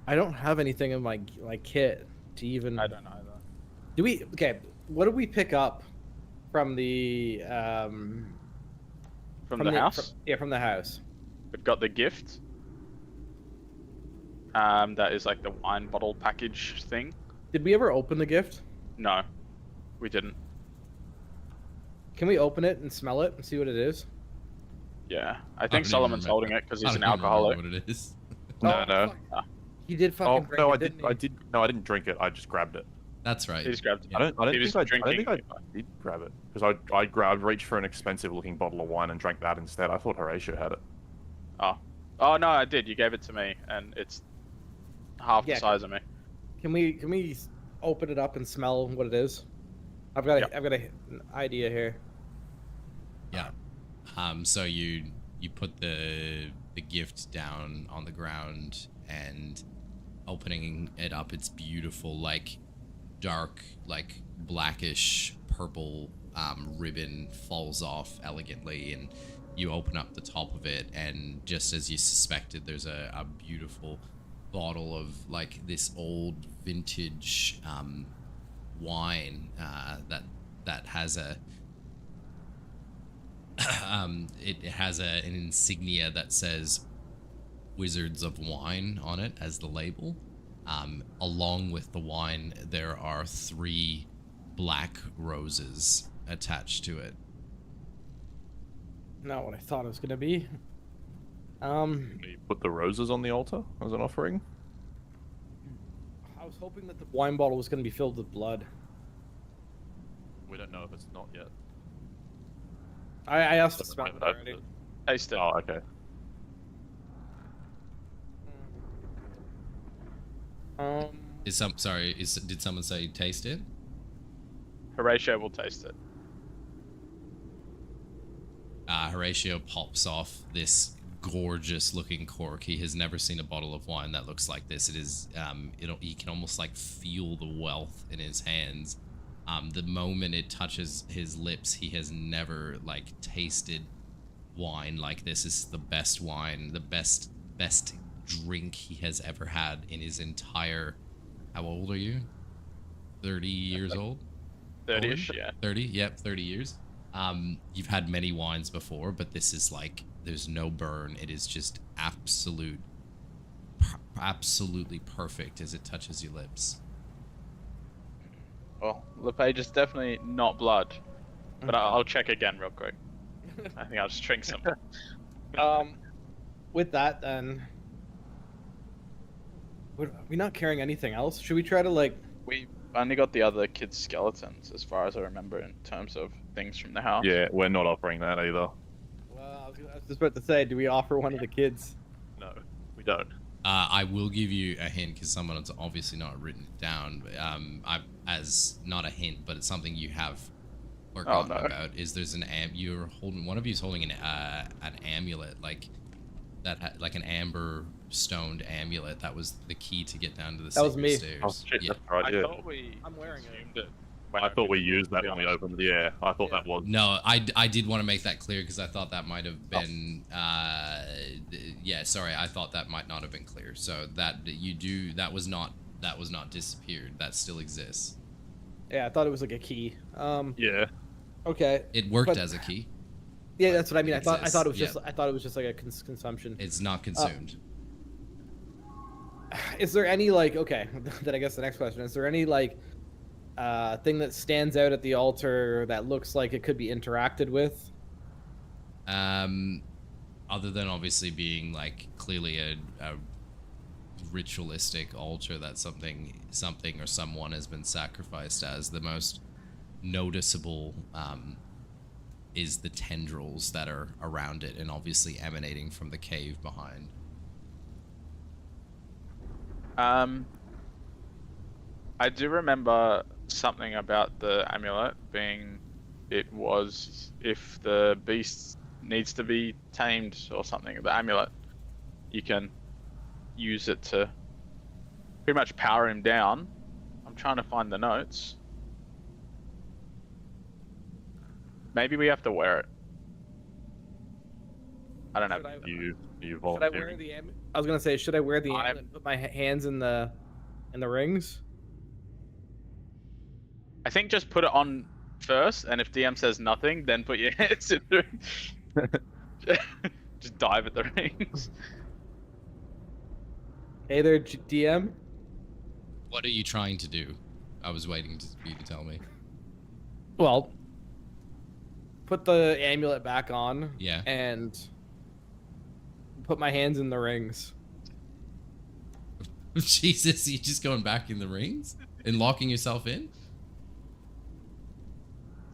I don't have anything in my kit to even. I don't either. Do we? Okay, what did we pick up from the From the house? From the house. We've got the gift. That is like the wine bottle package thing. Did we ever open the gift? No, we didn't. Can we open it and smell it and see what it is? Yeah, I think Solomon's holding it because he's an alcoholic. What it is? No, no. Fuck. He did fucking drink no, it, I did. didn't he? I did. No, I didn't drink it. I just grabbed it. That's right. He just grabbed it. Yeah. I don't He was think I drinking. did grab it because I reached for an expensive-looking bottle of wine and drank that instead. I thought Horatio had it. Oh no, I did. You gave it to me, and it's half Yeah, the size of me. Can we open it up and smell what it is? I've got an idea here. Yeah. So you put the gift down on the ground, and opening it up, it's beautiful, like dark, like blackish purple ribbon falls off elegantly, and you open up the top of it, and just as you suspected, there's a beautiful bottle of like this old vintage wine that has a it has an insignia that says Wizards of Wine on it as the label. Along with the wine, there are 3 black roses attached to it. Not what I thought it was gonna be. You put the roses on the altar as an offering. I was hoping that the wine bottle was gonna be filled with blood. We don't know if it's not yet. I asked to Doesn't smell matter, it open already. it. Taste it. Oh, okay. Did someone say taste it? Horatio will taste it. Horatio pops off this gorgeous looking cork. He has never seen a bottle of wine that looks like this. It is he can almost like feel the wealth in his hands. The moment it touches his lips, he has never like tasted wine like this. This is the best wine, the best drink he has ever had in his entire. How old are you? 30 years old? 30-ish, yeah. 30, yep, 30 years. You've had many wines before, but this is like, there's no burn. It is just absolutely perfect as it touches your lips. Well, LePage is definitely not blood, but I'll check again real quick. I think I'll just drink some. With that, then, are we not carrying anything else? Should we try to like? We only got the other kids' skeletons, as far as I remember, in terms of things from the house. Yeah, we're not offering that either. Well, I was just about to say, do we offer one of the kids? No, we don't. I will give you a hint because someone's obviously not written it down. As not a hint, but it's something you have forgotten about. Is there's an you're holding, one of you's holding an amulet like that, like an amber stoned amulet. That was the key to get down to the That was me. stairs. Oh shit, Yeah. that's right. I Yeah. thought we I'm wearing it. assumed it. I thought we used that when we opened. Yeah, I thought that was. No, I did want to make that clear because I thought that might have been yeah, sorry, I thought that might not have been clear. So that that was not disappeared. That still exists. Yeah, I thought it was like a key. Yeah. Okay. It worked But- as a key. Yeah, but that's what I mean. it I thought it was exists. just I thought it was just like a consumption. It's not consumed. Is there any like okay? Then I guess the next question is there any like thing that stands out at the altar that looks like it could be interacted with? Other than obviously being like clearly a ritualistic altar that something or someone has been sacrificed as, the most noticeable is the tendrils that are around it and obviously emanating from the cave behind. I do remember something about the amulet being, it was if the beast needs to be tamed or something, the amulet, you can use it to pretty much power him down. I'm trying to find the notes. Maybe we have to wear it. I don't know. You Should I volunteering. wear the amulet? I was gonna say, should I wear the amulet and put my hands in the rings? I think just put it on first, and if DM says nothing, then put your hands in the just dive at the rings. Hey there, DM. What are you trying to do? I was waiting for you to tell me. Well, put the amulet back on. Yeah. And put my hands in the rings. Jesus, you just going back in the rings and locking yourself in?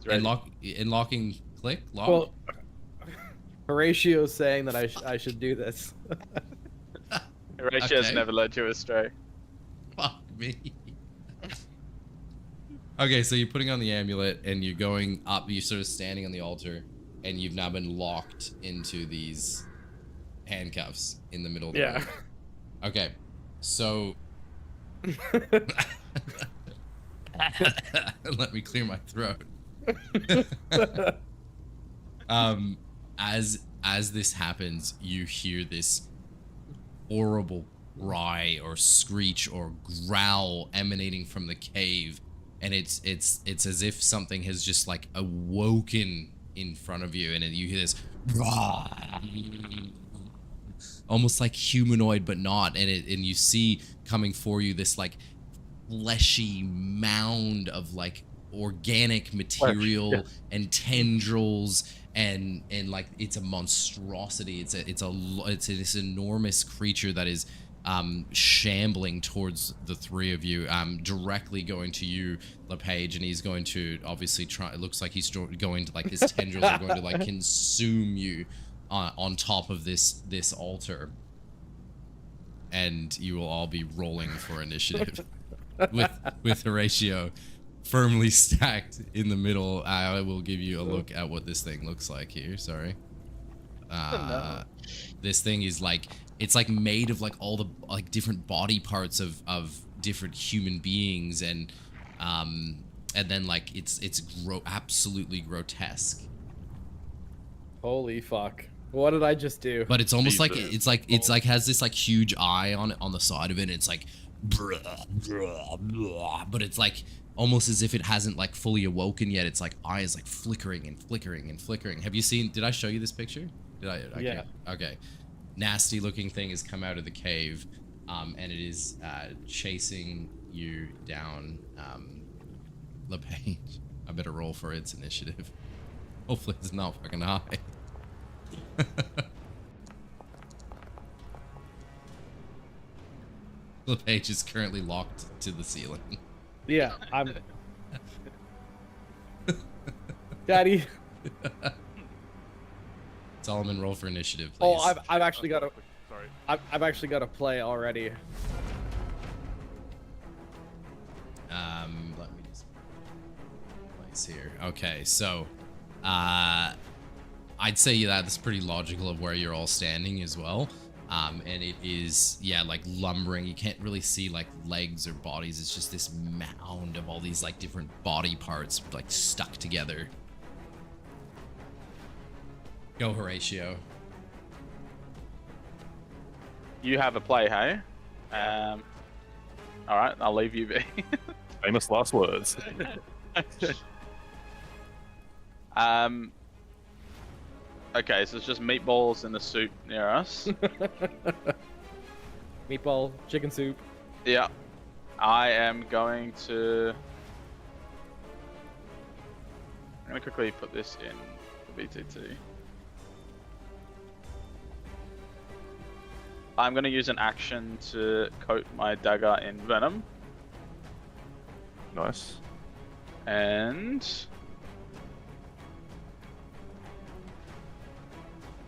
And locking click lock? Well, Horatio's saying that I should do this. Horatio's Okay. never led you astray. Fuck me. Okay, so you're putting on the amulet and you're going up, you're sort of standing on the altar, and you've now been locked into these handcuffs in the middle of the room. Okay, so let me clear my throat. As this happens, you hear this horrible cry or screech or growl emanating from the cave, and it's as if something has just like awoken in front of you, and you hear this almost like humanoid but not, and you see coming for you this like fleshy mound of like organic material and tendrils, and like it's a monstrosity. It's this enormous creature that is shambling towards the three of you, directly going to you, LePage, and he's going to obviously try. It looks like he's going to like his tendrils are going to like consume you on top of this altar, and you will all be rolling for initiative with Horatio firmly stacked in the middle. I will give you a look at what this thing looks like here. Sorry. This thing is like, it's like made of like all the like different body parts of different human beings, and then like it's absolutely grotesque. Holy fuck. What did I just do? But it's almost like Jesus. it's like has this like huge eye on the side of it, and it's like but it's like almost as if it hasn't like fully awoken yet. It's like eyes like flickering and flickering and flickering. Have you seen, did I show you this picture? Did I? Okay. Yeah. Okay. Nasty looking thing has come out of the cave, and it is chasing you down. LePage, I better roll for its initiative. Hopefully it's not fucking high. LePage is currently locked to the ceiling. Yeah, I'm. Daddy. Solomon, roll for initiative, please. Oh, I've actually got a. Sorry. I've actually got a play already. Let me just place here. Okay, so, I'd say that's pretty logical of where you're all standing as well. And it is, yeah, like lumbering. You can't really see like legs or bodies. It's just this mound of all these like different body parts like stuck together. Go, Horatio. You have a play, hey? All right, I'll leave you be. Famous last words. Okay, so it's just meatballs in the soup near us. Meatball, chicken soup. Yeah. I am going to... I'm going to quickly put this in the BTT. I'm going to use an action to coat my dagger in venom. Nice. And...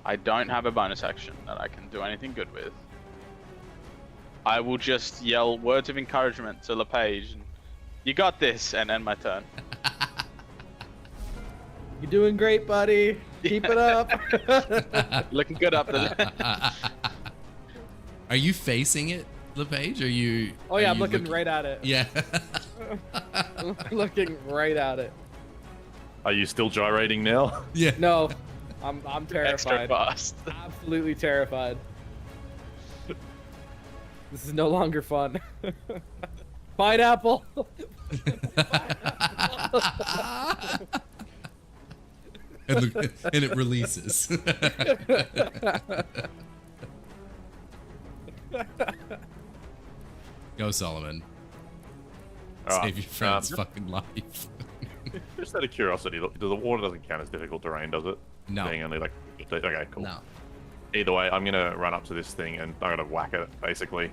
I don't have a bonus action that I can do anything good with. I will just yell words of encouragement to LePage. And, you got this, and end my turn. You're doing great, buddy. Keep it up. Looking good up there. Are you facing it, LePage? Are you? Oh yeah, are I'm you looking right at it. Yeah. Looking right at it. Are you still gyrating now? Yeah. No, I'm Extra terrified. fast. Absolutely terrified. This is no longer fun. Pineapple. And it releases. Go, Solomon. Alright, Save your friend's fucking life. Just out of curiosity, look, the water doesn't count as difficult terrain, does it? No. Being only like... Okay, cool. No. Either way, I'm gonna run up to this thing and I'm gonna whack it, basically.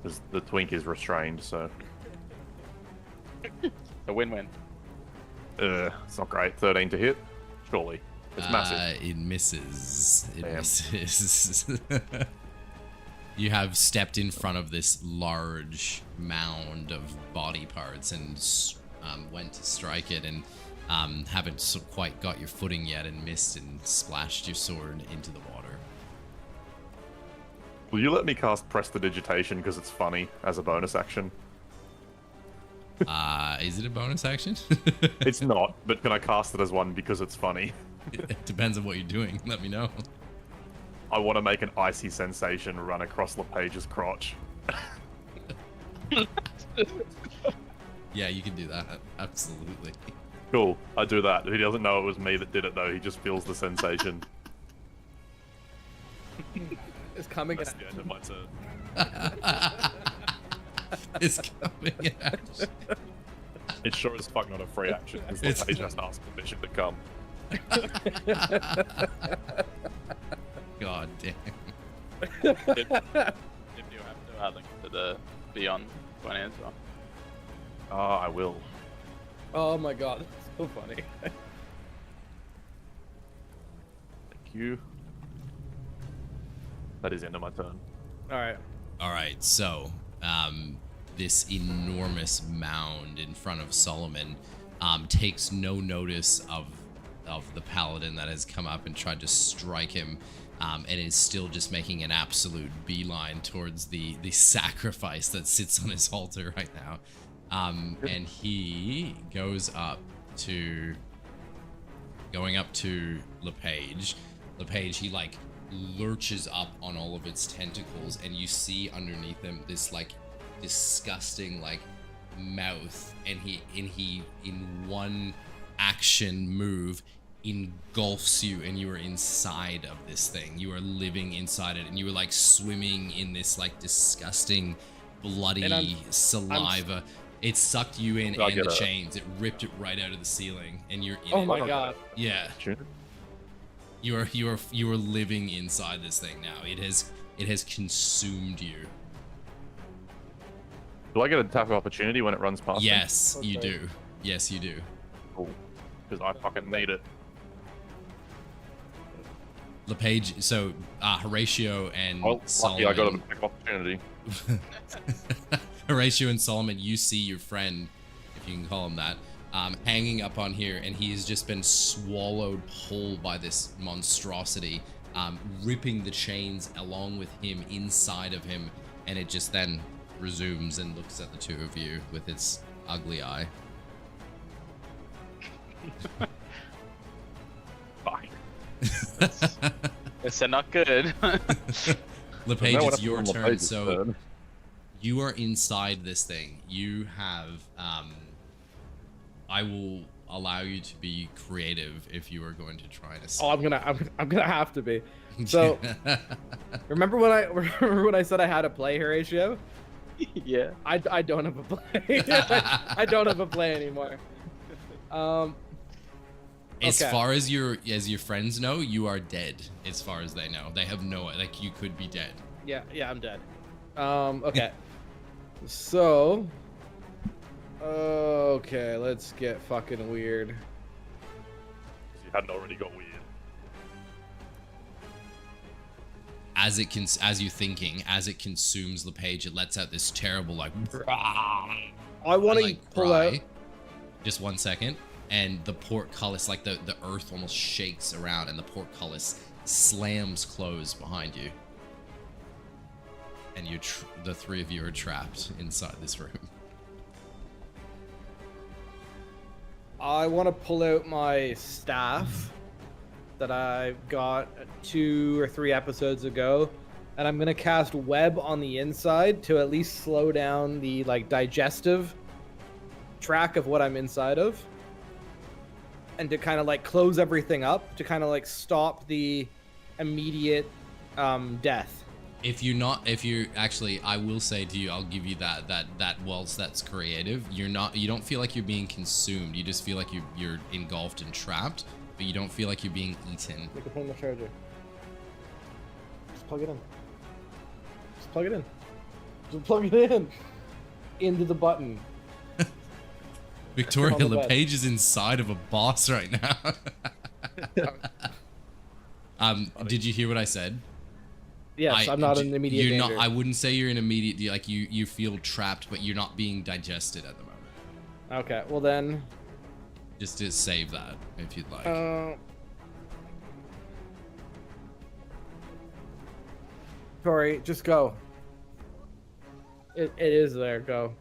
Because the twink is restrained, so... A win-win. It's not great. 13 to hit? Surely. It's massive. It misses. It Damn. misses. You have stepped in front of this large mound of body parts and went to strike it and haven't quite got your footing yet and missed and splashed your sword into the water. Will you let me cast Prestidigitation because it's funny as a bonus action? Is it a bonus action? It's not, but can I cast it as one because it's funny? It depends on what you're doing. Let me know. I want to make an icy sensation run across LePage's crotch. Yeah, you can do that. Absolutely. Cool, I do that. He doesn't know it was me that did it though, he just feels the sensation. It's coming. That's the end of my turn. It's coming out. It's sure as fuck not a free action, because LePage has to ask permission to come. God damn. If you have to add link to the Beyond 20 as well. Ah, I will. Oh my god, that's so funny. Thank you. That is the end of my turn. Alright. All right, so this enormous mound in front of Solomon takes no notice of the paladin that has come up and tried to strike him, and is still just making an absolute beeline towards the sacrifice that sits on his altar right now. And he goes up to LePage. LePage, he like lurches up on all of its tentacles, and you see underneath him this like disgusting like mouth, and he in one action move engulfs you, and you are inside of this thing. You are living inside it, and you are like swimming in this like disgusting bloody saliva. It sucked you in and the chains. It ripped it right out of the ceiling, and you're in Oh it. my god. Yeah. You are living inside this thing now. It has consumed you. Do I get an attack of opportunity when it runs past me? Yes, you Okay. do. Yes, you do. Cool. Because I fucking need it. LePage, so Horatio and Oh, Solomon. lucky I got an attack of opportunity. Horatio and Solomon, you see your friend, if you can call him that, hanging up on here, and he has just been swallowed whole by this monstrosity, ripping the chains along with him inside of him, and it just then resumes and looks at the two of you with its ugly eye. Fuck. It's not good. LePage, No, it's your on turn. LePage's So turn. you are inside this thing. You have I will allow you to be creative if you are going to try to. Oh, I'm gonna have to be. So remember when I said I had a play, Horatio? Yeah. I don't have a play. I don't have a play anymore. As Okay. far as your friends know, you are dead. As far as they know, they have no, like, you could be dead. Yeah, I'm dead. Okay. So, okay, let's get fucking weird. You hadn't already got weird. As it as it consumes the page, it lets out this terrible, like, I want to pull out. Just 1 second, and the portcullis, like the earth almost shakes around, and the portcullis slams closed behind you, and the three of you are trapped inside this room. I want to pull out my staff that I got 2 or 3 episodes ago, and I'm gonna cast web on the inside to at least slow down the like digestive track of what I'm inside of, and to kind of like close everything up to kind of like stop the immediate death. If you're actually, I will say to you, I'll give you that whilst that's creative, you don't feel like you're being consumed. You just feel like you're engulfed and trapped, but you don't feel like you're being eaten. Make a point on the charger. Just plug it in. Just plug it in. Just plug it in. Into the button. Victoria, on the bed. LePage is inside of a boss right now. Did you hear what I said? Yes, I'm not in immediate you're danger. not. I wouldn't say you're in immediate. Like you feel trapped, but you're not being digested at the moment. Okay, well then. Just to save that, if you'd like. Sorry, just go. It is there. Go.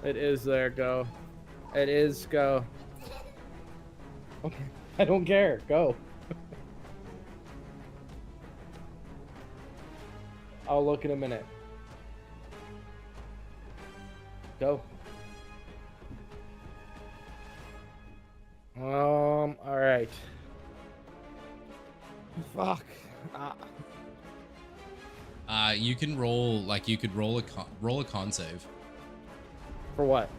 It is there. Go. It is go. Okay, I don't care. Go. I'll look in a minute. Go. All right. Fuck. You can roll, like, you could roll a con save. For what?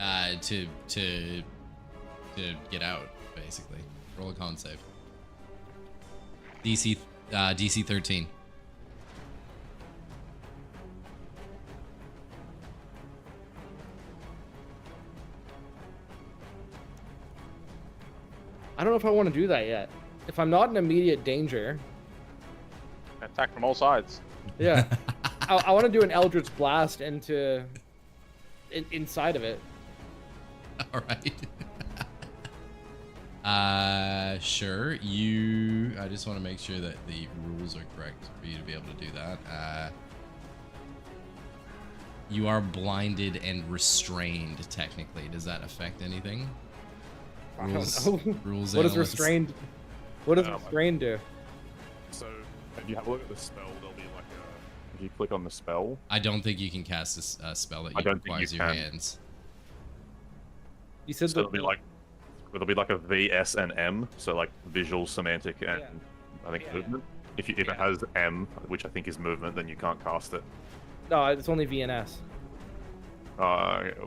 To get out, basically. Roll a con save. DC 13. I don't know if I want to do that yet. If I'm not in immediate danger, Attack from all sides. yeah, I want to do an Eldritch Blast inside of it. All right. Sure. I just want to make sure that the rules are correct for you to be able to do that. You are blinded and restrained, technically. Does that affect anything? I don't know. Rules What does analyst. restrained? What does restrained do? So, if you have a look at the spell, there'll be like if you click on the spell. I don't think you can cast a spell that I don't think requires you your can. hands. You said So it'll be like a V, S, and M. So like visual, semantic, and Yeah. I think Yeah, movement. If it has M, which I think is movement, then you can't cast it. no, it's only VNS.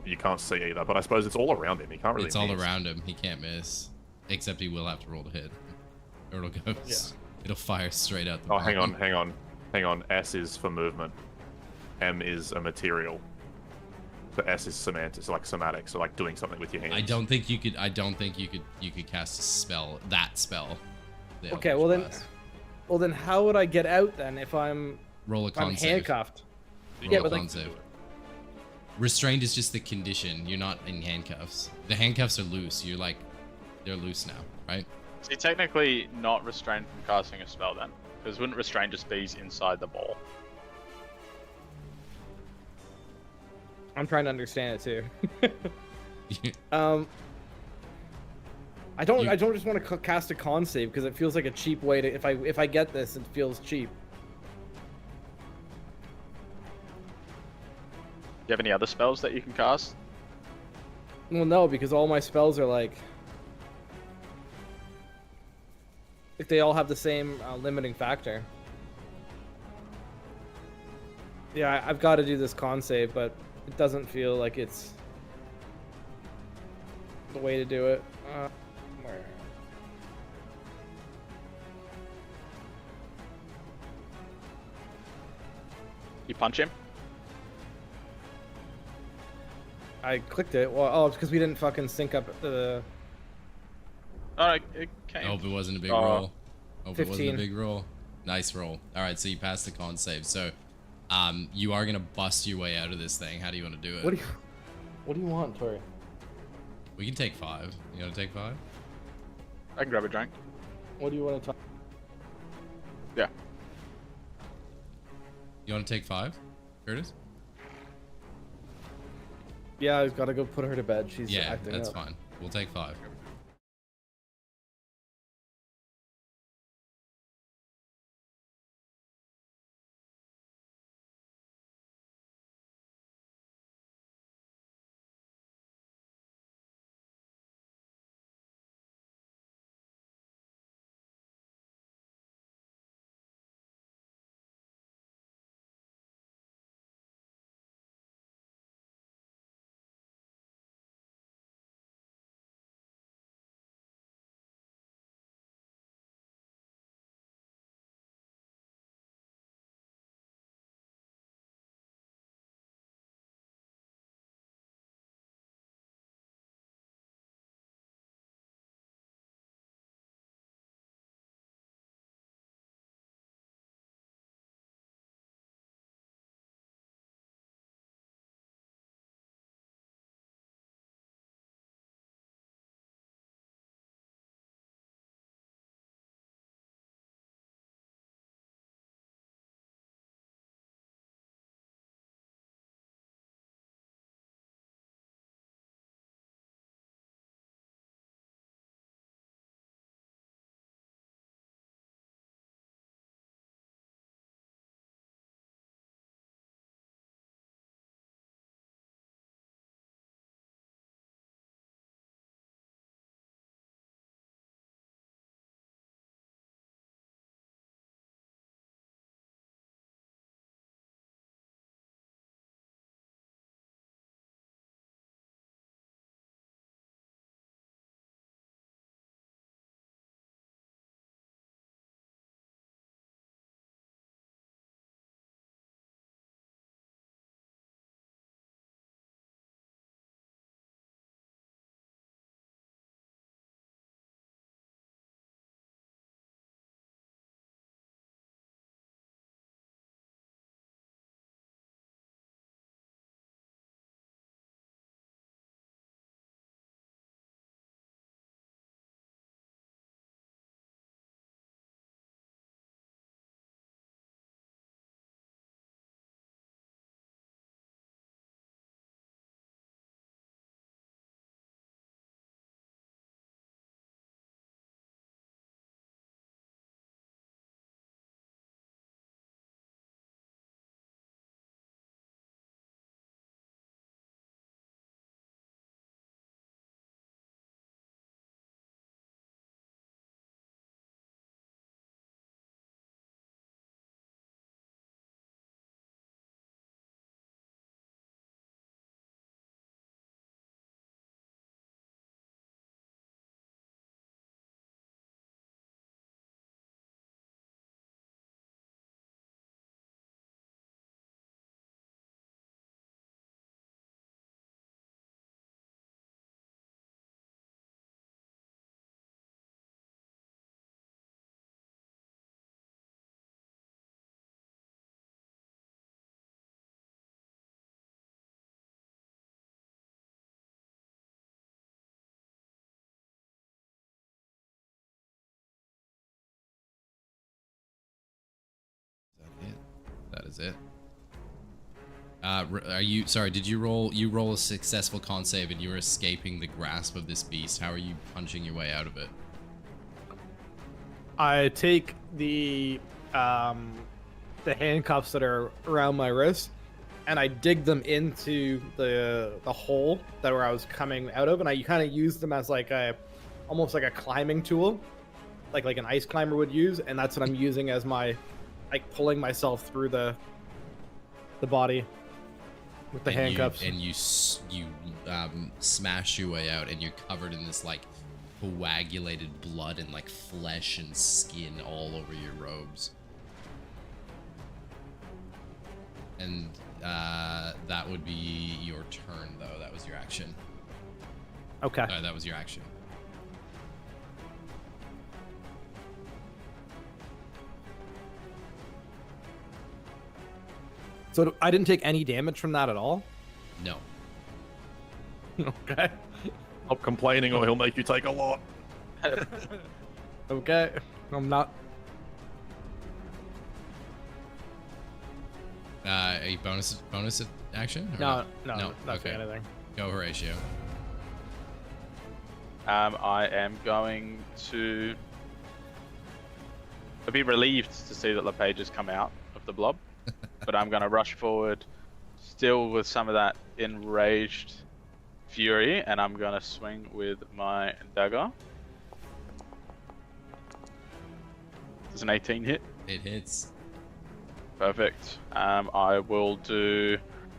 You can't see either, but I suppose it's all around him. He can't really. It's all miss. around him. He can't miss, except he will have to roll to hit, or it'll go. It'll fire straight out the. Oh, hang bottom. hang on. S is for movement. M is a material. So S is semantic, so like somatic, so like doing something with your hands. I don't think you could. You could cast a spell. That spell. the Okay, Eldritch well then, Blast. how would I get out then if I'm Roll a con save. handcuffed? Roll Yeah, a but con like, save. Restrained is just the condition. You're not in handcuffs. The handcuffs are loose. They're loose now, right? So you're technically not restrained from casting a spell then, because wouldn't restrain just be inside the ball? I'm trying to understand it too. I don't just want to cast a con save because it feels like a cheap way to. If I get this, it feels cheap. Do you have any other spells that you can cast? Well, no, because all my spells are like they all have the same limiting factor. Yeah, I've got to do this con save, but it doesn't feel like it's the way to do it. Where? You punch him. I clicked it. Well, oh, it's because we didn't fucking sync up the. Oh, it came. I hope it wasn't a big Oh. roll. Hope it wasn't 15. a big roll. Nice roll. All right, so you passed the con save. So, you are gonna bust your way out of this thing. How do you want to do it? What do you want, Tori? We can take 5. You want to take 5? I can grab a drink. What do you want to talk? Yeah. You want to take 5, Curtis? Yeah, I've got to go put her to bed. She's Yeah, acting that's up. fine. We'll take 5. That is it. Are you sorry? Did you roll? You roll a successful con save, and you were escaping the grasp of this beast. How are you punching your way out of it? I take the handcuffs that are around my wrist, and I dig them into the hole that where I was coming out of, and I kind of use them as like almost like a climbing tool, like an ice climber would use, and that's what I'm using as my like pulling myself through the body with the handcuffs. You smash your way out, and you're covered in this like coagulated blood and like flesh and skin all over your robes. And that would be your turn, though. That was your action. Okay. That was your action. So I didn't take any damage from that at all? No. Okay. Stop complaining or he'll make you take a lot. Okay. I'm not. A bonus action? Or No, no. not Okay. anything. Go, Horatio. I am going to. I'd be relieved to see that LePage has come out of the blob, but I'm going to rush forward, still with some of that enraged fury, and I'm going to swing with my dagger. Does an 18 hit? It hits. Perfect. I will do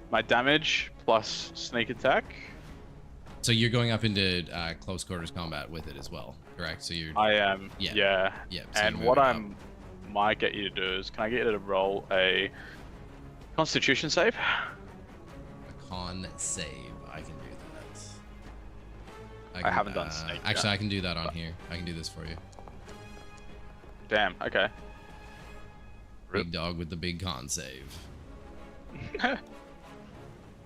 my damage plus sneak attack. So you're going up into close quarters combat with it as well, correct? So you're. I am. Yeah. Yeah. Yeah. So And you're what moving I might get you to do is, can I get you to roll a Constitution save? a con save. I can do that. I haven't done sneak Actually, yet. I can do that on here. I can do this for you. Damn. Okay. Big dog with the big con save.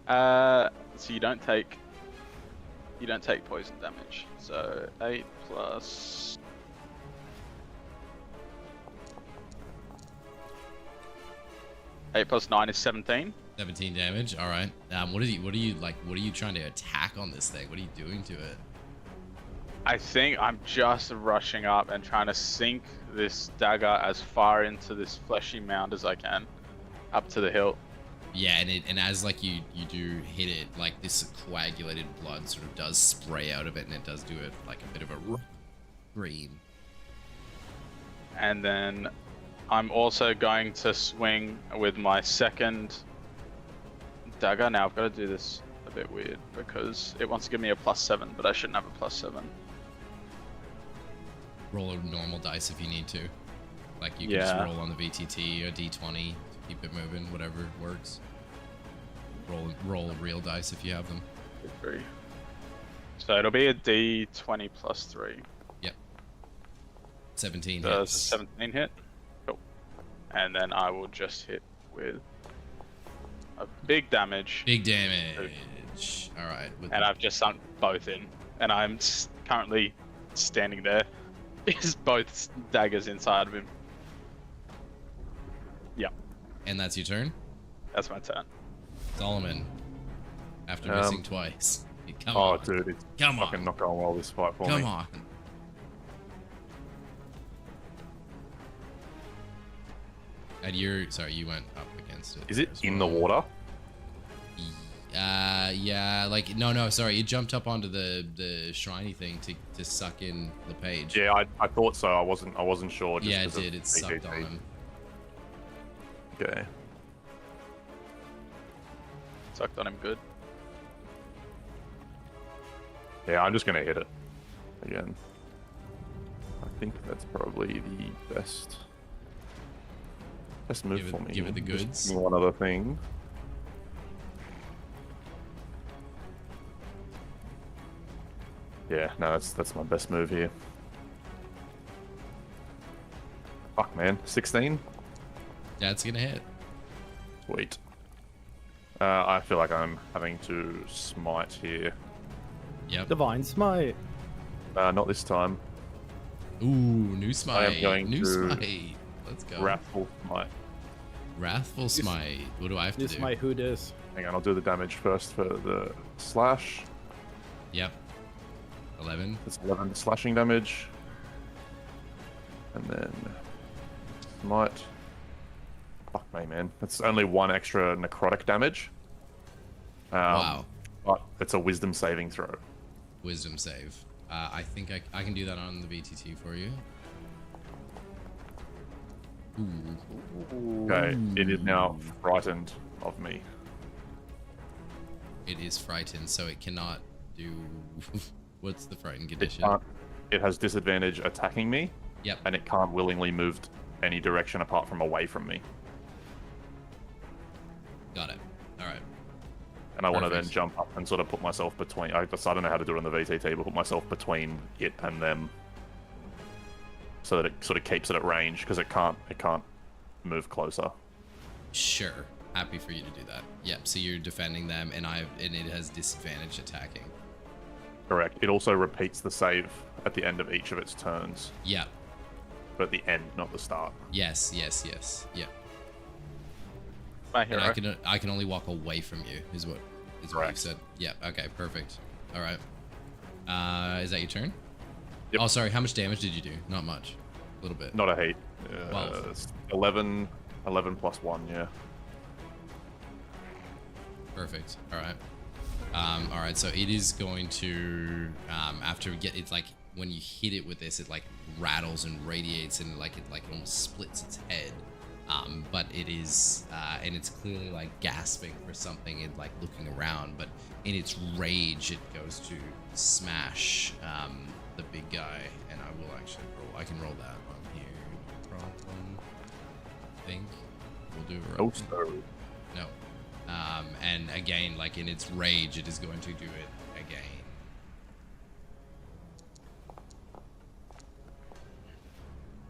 So you don't take poison damage. So 8 plus 8 plus 9 is 17. 17 damage. All right. What are you trying to attack on this thing? What are you doing to it? I think I'm just rushing up and trying to sink this dagger as far into this fleshy mound as I can, up to the hilt. Yeah, and as like you do hit it, like this coagulated blood sort of does spray out of it, and it does do it like a bit of a green. And then I'm also going to swing with my second dagger. Now I've got to do this a bit weird because it wants to give me a +7, but I shouldn't have a +7. Roll a normal dice if you need to. Like you can just roll on the VTT or D20 to keep it moving, whatever works. Roll real dice if you have them. 3. So it'll be a D20 plus 3. Yep. 17 Does hits. 17 hit? Cool. And then I will just hit with a big damage. Big damage. All right. And I've just sunk both in. And I'm currently standing there. Is both daggers inside of him. Yeah. And that's your turn? That's my turn. Solomon. After missing twice. Come Oh, on. dude, it's Come fucking on. not going well this fight for me. Come on. And you went up against it. Is it as in the well. water? Yeah, like no, sorry, it jumped up onto the shiny thing to suck in the page. Yeah, I thought so. I wasn't sure. Just Yeah, it 'cause of did. It sucked on PvP. him. Okay. Sucked on him good. Yeah, I'm just gonna hit it again. I think that's probably the best move Give it- for me. give it the Just goods. give me one other thing. Yeah, no, that's my best move here. Fuck, man, 16. That's gonna hit. Sweet. I feel like I'm having to smite here. Yep. Divine Smite. Not this time. Ooh, new smite. going New to smite. Let's go. Wrathful smite. Wrathful smite. What do I have to This do? my who dis. Hang on, I'll do the damage first for the slash. Yep. 11. That's 11 slashing damage. And then smite. Fuck me, man. That's only 1 extra necrotic damage. Wow. But it's a wisdom saving throw. Wisdom save. I think I can do that on the VTT for you. Ooh. Okay, it is now frightened of me. It is frightened, so it cannot do... What's the frightened condition? It has disadvantage attacking me. Yep. And it can't willingly move any direction apart from away from me. Got it. All right. And I want to then Perfect. jump up and sort of put myself between... I don't know how to do it on the VTT, but put myself between it and them. So that it sort of keeps it at range, because it can't move closer. Sure. Happy for you to do that. Yep. So you're defending them, and it has disadvantage attacking. Correct. It also repeats the save at the end of each of its turns. Yep. But at the end, not the start. Yes. Yep. My And hero. I can only walk away from you. Is what you've Correct. said. Yep. Okay. Perfect. All right. Is that your turn? Yep. Oh, sorry. How much damage did you do? Not much. A little bit. Not a heat. 12. 11 plus 1, yeah. Perfect. All right. All right. So it is going to it's like when you hit it with this, it like rattles and radiates and it almost splits its head. But it is and it's clearly like gasping for something and like looking around. But in its rage, it goes to smash the big guy, and I will actually roll. I can roll that on here. No problem. I think we'll do it right. Oh, sorry. No. And again, like in its rage, it is going to do it again.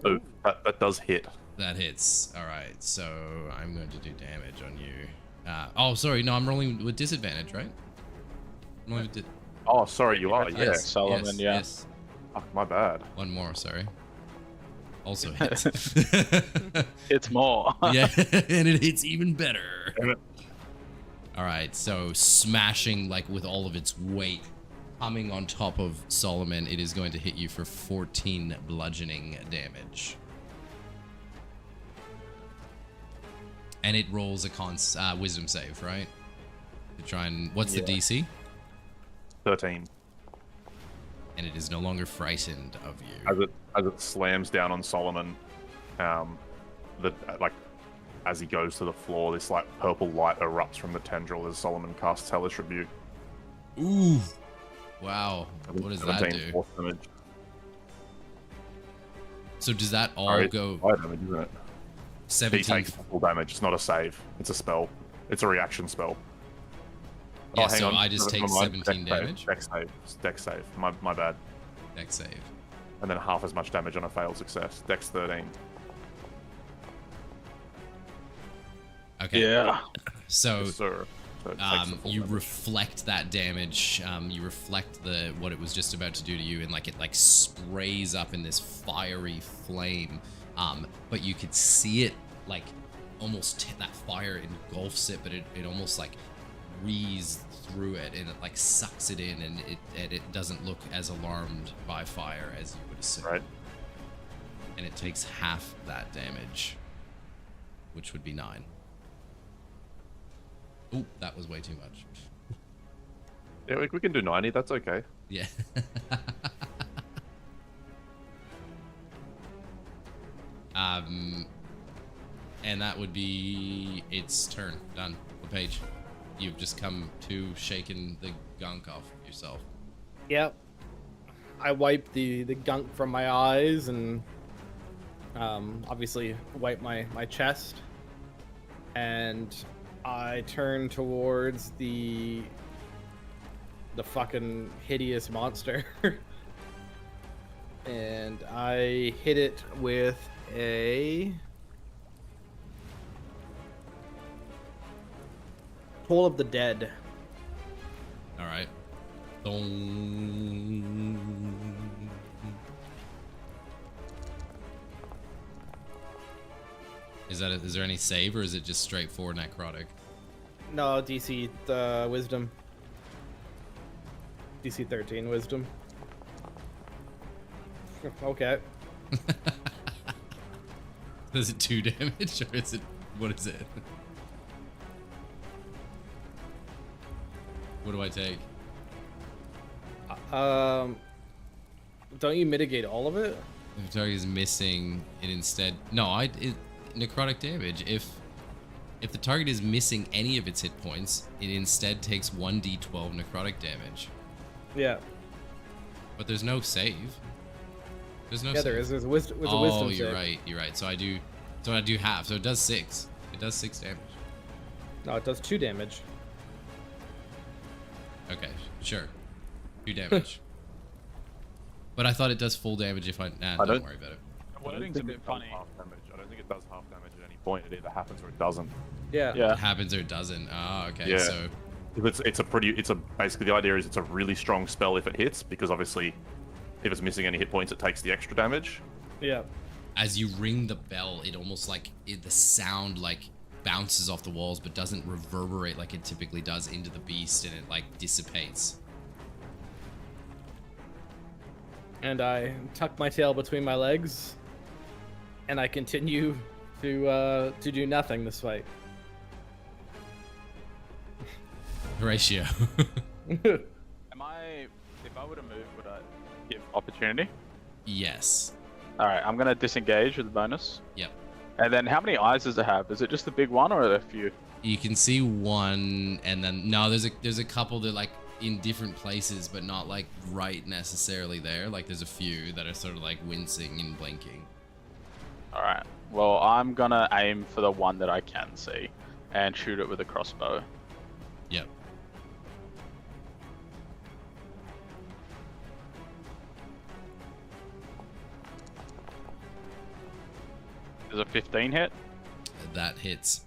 Oh, that does hit. That hits. All right, so I'm going to do damage on you. Oh, sorry. No, I'm rolling with disadvantage, right? I'm rolling with Oh, sorry, you are. Yeah. Yes. Solomon, yes, yeah. Yes. Oh, my bad. One more, sorry. Also hits. It's more. Yeah, and it hits even better. Damn it. All right, so smashing like with all of its weight, coming on top of Solomon, it is going to hit you for 14 bludgeoning damage. And it rolls a wisdom save, right? To try and what's the DC? 13. And it is no longer frightened of you. As it slams down on Solomon, as he goes to the floor, this like purple light erupts from the tendril as Solomon casts Hellish Rebuke. Ooh, wow! What does that 17 do? force damage. So does that all Sorry, go fire damage, isn't it? 17? He takes full damage. It's not a save. It's a spell. It's a reaction spell. Yeah, hang so on. I just take Never mind. 17 Dex damage. Save. Dex save. My bad. Dex save. And then half as much damage on a failed success. Dex 13. Okay. Yeah. So Yes, sir. So it takes the full you damage. reflect that damage. You reflect what it was just about to do to you, and like it like sprays up in this fiery flame. But you could see it like almost that fire engulfs it, but it almost like breathes through it, and it like sucks it in, and it doesn't look as alarmed by fire as you would assume. Right. And it takes half that damage, which would be 9. Oh, that was way too much. Yeah, we can do 90. That's okay. Yeah. And that would be its turn. Done. LePage, you've just come to shaking the gunk off yourself. Yep. I wipe the gunk from my eyes and obviously wipe my chest. And I turn towards the fucking hideous monster. And I hit it with a Toll of the Dead. All right. Dong. Is there any save, or is it just straight for necrotic? No, DC Wisdom. DC 13 Wisdom. Okay. Is it 2 damage, or is it what is it? do I take? Don't you mitigate all of it? If the target is missing, it instead... No, necrotic damage. If the target is missing any of its hit points, it instead takes 1d12 necrotic damage. Yeah. But there's no save. There's no Yeah, save. there is. There's a wisdom Oh, you're save. right. You're right. So I do half. So it does 6. It does 6 damage. No, it does 2 damage. Okay, sure. 2 damage. But I thought it does full damage if I... Nah, don't worry about it. Wording's a bit funny. I don't think it does half damage at any point. It either happens or it doesn't. Yeah. Yeah. It happens or it doesn't. Oh, okay. Yeah. So Basically the idea is it's a really strong spell if it hits, because obviously if it's missing any hit points, it takes the extra damage. Yeah. as you ring the bell, it almost like the sound like bounces off the walls but doesn't reverberate like it typically does into the beast, and it like dissipates. And I tuck my tail between my legs, and I continue to do nothing this fight. Horatio. Am I? If I were to move, would I give opportunity? Yes. All right, I'm gonna disengage with the bonus. Yep. And then, how many eyes does it have? Is it just the big one, or are there a few? You can see one, and then no, there's a couple that like in different places, but not like right necessarily there. Like there's a few that are sort of like wincing and blinking. All right. Well, I'm gonna aim for the one that I can see, and shoot it with a crossbow. Yep. Does a 15 hit? That hits.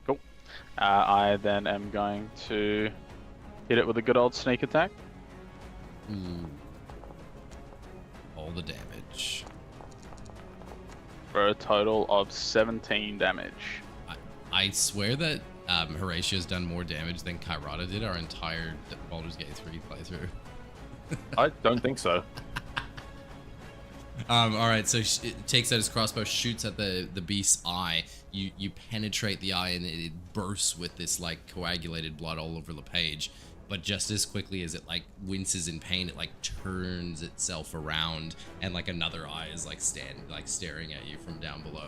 Cool. I then am going to hit it with a good old sneak attack. Ooh. All the damage. For a total of 17 damage. I swear that Horatio's done more damage than Kairata did our entire Baldur's Gate 3 playthrough. I don't think so. All right, so it takes out his crossbow, shoots at the beast's eye. You penetrate the eye, and it bursts with this like coagulated blood all over the page. But just as quickly as it like winces in pain, it like turns itself around, and like another eye is like staring at you from down below.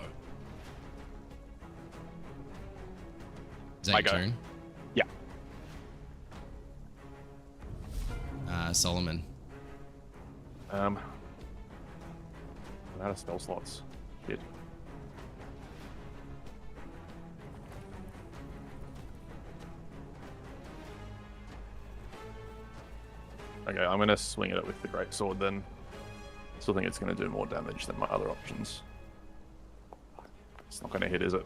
Is that your turn? Yeah. Solomon. I'm out of spell slots. Shit. Okay, I'm gonna swing at it with the great sword then. Still think it's gonna do more damage than my other options. It's not gonna hit, is it?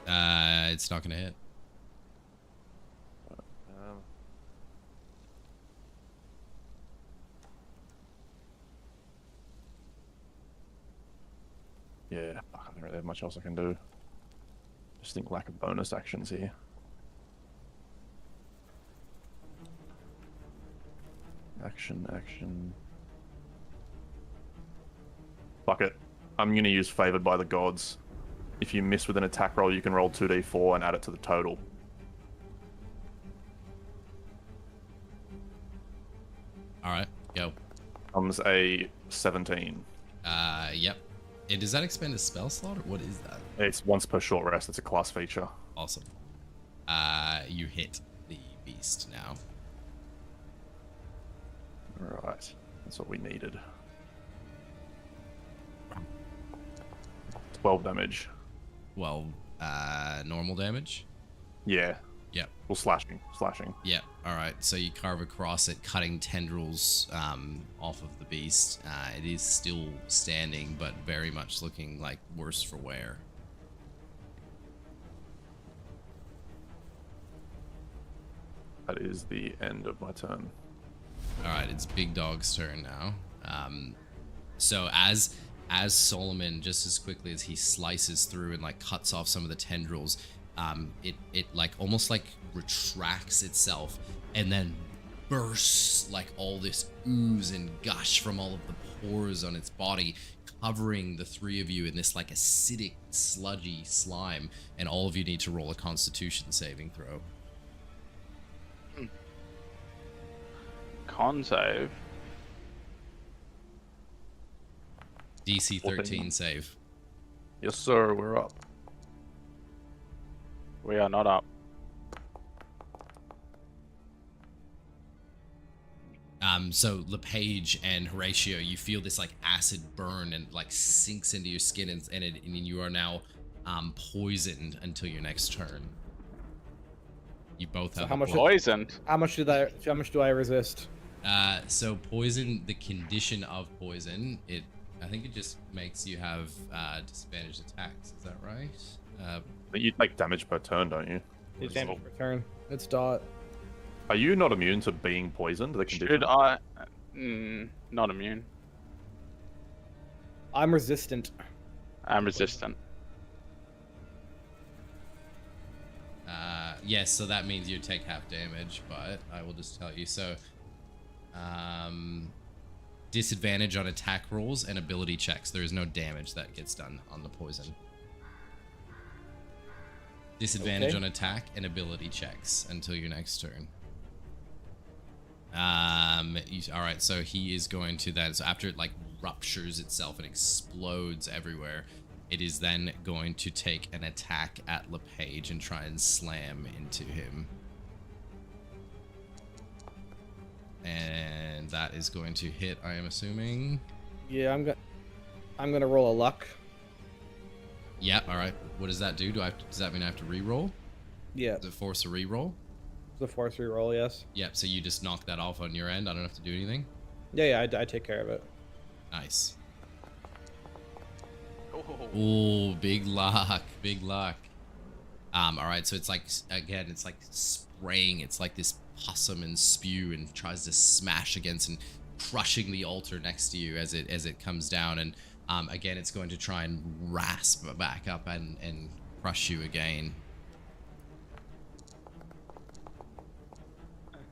It's not gonna hit. Yeah, I don't really have much else I can do. Just think lack of bonus actions here. Action. Fuck it. I'm gonna use Favored by the Gods. If you miss with an attack roll, you can roll 2d4 and add it to the total. Alright, go. Comes a 17. Yep. Does that expend a spell slot, or what is that? It's once per short rest. It's a class feature. Awesome. You hit the beast now. Right. That's what we needed. 12 damage. Well, normal damage? Yeah. Yep. Well, slashing. Yep. Alright, so you carve across it, cutting tendrils off of the beast. It is still standing, but very much looking like worse for wear. That is the end of my turn. Alright, it's Big Dog's turn now. So as Solomon, just as quickly as he slices through and like cuts off some of the tendrils, it like almost like retracts itself and then bursts like all this ooze and gush from all of the pores on its body, covering the three of you in this like acidic, sludgy slime, and all of you need to roll a Constitution saving throw. con save. DC 13 save. Yes, sir. We're up. We are not up. So LePage and Horatio, you feel this like acid burn and like sinks into your skin, and you are now poisoned until your next turn. You both have how much poisoned? How much do I resist? So poison, the condition of poison, I think it just makes you have disadvantaged attacks. Is that right? But you take damage per turn, don't you? It's damage per turn. It's dot. Are you not immune to being poisoned? The condition? Should I? Not immune. I'm resistant. I'm resistant. Yes, so that means you take half damage, but I will just tell you. So, disadvantage on attack rolls and ability checks. There is no damage that gets done on the poison. Disadvantage on attack and ability checks until your next turn. All right, so he is going to then, so after it like ruptures itself and explodes everywhere, it is then going to take an attack at LePage and try and slam into him. And that is going to hit, I am assuming. Yeah, I'm gonna roll a luck. Yeah, all right. What does that do? Does that mean I have to re-roll? Yeah. Does it force a re-roll? The force re-roll, yes. Yep, so you just knock that off on your end. I don't have to do anything. Yeah, I take care of it. Nice. Oh, big luck, big luck. All right, so it's like, again, it's like spraying. It's like this possum and spew and tries to smash against and crushing the altar next to you as it comes down. And again, it's going to try and rasp back up and crush you again.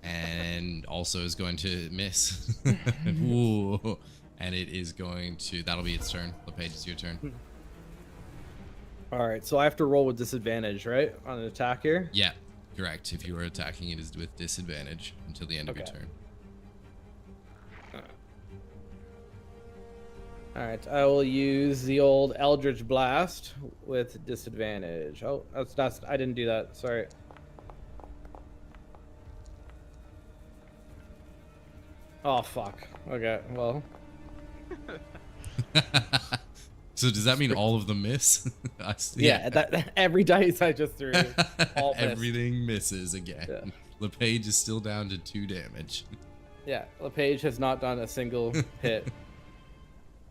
And also is going to miss. Ooh. And it is going to, that'll be its turn. LePage, it's your turn. Alright, so I have to roll with disadvantage, right? On an attack here? Yeah, correct. If you are attacking, it is with disadvantage until the end of your turn. Alright, I will use the old Eldritch Blast with disadvantage. Oh, that's I didn't do that, sorry. Oh, fuck. Okay, well. So does that mean all of them miss? Yeah, that every dice I just threw. All everything misses again. Yeah. LePage is still down to 2 damage. Yeah, LePage has not done a single hit.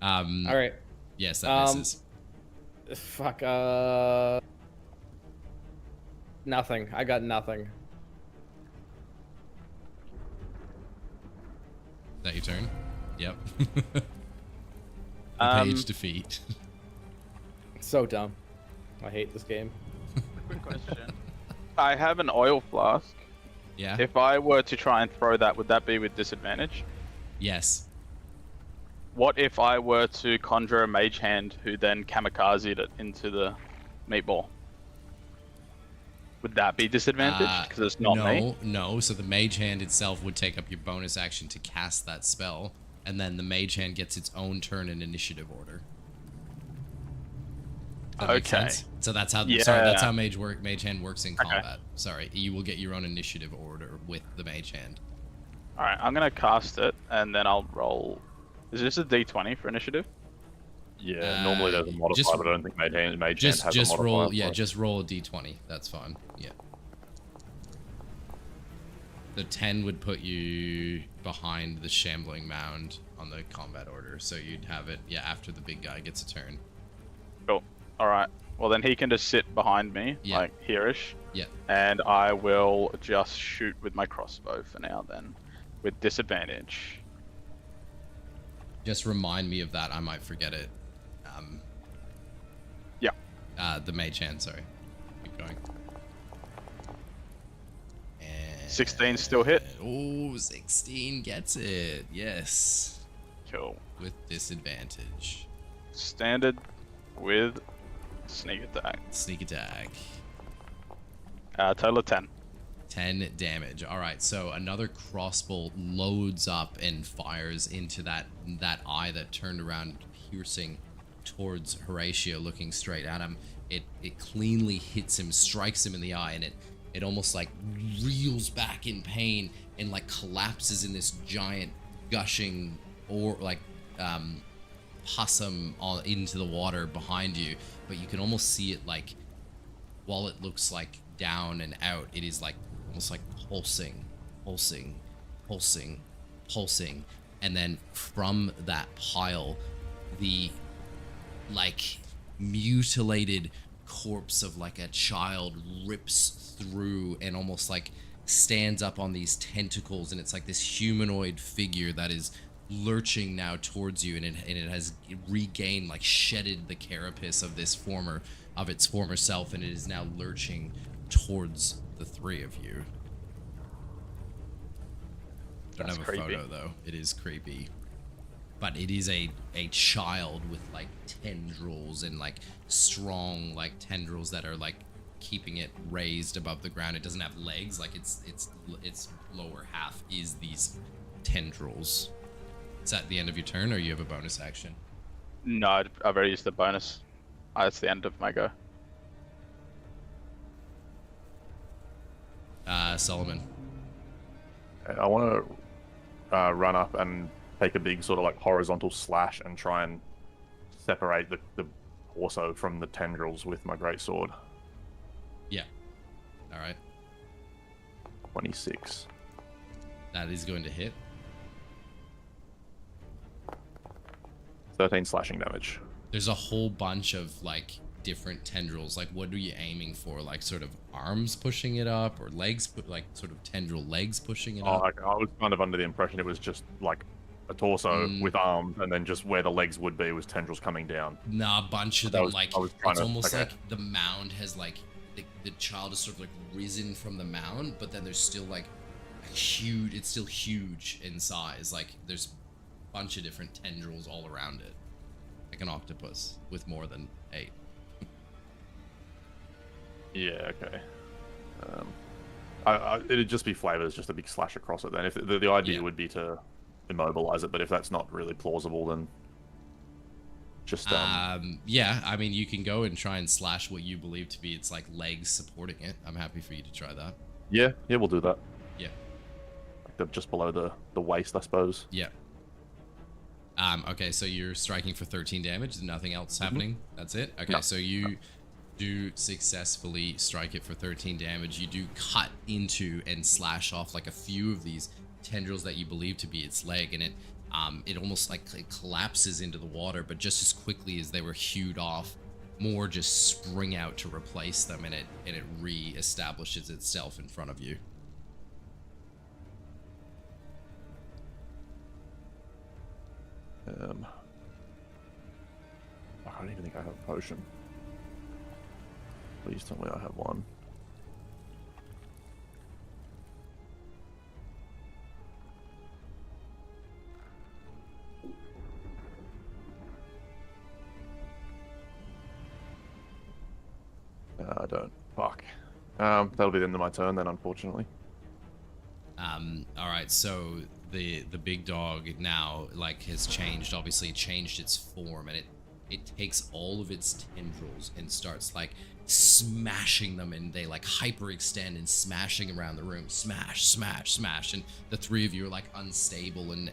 All right. Yes, that misses. Fuck. Nothing. I got nothing. Is that your turn? Yep. LePage defeat. So dumb. I hate this game. Quick question. I have an oil flask. Yeah. If I were to try and throw that, would that be with disadvantage? Yes. What if I were to conjure a mage hand who then kamikazed it into the meatball? Would that be disadvantaged? Because it's not me? No. So the mage hand itself would take up your bonus action to cast that spell, and then the mage hand gets its own turn in initiative order. That makes sense? So that's how. Yeah. Sorry, that's how mage hand works in combat. Sorry, you will get your own initiative order with the mage hand. All right, I'm gonna cast it, and then I'll roll. Is this a D20 for initiative? Yeah, normally there's a modifier, but I don't think mage hand has a modifier. Roll. Yeah, just roll a D20. That's fine. Yeah. The 10 would put you behind the shambling mound on the combat order, so you'd have it. Yeah, after the big guy gets a turn. Cool. All right. Well, then he can just sit behind me, like here-ish. Yeah. And I will just shoot with my crossbow for now, then, with disadvantage. Just remind me of that. I might forget it. Yeah. The mage hand. Sorry. Keep going. And 16 still hit. Oh, 16 gets it. Yes. Cool. With disadvantage. Standard with sneak attack. Sneak attack. Total of 10. 10 damage. All right, so another crossbow loads up and fires into that eye that turned around, piercing towards Horatio, looking straight at him. It cleanly hits him, strikes him in the eye, and it almost like reels back in pain and like collapses in this giant gushing or like possum into the water behind you. But you can almost see it, like, while it looks like down and out, it is like almost like pulsing, and then from that pile, the like mutilated corpse of like a child rips through and almost like stands up on these tentacles, and it's like this humanoid figure that is lurching now towards you, and it has regained, like, shedded the carapace of its former self, and it is now lurching towards the three of you. Don't have a photo though. It is creepy, but it is a child with like tendrils and like strong like tendrils that are like keeping it raised above the ground. It doesn't have legs, like its lower half is these tendrils. Is that the end of your turn, or you have a bonus action? No, I've already used the bonus. That's the end of my go. Solomon. I want to run up and take a big sort of like horizontal slash and try and separate the torso from the tendrils with my greatsword. Yeah. All right. 26. That is going to hit. 13 slashing damage. There's a whole bunch of like different tendrils. Like, what are you aiming for? Like, sort of arms pushing it up, or legs, like sort of tendril legs pushing it up? Like, I was kind of under the impression it was just like a torso with arms, and then just where the legs would be was tendrils coming down. Nah, a bunch of them. Like, it's almost like the mound has like the child is sort of like risen from the mound, but then there's still like a huge. It's still huge in size. Like, there's a bunch of different tendrils all around it, like an octopus with more than 8. Yeah, okay. It'd just be flavors, just a big slash across it then. If the idea would be to immobilize it, but if that's not really plausible, then just yeah, I mean, you can go and try and slash what you believe to be its like legs supporting it. I'm happy for you to try that. Yeah, we'll do that. Yeah. Like just below the waist, I suppose. Yeah. Okay, so you're striking for 13 damage. Nothing else happening. That's it. Okay, no. So you do successfully strike it for 13 damage. You do cut into and slash off like a few of these tendrils that you believe to be its leg, and it almost like it collapses into the water, but just as quickly as they were hewed off, more just spring out to replace them, and it re-establishes itself in front of you. I don't even think I have a potion. Please tell me I have one. I don't. Fuck. That'll be the end of my turn then, unfortunately. All right, so the big dog now like has changed, obviously changed its form, and it takes all of its tendrils and starts like smashing them, and they like hyperextend and smashing around the room, smash, and the three of you are like unstable and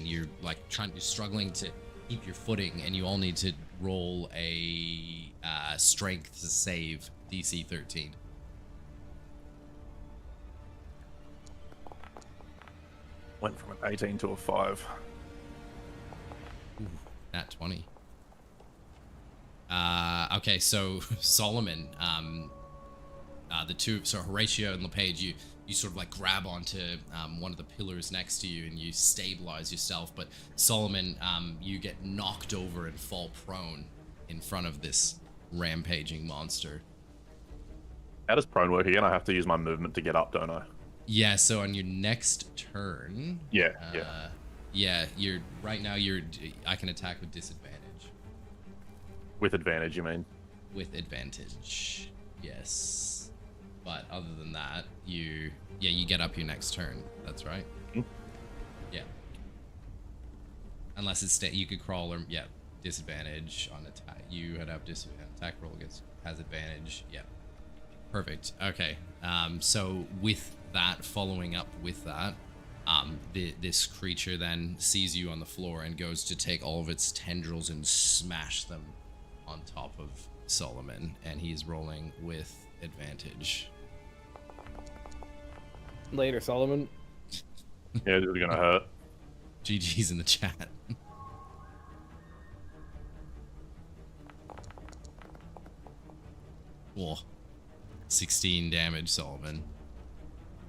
you're like you're struggling to keep your footing, and you all need to roll a strength to save DC 13. Went from an 18 to a 5. Ooh, nat 20. Okay, so Solomon, the two, so Horatio and LePage, you sort of like grab onto one of the pillars next to you and you stabilize yourself, but Solomon, you get knocked over and fall prone in front of this rampaging monster. How does prone work again? I have to use my movement to get up, don't I? Yeah, so on your next turn... Yeah. You're right now, I can attack with disadvantage. With advantage, you mean? With advantage, yes. But other than that, you get up your next turn. That's right. Yeah. Unless it's you could crawl or disadvantage on attack. You had up disadvantage attack roll has advantage. Yeah. Perfect. Okay. So with that, following up with that, this creature then sees you on the floor and goes to take all of its tendrils and smash them on top of Solomon, and he's rolling with advantage. Later, Solomon. Yeah, this is gonna hurt. GG's in the chat. Whoa. 16 damage, Solomon.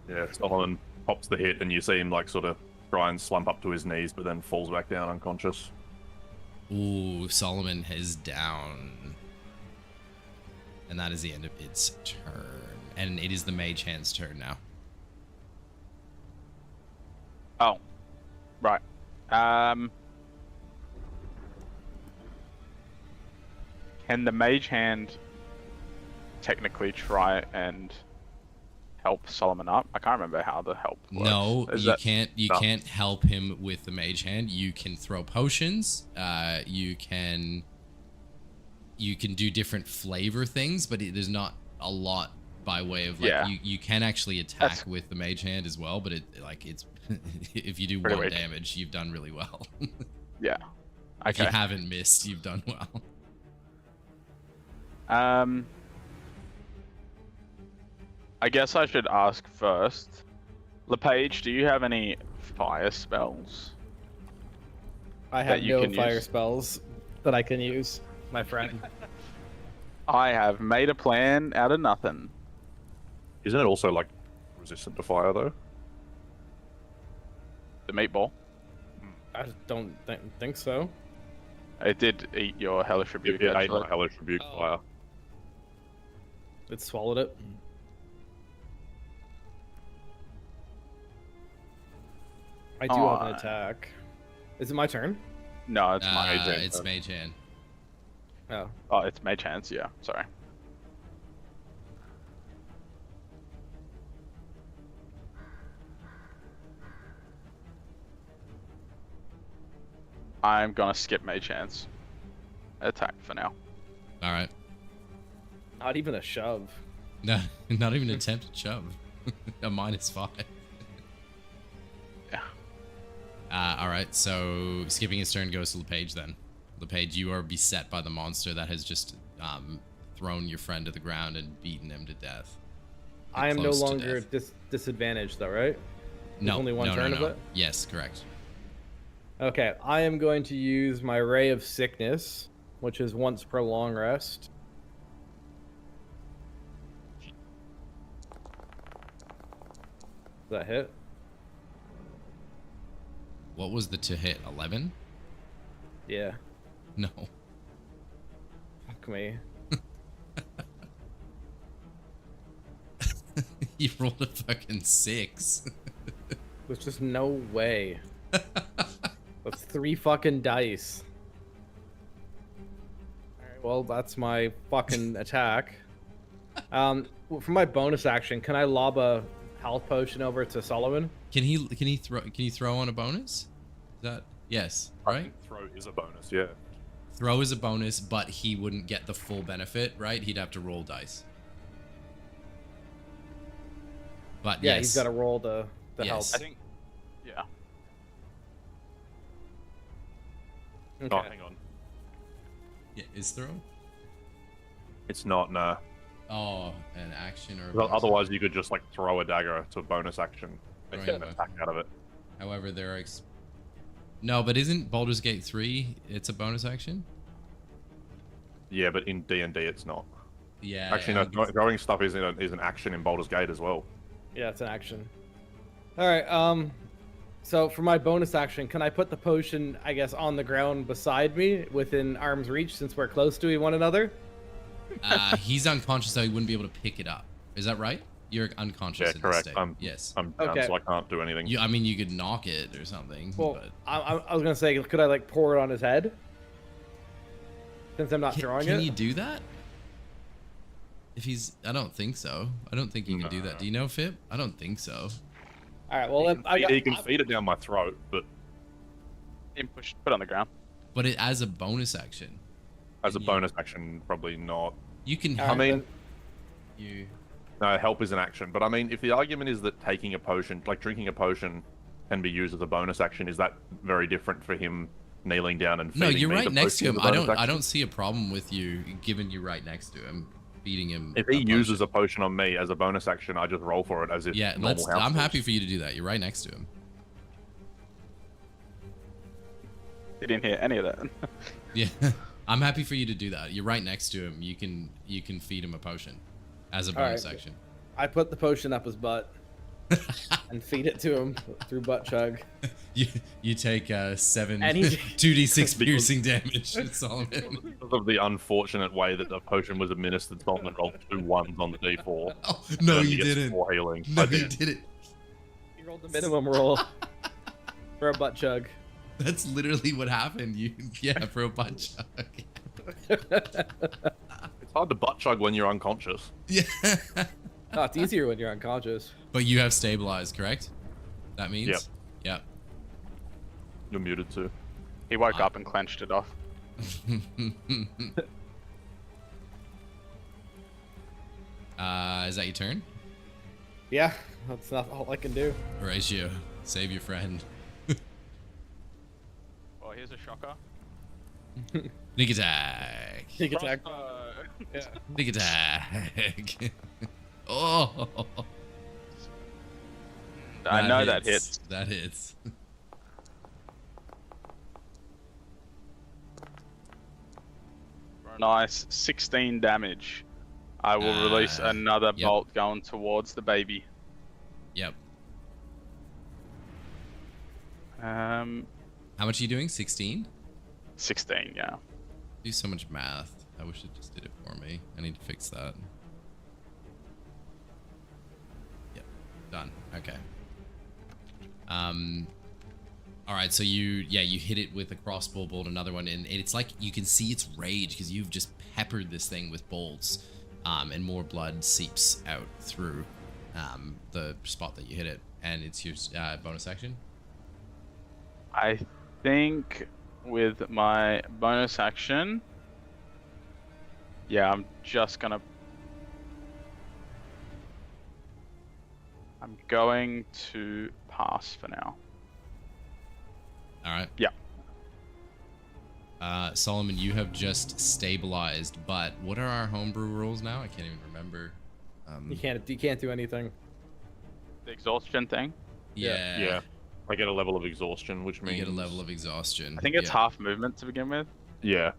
Yeah, Solomon pops the hit, and you see him like sort of try and slump up to his knees, but then falls back down unconscious. Ooh, Solomon is down. And that is the end of its turn. And it is the Mage Hand's turn now. Oh, right. Can the Mage Hand technically try and help Solomon up? I can't remember how the help works. No, you can't. You can't help him with the Mage Hand. You can throw potions. You can do different flavor things, but there's not a lot by way of like you can actually attack with the Mage Hand as well, but it's if you do pretty one weak. damage, you've done really well. Yeah. If Okay. you haven't missed, you've done well. I guess I should ask first. LePage, do you have any fire spells? I have you no can fire use. spells that I can use, my friend. I have made a plan out of nothing. Isn't it also like resistant to fire though? The meatball. I don't think so. It did eat your hellish rebuke. It ate actually. my hellish rebuke fire. It swallowed it. I do have an attack. Is it my turn? No, it's my Mage Hand. It's Mage Hand. Oh. Oh, it's Mage Hands, yeah. Sorry. I'm gonna skip Mage Hands attack for now. All right. Not even a shove. No, not even an attempt to shove. A -5. Yeah. All right, so skipping his turn goes to LePage then. LePage, you are beset by the monster that has just thrown your friend to the ground and beaten him to death. I am no Close to longer death. disadvantaged though, right? No, only one no, turn no, of no. it? Yes, correct. Okay, I am going to use my Ray of Sickness, which is once per long rest. Does that hit? What was the to hit? 11? Yeah. No. Fuck me. You rolled a fucking 6. There's just no way. That's 3 fucking dice. Alright, well, that's my fucking attack. For my bonus action, can I lob a health potion over to Solomon? Can he throw on a bonus? Is that yes, right? Throw is a bonus, yeah. Throw is a bonus, but he wouldn't get the full benefit, right? He'd have to roll dice. But Yeah, yes. he's got to roll the Yes. health. I think. Yeah. Okay. Oh, hang on. Yeah, is throw? It's not, nah. Oh, an action or a Well, bonus otherwise, you could just like throw a dagger to a bonus action and Right, get an okay. attack out of it. However, there are no, but isn't Baldur's Gate 3? It's a bonus action. Yeah, but in D&D, it's not. Yeah. Actually, I no. think it's- Throwing stuff is an action in Baldur's Gate as well. Yeah, it's an action. Alright, so for my bonus action, can I put the potion, I guess, on the ground beside me within arm's reach since we're close to one another? He's unconscious, so he wouldn't be able to pick it up. Is that right? You're unconscious. Yeah, in this correct. state. Yes. I'm down, Okay. so I can't do anything. I mean, you could knock it or something. Well, but I was gonna say, could I like pour it on his head? Since I'm not throwing can it? you do that? If he's, I don't think so. I don't think you can do that. Do you know, Fip? I don't think so. All right. Well, He can feed it down my throat, but Put it on the ground. But it as a bonus action. as a bonus action, probably not. You can. All right, I mean, you. no, help is an action. But I mean, if the argument is that taking a potion, like drinking a potion, can be used as a bonus action, is that very different for him kneeling down and feeding No, you're me right the next to potion him. as a I bonus don't. I action? don't see a problem with you giving you right next to him, feeding him. If he uses a potion on me as a bonus action, I just roll for it as if Yeah, normal house I'm rules. happy for you to do that. You're right next to him. You didn't hear any of that. Yeah, I'm happy for you to do that. You're right next to him. You can feed him a potion as a bonus right. action. I put the potion up his butt and feed it to him through butt chug. You take 7 And he- 2d6 piercing damage, Solomon. Because of the unfortunate way that the potion was administered, Solomon rolled 2 1s on the d4. Oh, no, And he you gets didn't. 4 healing. No, I you did. didn't. He rolled the minimum roll for a butt chug. That's literally what happened. For a butt chug. It's hard to butt chug when you're unconscious. Yeah. Oh, it's easier when you're unconscious. But you have stabilized, correct? That means? Yep. Yep. You're muted too. He woke up and clenched it off. Is that your turn? Yeah, that's not all I can do. Horatio, save your friend. Oh, here's a shocker. Sneak attack. Sneak attack. Yeah. Sneak attack. Oh. I know that hits. That hits. Nice, 16 damage. I will release another yep. bolt going towards the baby. Yep. Um, How much are you doing? 16? 16, yeah. Do so much math. I wish it just did it for me. I need to fix that. Yep. Done. Okay. All right, so you hit it with a crossbow bolt, another one, and it's like you can see its rage because you've just peppered this thing with bolts, and more blood seeps out through the spot that you hit it, and it's your bonus action. I think with my bonus action, yeah, I'm going to pass for now. All right. Yeah. Solomon, you have just stabilized, but what are our homebrew rules now? I can't even remember. You can't do anything. The exhaustion thing. Yeah. Yeah. I get a level of exhaustion, which means You get a level of exhaustion. I think it's yeah. half movement to begin with. Yeah.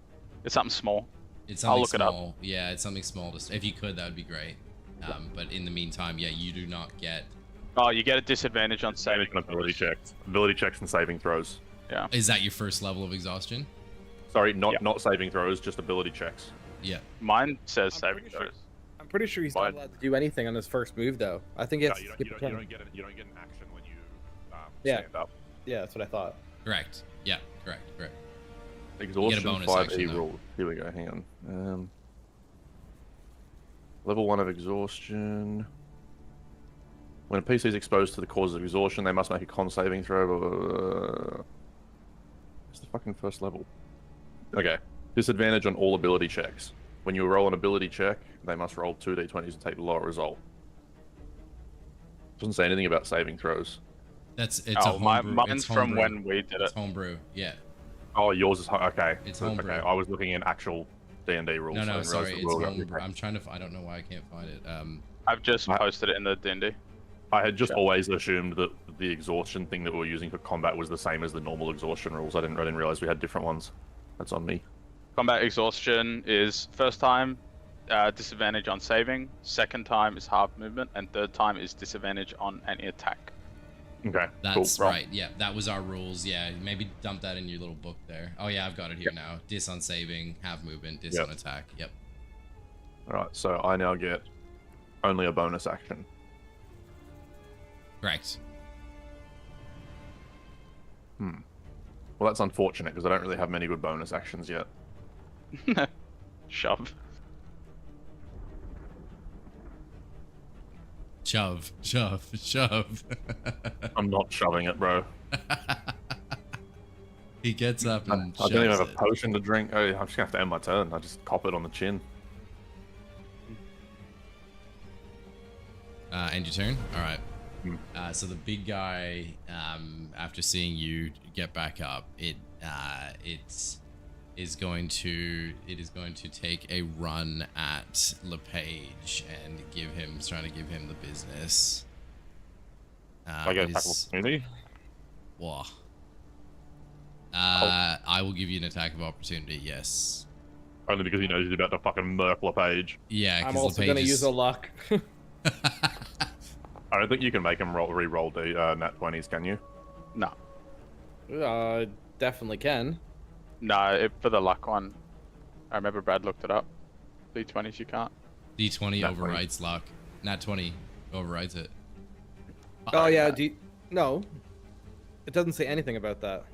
It's something small. It's something I'll look it up. small. Yeah, it's something small. If you could, that would be great. But in the meantime, yeah, you do not get. Oh, you get a disadvantage on saving Saving and ability checks. Ability checks and saving throws. Yeah. Is that your first level of exhaustion? Sorry, not Yeah. not saving throws, just ability checks. Yeah. Mine says I'm saving pretty sure- throws. I'm pretty sure he's not Fine. allowed to do anything on his first move, though. I think No, it's you don't get an action when you Yeah. stand up. Yeah, that's what I thought. Correct. Yeah. Correct. Exhaustion bonus 5e action, though. rule. Here we go. Hang on. Level 1 of exhaustion. When a PC is exposed to the cause of exhaustion, they must make a con saving throw. It's the fucking first level. Okay. Disadvantage on all ability checks. When you roll an ability check, they must roll 2d20s and take the lower result. Doesn't say anything about saving throws. It's a Oh, homebrew. mine's it's from homebrew. when we did It's it. homebrew. Yeah. Oh, yours is okay. It's Okay, homebrew. I was looking in actual D&D rules. No, I no, didn't sorry. realize the It's rule got homebrew. okay. I'm trying to. I don't know why I can't find it. I've just posted it in the D&D. I had just Sure. always assumed that the exhaustion thing that we were using for combat was the same as the normal exhaustion rules. I didn't realize we had different ones. That's on me. Combat exhaustion is first time disadvantage on saving, second time is half movement, and third time is disadvantage on any attack. Okay, That's cool. right. Yeah, that was our rules. Yeah, maybe dump that in your little book there. Oh yeah, I've got it here now. Dis on saving, half movement, dis Yep. on attack. Yep. Alright, so I now get only a bonus action. Correct. Well, that's unfortunate because I don't really have many good bonus actions yet. Shove. Shove, shove, shove. I'm not shoving it, bro. He gets up I and don't even shoves have a it. potion to drink. Oh, I'm just gonna have to end my turn. I just cop it on the chin. End your turn. All right. Hmm. So the big guy, after seeing you get back up, it is going to take a run at LePage and trying to give him the business. I get a tackle opportunity. Whoa. I will give you an attack of opportunity. Yes. Only because he knows he's about to fucking murk LePage. Yeah. I'm also gonna use a luck. I don't think you can make him re-roll the nat 20s, can you? No. Definitely can. No, for the luck one, I remember Brad looked it up. D20s you can't. D20 Nat overrides luck. Nat 20 overrides it. Oh yeah, no. It doesn't say anything about that.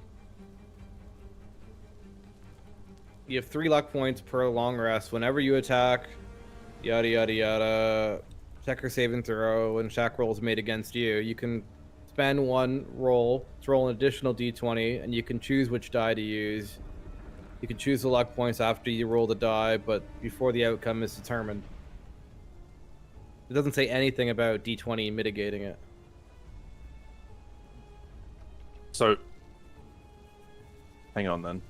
You have 3 luck points per long rest. Whenever you attack, yada yada yada, check or save and throw, and attack rolls made against you, you can spend 1 roll to roll an additional d20, and you can choose which die to use. You can choose the luck points after you roll the die, but before the outcome is determined. It doesn't say anything about d20 mitigating it. So, hang on then.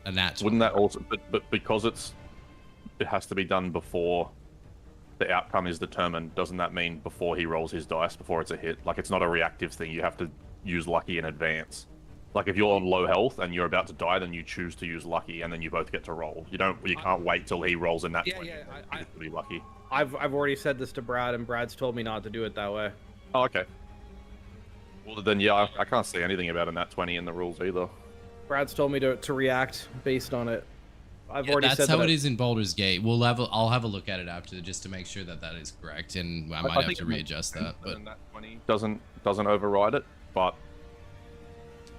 A nat 20. Wouldn't that also, but because it has to be done before the outcome is determined, doesn't that mean before he rolls his dice, before it's a hit? Like, it's not a reactive thing. You have to use lucky in advance. Like, if you're on low health and you're about to die, then you choose to use lucky, and then you both get to roll. You can't wait till he rolls a nat 20 to be lucky. I've already said this to Brad, and Brad's told me not to do it that way. Oh, okay. Well, then, yeah, I can't see anything about a nat 20 in the rules either. Brad's told me to react based on it. I've Yeah, already that's said how that it is in Baldur's Gate. I'll have a look at it after just to make sure that that is correct, and I might have think to it makes readjust sense that. But a nat 20 doesn't override it, but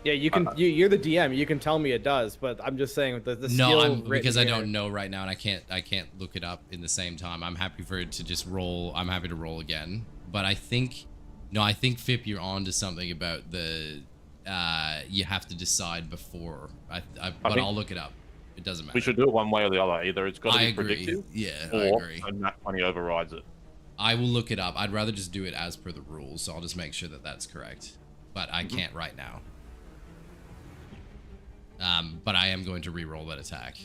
Yeah, you can. You're the DM. You can tell me it does, but I'm just saying the no, skill because I written here- don't know right now, and I can't look it up in the same time. I'm happy for it to just roll. I'm happy to roll again, but I think Fip, you're on to something about the you have to decide before. But I'll look it up. It doesn't matter. we should do it one way or the other. Either it's got to I be agree. predictive, Yeah, I or agree. a nat 20 overrides it. I will look it up. I'd rather just do it as per the rules, so I'll just make sure that that's correct. But I can't right now. But I am going to re-roll that attack.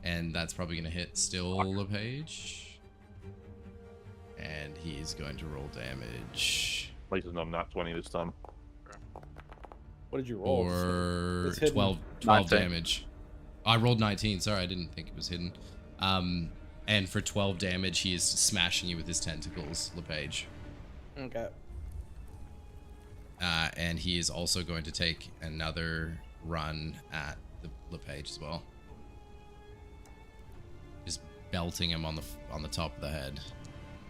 And that's probably going to hit still LePage. And he's going to roll damage. At least it's not a nat 20 this time. What did you roll? For It's hidden. 12 19. damage. I rolled 19. Sorry, I didn't think it was hidden. And for 12 damage, he is smashing you with his tentacles, LePage. Okay. And he is also going to take another run at the LePage as well. Just belting him on the top of the head.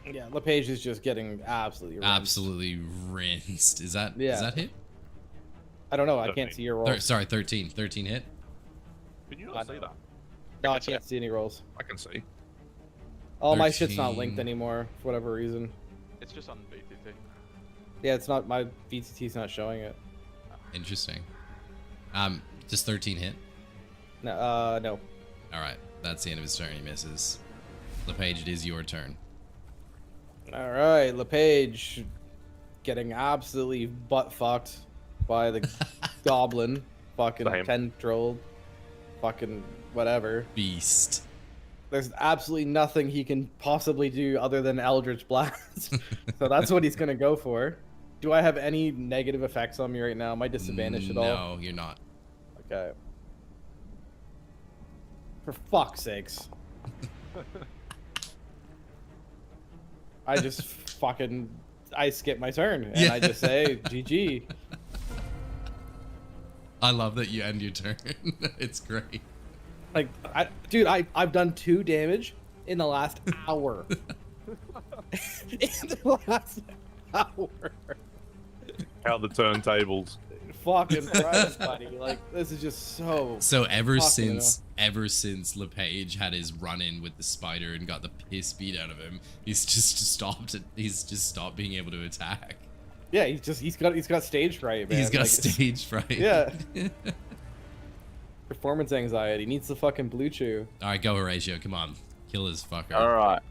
Yeah, LePage is just getting absolutely rinsed. Absolutely rinsed. Is that hit? I don't know. I can't see your rolls. Sorry, 13. 13 hit. Can you not see that? No, I can't see any rolls. I can see. Oh, my shit's not 13. linked anymore for whatever reason. It's just on BTT. Yeah, it's not. My VTT's not showing it. Interesting. Does 13 hit? No. No. All right, that's the end of his turn. He misses. LePage, it is your turn. All right, LePage getting absolutely butt fucked by the goblin, fucking Same. tendril, fucking whatever. Beast. There's absolutely nothing he can possibly do other than Eldritch Blast. So that's what he's gonna go for. Do I have any negative effects on me right now? Am I disadvantaged at all? No, you're not. Okay. For fuck's sakes. I just I skip my turn and Yeah. I just say GG. I love that you end your turn. It's great. Like, dude, I've done 2 damage in the last hour. In the last hour. Count the turntables. fucking Christ, buddy. Like, this is just so. So ever Fucking since LePage had his run-in with the spider and got the piss beat out of him, he's just stopped being able to attack. Yeah, he's got stage fright, man. He's got Like, stage fright. Yeah. Performance anxiety. Needs the fucking blue chew. All right, go Horatio. Come on, kill this fucker. All right.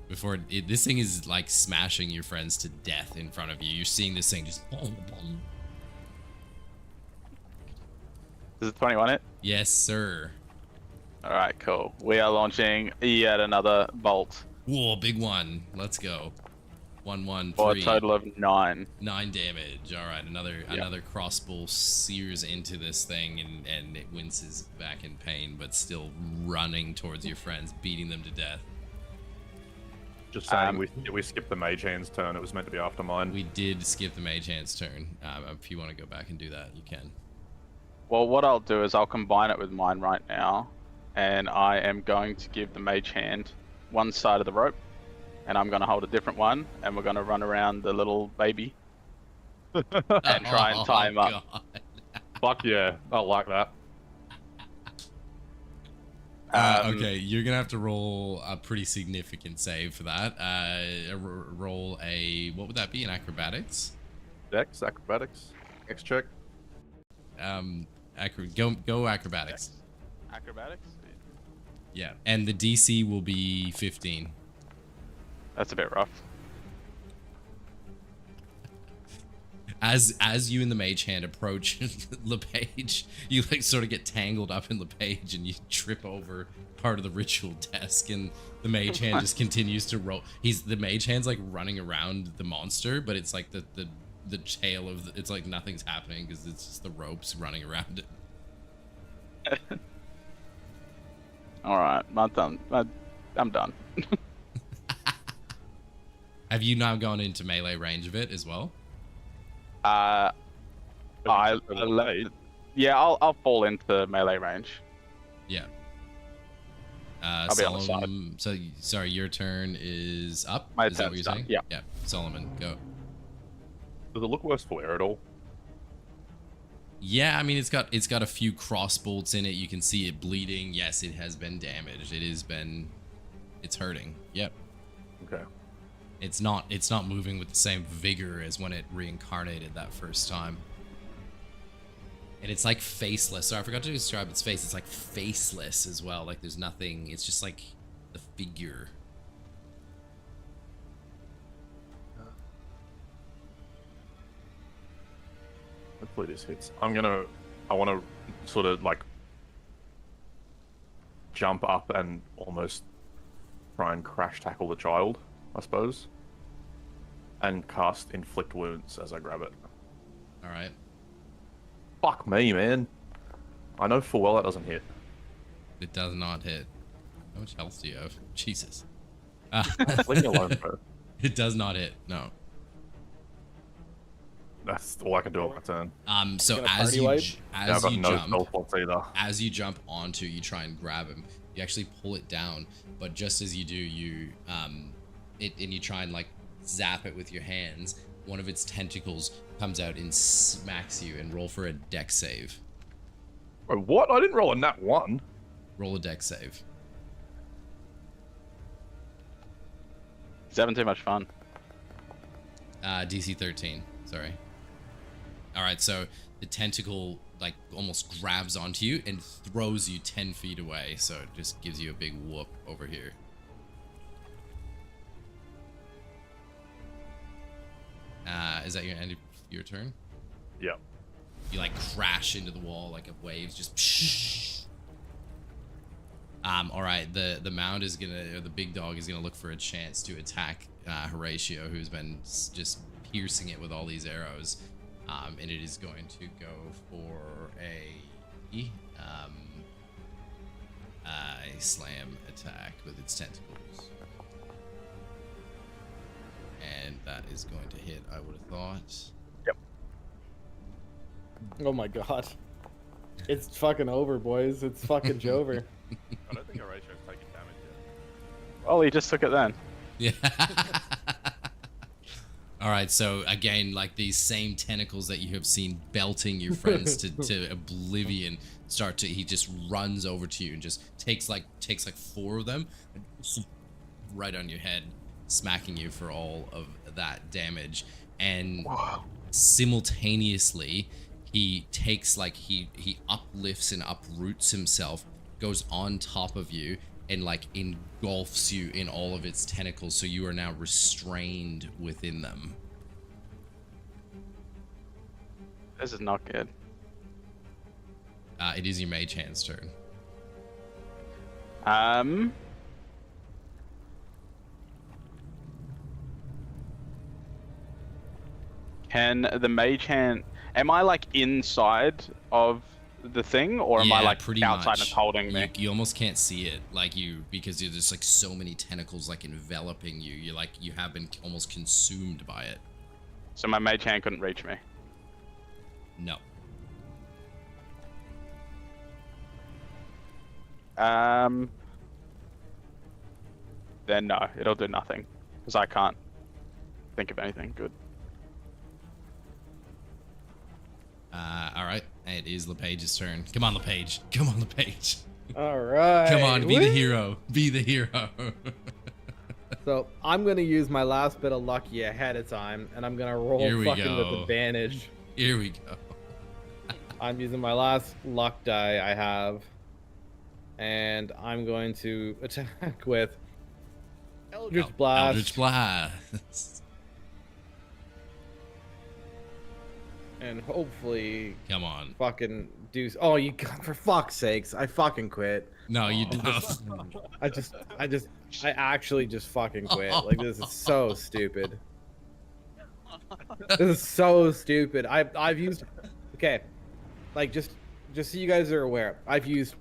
Before this thing is like smashing your friends to death in front of you. You're seeing this thing just. Is it 21 hit? Yes, sir. All right, cool. We are launching yet another bolt. Whoa, big one. Let's go. 1, 1, 3. For a total of 9. 9 damage. All right, another crossbow sears into this thing and it winces back in pain, but still running towards your friends, beating them to death. Just saying, we skipped the mage hand's turn. It was meant to be after mine. We did skip the mage hand's turn. If you want to go back and do that, you can. Well, what I'll do is I'll combine it with mine right now, and I am going to give the mage hand one side of the rope, and I'm going to hold a different one, and we're going to run around the little baby and try and tie him up. God. Fuck yeah, I like that. Okay, you're gonna have to roll a pretty significant save for that. Roll a, what would that be, an acrobatics? Dex, acrobatics, X check. Go acrobatics. Acrobatics? Yeah, and the DC will be 15. That's a bit rough. As you and the mage hand approach LePage, you like sort of get tangled up in LePage and you trip over part of the ritual desk, and the mage hand just continues to roll. The mage hand's like running around the monster, but it's like the tail of it's like nothing's happening because it's just the ropes running around it. All right, I'm done. Have you now gone into melee range of it as well? I'll fall into melee range. Yeah. I'll be on the side. So sorry, your turn is up. My is that what you're turn's saying? done, Yeah. Solomon, go. Does it look worse for wear at all? Yeah, I mean it's got a few cross bolts in it. You can see it bleeding. Yes, it has been damaged. It's hurting. Yep. Okay. It's not moving with the same vigor as when it reincarnated that first time. And it's like faceless. So I forgot to describe its face. It's like faceless as well. Like there's nothing. It's just like the figure. Hopefully this hits. I want to sort of like jump up and almost try and crash tackle the child, I suppose, and cast Inflict Wounds as I grab it. All right. Fuck me, man. I know full well that doesn't hit. It does not hit. How much health do you have? Jesus. Leave me alone, bro. It does not hit. No. That's all I can do on my turn. So I've got no spell slots either. as you jump onto, you try and grab him. You actually pull it down, but just as you do, and you try and like zap it with your hands. One of its tentacles comes out and smacks you. And roll for a dex save. Wait, what? I didn't roll a nat 1. Roll a dex save. He's having too much fun. DC 13. Sorry. All right, so the tentacle like almost grabs onto you and throws you 10 feet away. So it just gives you a big whoop over here. Is that your end of your turn? Yeah. You like crash into the wall like a waves just. All right, the mound is gonna, or the big dog is gonna look for a chance to attack Horatio, who's been just piercing it with all these arrows, and it is going to go for a slam attack with its tentacles. And that is going to hit, I would have thought. Yep. Oh my god. It's fucking over, boys. It's fucking Jover. I don't think Horatio's taking damage yet. Well, he just took it then. Yeah. All right, so again, like these same tentacles that you have seen belting your friends to oblivion start to, he just runs over to you and just takes like 4 of them and right on your head, smacking you for all of that damage. And simultaneously, he takes like he uplifts and uproots himself, goes on top of you, and like engulfs you in all of its tentacles, so you are now restrained within them. This is not good. It is your mage hand's turn. Can the mage hand... Am I like inside of the thing, or am I like pretty outside much. and holding me? You almost can't see it, like because there's just like so many tentacles like enveloping you. You have been almost consumed by it. So my mage hand couldn't reach me. No. Then no, it'll do nothing because I can't think of anything good. All right, it is LePage's turn. Come on, LePage. Come on, LePage. All right. Come on, be the hero. Be the hero. So I'm gonna use my last bit of lucky ahead of time, and I'm gonna roll Here we fucking go. with advantage. Here we go. I'm using my last luck die I have, and I'm going to attack with Eldritch Blast. Eldritch Blast. And hopefully, Come on. fucking do. Oh, you for fuck's sakes! I fucking quit. No, you don't. I actually just fucking quit. Like, this is so stupid. This is so stupid. I've used. Okay, like just so you guys are aware, I've used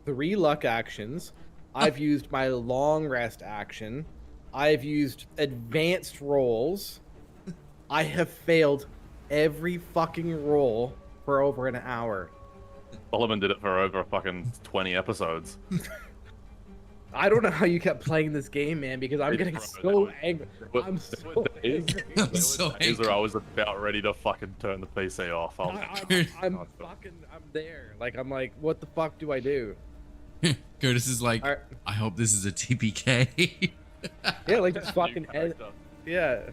3 luck actions. I've used my long rest action. I've used advanced rolls. I have failed every fucking roll for over an hour. Solomon did it for over fucking 20 episodes. I don't know how you kept playing this game, man, because I'm getting so angry. I'm so angry. I'm so Days where angry. I was about ready to fucking turn the PC off. I'm there. Like, I'm like, what the fuck do I do? Curtis is like, Alright. I hope this is a TPK. Yeah, like, just fucking end. Yeah.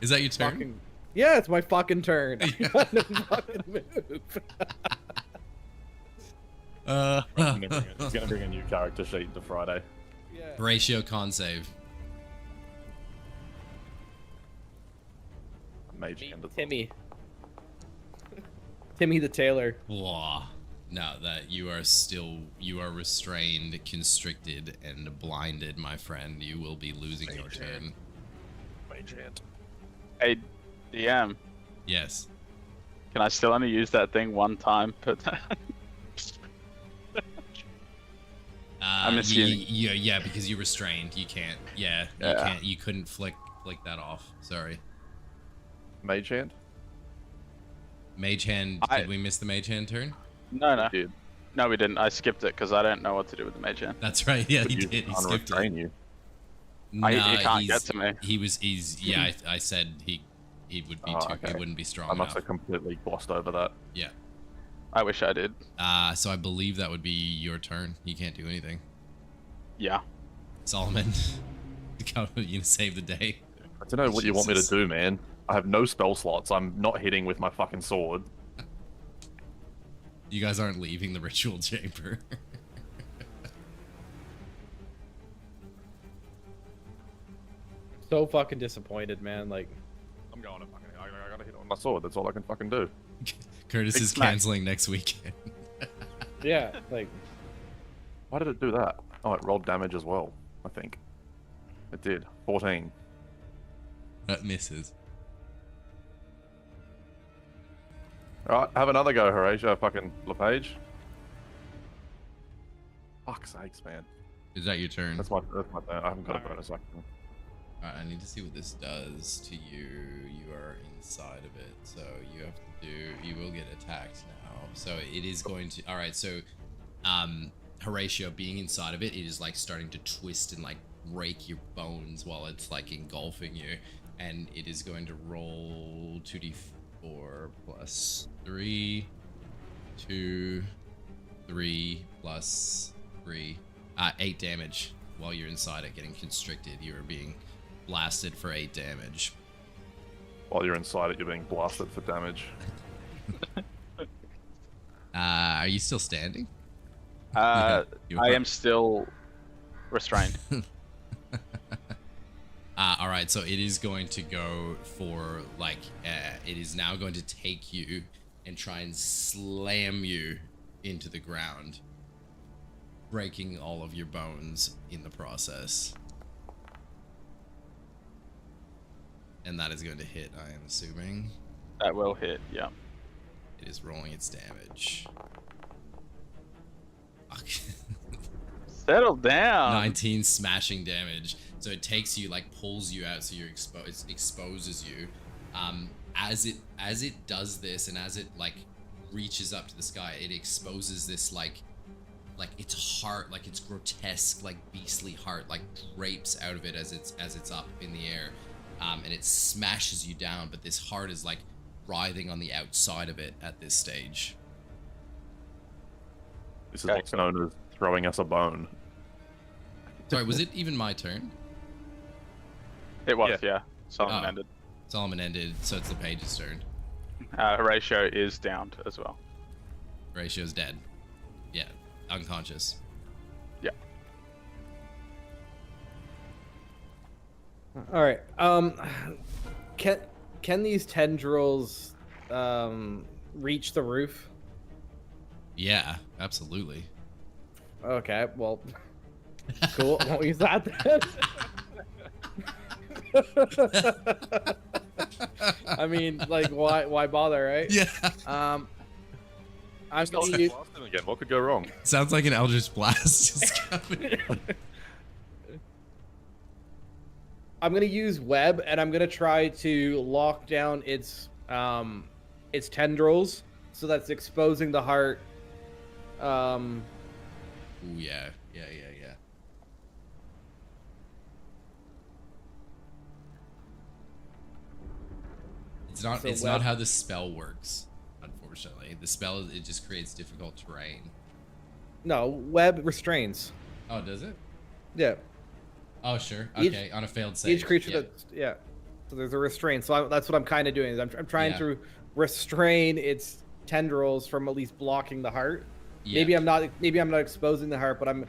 Is that your turn? Fucking, yeah, it's my fucking turn. I gotta fucking move. He's gonna bring a new character sheet to Friday. Yeah. Ratio con save. Mage hand as well. Timmy the tailor. Blah. No, that you are restrained, constricted, and blinded, my friend. You will be losing your turn. Mage hand. Hey, DM, Yes. can I still only use that thing one time per time? I'm assuming. Yeah, because you're restrained. You can't. Yeah, you Yeah. can't. You couldn't flick that off. Sorry. Mage hand? Mage hand. Did we miss the mage hand turn? No. Dude, No, we didn't. I skipped it because I don't know what to do with the mage hand. That's right. Yeah, he you did. He can't skipped restrain it. you. He Nah, can't get to me. He's. Yeah, I said he would be too. Okay. He wouldn't be strong I must enough. have completely glossed over that. Yeah. I wish I did. So I believe that would be your turn. You can't do anything. Yeah. Solomon, you gonna save the day? I don't know what you want me to Jesus. do, man. I have no spell slots. I'm not hitting with my fucking sword. You guys aren't leaving the ritual chamber. So fucking disappointed, man. Like, I'm going to fucking. I gotta hit on my sword. That's all I can fucking do. Curtis Big is smack. canceling next weekend. yeah, like, Why did it do that? Oh, it rolled damage as well, I think. It did. 14. That misses. Alright, have another go, Horatio, fucking LePage. Fuck's sakes, man. Is that your turn? That's my turn. I haven't got a bonus action. Alright, I need to see what this does to you. You are inside of it, so you have to do. You will get attacked now. So it is going to. Alright, so Horatio, being inside of it, it is like starting to twist and like break your bones while it's like engulfing you. and it is going to roll 2d4 plus 3, 2, 3 plus 3, 8 damage while you're inside it, getting constricted. You're being blasted for 8 damage. While you're inside it, you're being blasted for damage. Are you still standing? I You are. am still restrained. All right, so it is going to go for like it is now going to take you and try and slam you into the ground, breaking all of your bones in the process. And that is going to hit, I am assuming. That will hit, yeah. It is rolling its damage. Fuck. Settle down. 19 smashing damage. So it takes you, like, pulls you out, so you're it exposes you. As it does this, and as it like reaches up to the sky, it exposes this like its heart, like its grotesque, like beastly heart, like drapes out of it as it's up in the air, and it smashes you down. But this heart is like writhing on the outside of it at this stage. This is what's known as throwing us a bone. Sorry, was it even my turn? It was, yeah. Solomon Oh. ended. Solomon ended, so it's the page's turn. Horatio is downed as well. Horatio's dead. Yeah, unconscious. Yeah. All right. Can these tendrils reach the roof? Yeah, absolutely. Okay. Well, cool. I won't use that then. I mean, like, why bother, right? Yeah. I'm I'll gonna just use, blast him again. What could go wrong? Sounds like an Eldritch Blast is coming. I'm gonna use web, and I'm gonna try to lock down its tendrils, so that's exposing the heart. Ooh, yeah. So It's web- not how the spell works, unfortunately. The spell, it just creates difficult terrain. No, web restrains. Oh, does it? Yeah. Oh, sure. Each- Okay, on a failed save. Each creature yeah. yeah. So there's a restraint. So that's what I'm kind of doing. Is I'm trying Yeah. to restrain its tendrils from at least blocking the heart. Yeah. Maybe I'm not exposing the heart, but I'm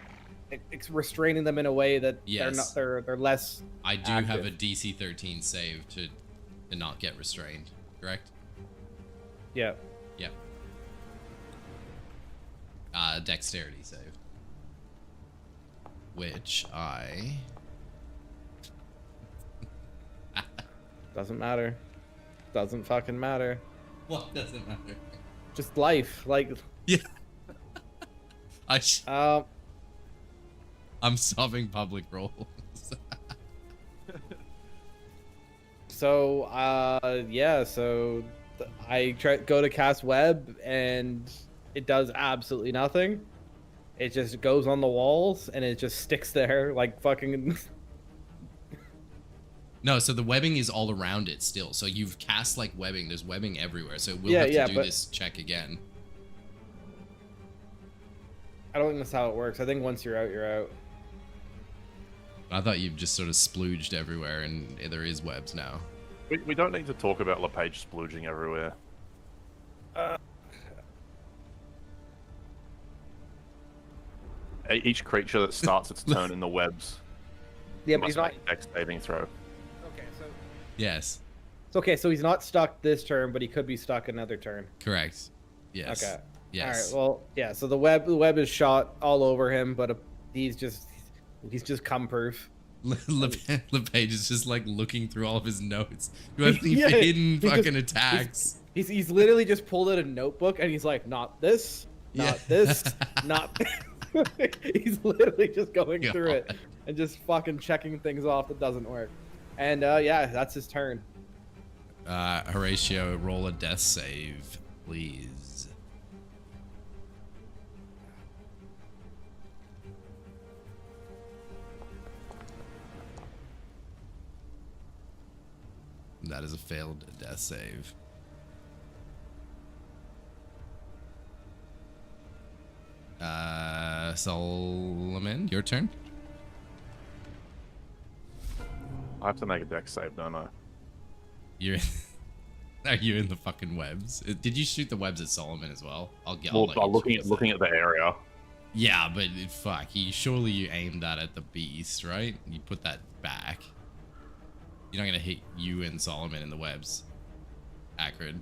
restraining them in a way that Yes. they're less. I do active. have a DC 13 save to not get restrained, correct? Yeah. Yep. Dexterity save. Which I... Doesn't matter. Doesn't fucking matter. What doesn't matter? Just life, like. Yeah. Um. I'm solving public roles. So, yeah. So, I go to cast web, and it does absolutely nothing. It just goes on the walls, and it just sticks there like fucking. No, so the webbing is all around it still. So you've cast like webbing. There's webbing everywhere. So we'll have to do this check again. I don't think that's how it works. I think once you're out, you're out. I thought you've just sort of splooged everywhere, and there is webs now. We don't need to talk about LePage splooging everywhere. Each creature that starts its turn in the webs Yeah, but must he's not. make a dex saving throw. Okay, so. Yes, It's okay, so he's not stuck this turn, but he could be stuck another turn. correct. Yes. Okay. Yes. All right. Well, yeah. So the web is shot all over him, but he's just cum proof. LePage is just like looking through all of his notes. Do I have any Yeah, hidden he just- fucking attacks? He's literally just pulled out a notebook and he's like, not this, not this, not. He's literally just going through it and just fucking checking things off that doesn't work. And yeah, that's his turn. Horatio, roll a death save, please. that as a failed death save. Solomon, your turn. I have to make a dex save, don't I? You're are you in the fucking webs? Did you shoot the webs at Solomon as well? I'll Well, let you looking choose at that. the area. Yeah, but fuck, surely you aimed that at the beast, right? You put that back. You're not gonna hit you and Solomon in the webs. Acrid.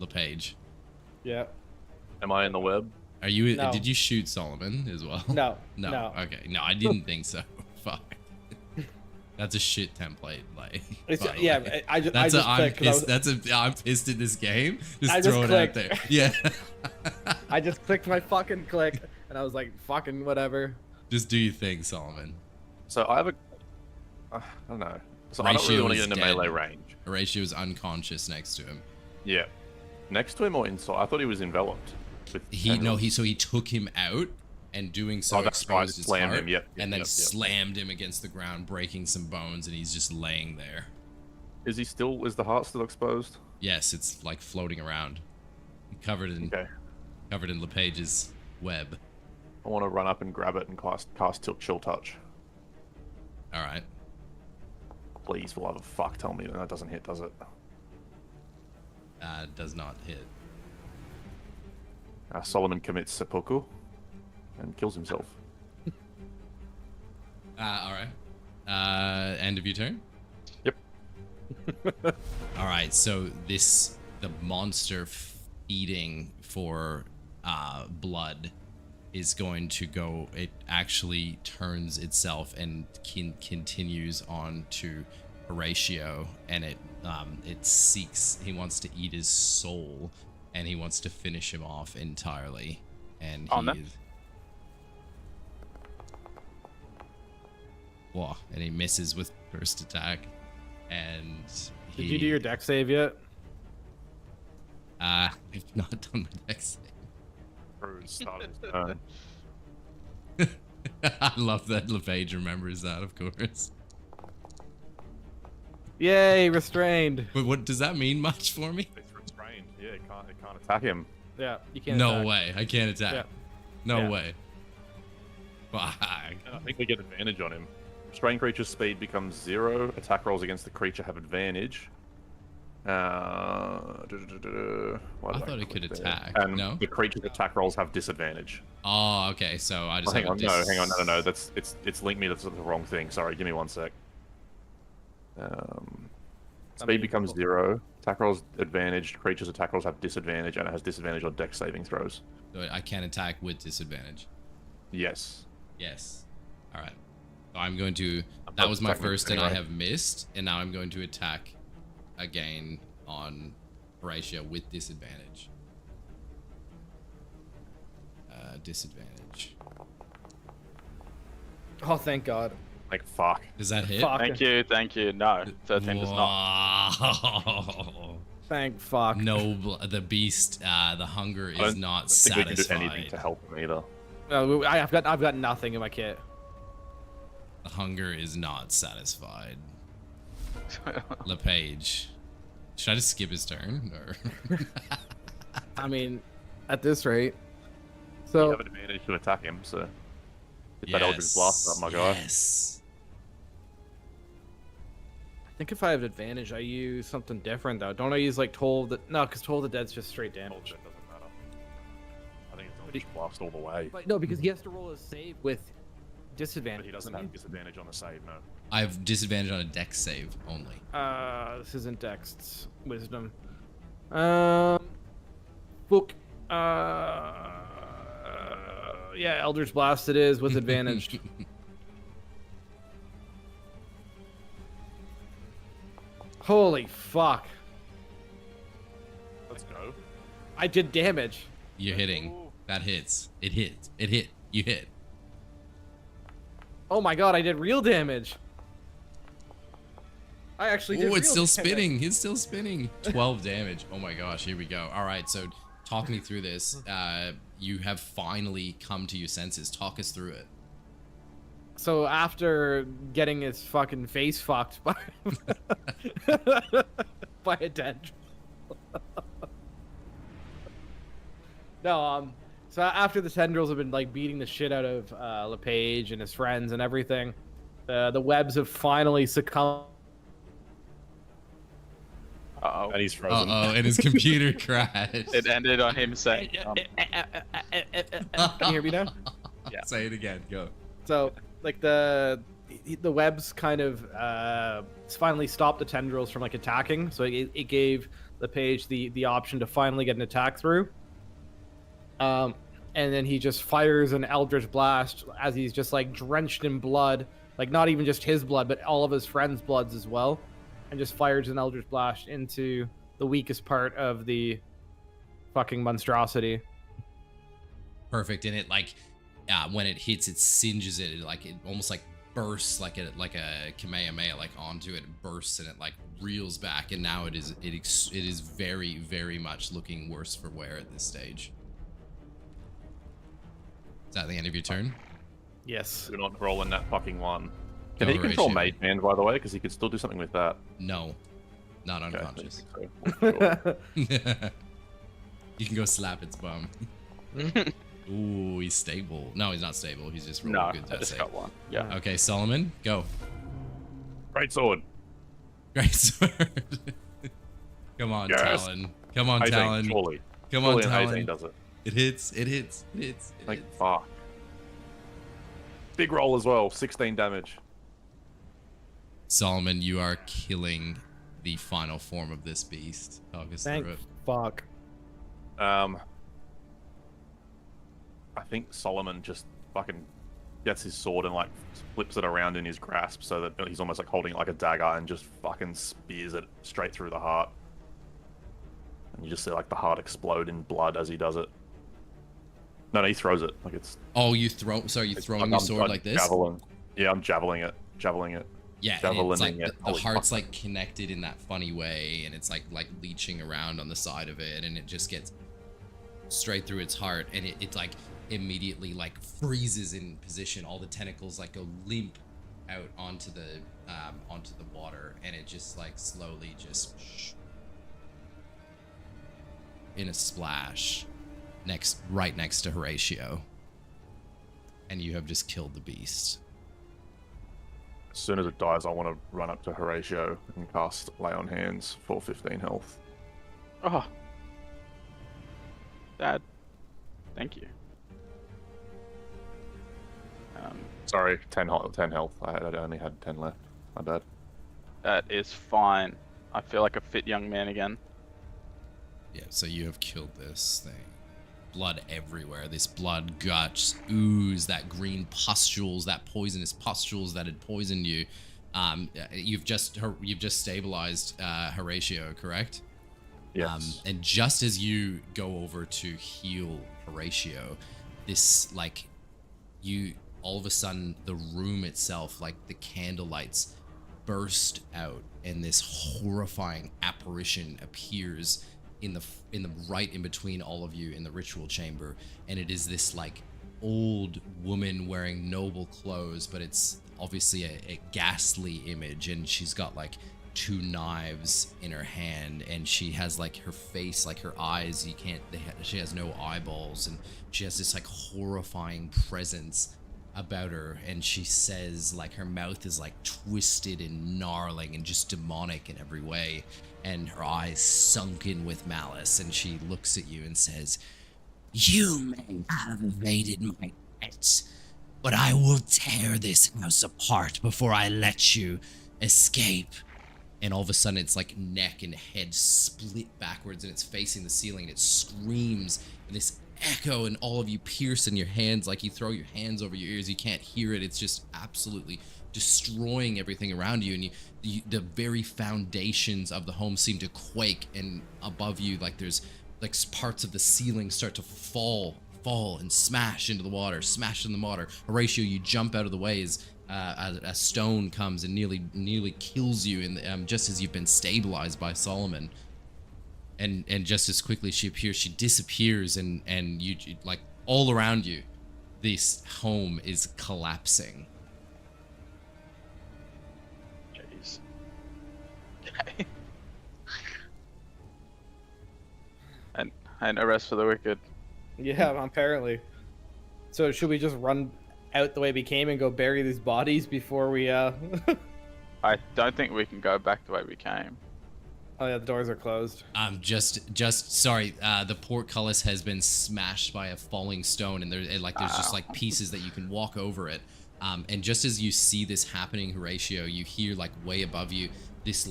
LePage. Yeah. Am I in the web? Are you? No. Did you shoot Solomon as well? No. No. No. Okay. No, I didn't think so. Fuck. That's a shit template. Like. It's, by the yeah. way. I That's just I'm clicked 'cause I pissed. was- I'm pissed in this game. Just I just throw it out clicked. there. Yeah. I just clicked my fucking click, and I was like, fucking whatever. Just do your thing, Solomon. So I have a. I don't know. So I don't really Ratio want to is get into dead. melee range. Horatio is unconscious next to him. Yeah. Next to him or inside? I thought he was enveloped. So he took him out, and doing so Oh, that's right, exposed his slammed heart, him, yep, and then yep. slammed him against the ground, breaking some bones, and he's just laying there. Is the heart still exposed? Yes, it's like floating around, covered in LePage's web. I want to run up and grab it and cast Chill Touch. All right. Please, for love of fuck, tell me that doesn't hit, does it? Does not hit. Solomon commits seppuku and kills himself. All right. End of your turn. Yep. All right. So the monster feeding for blood is going to go. It actually turns itself and continues on to Horatio, and it seeks. He wants to eat his soul, and he wants to finish him off entirely. And Oh, he no. is. Whoa, and he misses with first attack, and he. Did you do your deck save yet? I've not done my deck save. Bruce started his turn. I love that LePage remembers that, of course. Yay, restrained. But what does that mean much for me? It's restrained. Yeah, it can't attack him. Yeah, you can't. No attack. way, I can't attack. Yeah. No Yeah. way. Fuck. And I think we get advantage on him. Restrained creature's speed becomes 0. Attack rolls against the creature have advantage. I thought it could attack. And No? the creature's attack rolls have disadvantage. Oh, okay. So I just Hang have on, no. It's linked me to the wrong thing. Sorry, give me 1 sec. Speed becomes 0. Attack rolls advantage. Creatures' attack rolls have disadvantage, and it has disadvantage on dex saving throws. So I can't attack with disadvantage. Yes. Yes. All right. So I'm going to. I'm That was my attacking first, and I anyway. have missed, and now I'm going to attack again on Horatio with disadvantage. Disadvantage. Oh, thank God. Like fuck. Does that hit? Fuck. Thank you. No, 13 does not. Wow. Thank fuck. No, the beast, the hunger I is don't not think we can do satisfied. anything to help him either. No, I've got nothing in my kit. The hunger is not satisfied. LePage. Should I just skip his turn? Or I mean, at this rate. You So have an advantage to attack him, so get that Eldritch Blast up, my guy. Yes. I think if I have advantage, I use something different though. Don't I use like Toll of the No, because Toll of the Dead's just straight Bullshit, damage. doesn't matter. I think it's Eldritch Blast all the way. But no, because he has to roll a save with disadvantage. But he doesn't have disadvantage on the save, no. I have disadvantage on a dex save only. This isn't Dex, it's Wisdom. Book. Yeah, Eldritch Blast it is with advantage. Holy fuck! Let's go. I did damage. You're hitting. That hits. It hit. It hit. You hit. Oh my god, I did real damage. I actually did. Oh, it's real still damage. spinning. It's still spinning. 12 damage. Oh my gosh. Here we go. All right. So talk me through this. You have finally come to your senses. Talk us through it. So after getting his fucking face fucked by by a tendril. No, so after the tendrils have been like beating the shit out of LePage and his friends and everything, the webs have finally succumbed. Uh-oh. And he's frozen. Uh-oh, and his computer crashed. It ended on him saying, Can you hear me now? Yeah. Say it again, go. So like the webs kind of finally stopped the tendrils from like attacking. So it gave LePage the option to finally get an attack through. And then he just fires an Eldritch Blast as he's just like drenched in blood, like not even just his blood, but all of his friends' bloods as well, and just fires an Eldritch Blast into the weakest part of the fucking monstrosity. Perfect, and it like when it hits, it singes it, it almost like bursts like a Kamehameha like onto it. It bursts and it like reels back, and now it is very, very much looking worse for wear at this stage. Is that the end of your turn? Yes. We're not rolling that fucking one. Can Go he control Horatio. Mage Hand, by the way? Because he could still do something with that. No, not Okay, unconscious. I think so. Sure. You can go slap its bum. Ooh, he's stable. No, he's not stable. He's just rolling no, a good I death just save. got one. Yeah. Okay, Solomon, go. Great sword. Great sword. Come on, Yes. Talon. Come on, 18, Talon. surely. Come on, Surely an 18 Talon. does it. It hits. It hits. It hits. It Like, hits. fuck. Big roll as well. 16 damage. Solomon, you are killing the final form of this beast. Talk us Thank through it. fuck. I think Solomon just fucking gets his sword and like flips it around in his grasp so that he's almost like holding it like a dagger and just fucking spears it straight through the heart. And you just see like the heart explode in blood as he does it. No, he throws it like it's. Oh, you throw. Sorry, you it's throwing like your I'm sword like this? Javelin. Yeah, I'm javeling it. Javeling it. Yeah, and it's like Javelining it. the Holy heart's fuck. like connected in that funny way, and it's like leeching around on the side of it, and it just gets straight through its heart, and it like immediately like freezes in position. All the tentacles like go limp out onto the water, and it just like slowly just in a splash right next to Horatio, and you have just killed the beast. As soon as it dies, I want to run up to Horatio and cast Lay on Hands for 15 health. Oh. Dad. Thank you. Sorry, 10 health. I only had 10 left. My bad. That is fine. I feel like a fit young man again. Yeah, so you have killed this thing. Blood everywhere. This blood guts, ooze, that green pustules, that poisonous pustules that had poisoned you. You've just stabilized Horatio, correct? Yes. And just as you go over to heal Horatio, this all of a sudden the room itself, like the candle lights, burst out, and this horrifying apparition appears in the right in between all of you in the ritual chamber, and it is this like old woman wearing noble clothes, but it's obviously a ghastly image, and she's got like 2 knives in her hand, and she has like her face, like her eyes, she has no eyeballs, and she has this like horrifying presence about her, and she says, like, her mouth is like twisted and gnarling and just demonic in every way, and her eyes sunken with malice, and she looks at you and says, "You may have evaded my threats, but I will tear this house apart before I let you escape." And all of a sudden its like neck and head split backwards, and it's facing the ceiling, and it screams, and this echo, and all of you pierce in your hands, like you throw your hands over your ears, you can't hear it. It's just absolutely destroying everything around you, and the very foundations of the home seem to quake, and above you, like there's like parts of the ceiling start to fall and smash into the water, smash in the water. Horatio, you jump out of the way as a stone comes and nearly kills you, in just as you've been stabilized by Solomon. And just as quickly she appears, she disappears, and you like all around you, this home is collapsing. Okay. And no rest for the wicked. Yeah, apparently. So should we just run out the way we came and go bury these bodies before we I don't think we can go back the way we came. Oh yeah, the doors are closed. Just sorry. The portcullis has been smashed by a falling stone, and there's just like pieces that you can walk over it. And just as you see this happening, Horatio, you hear like way above you this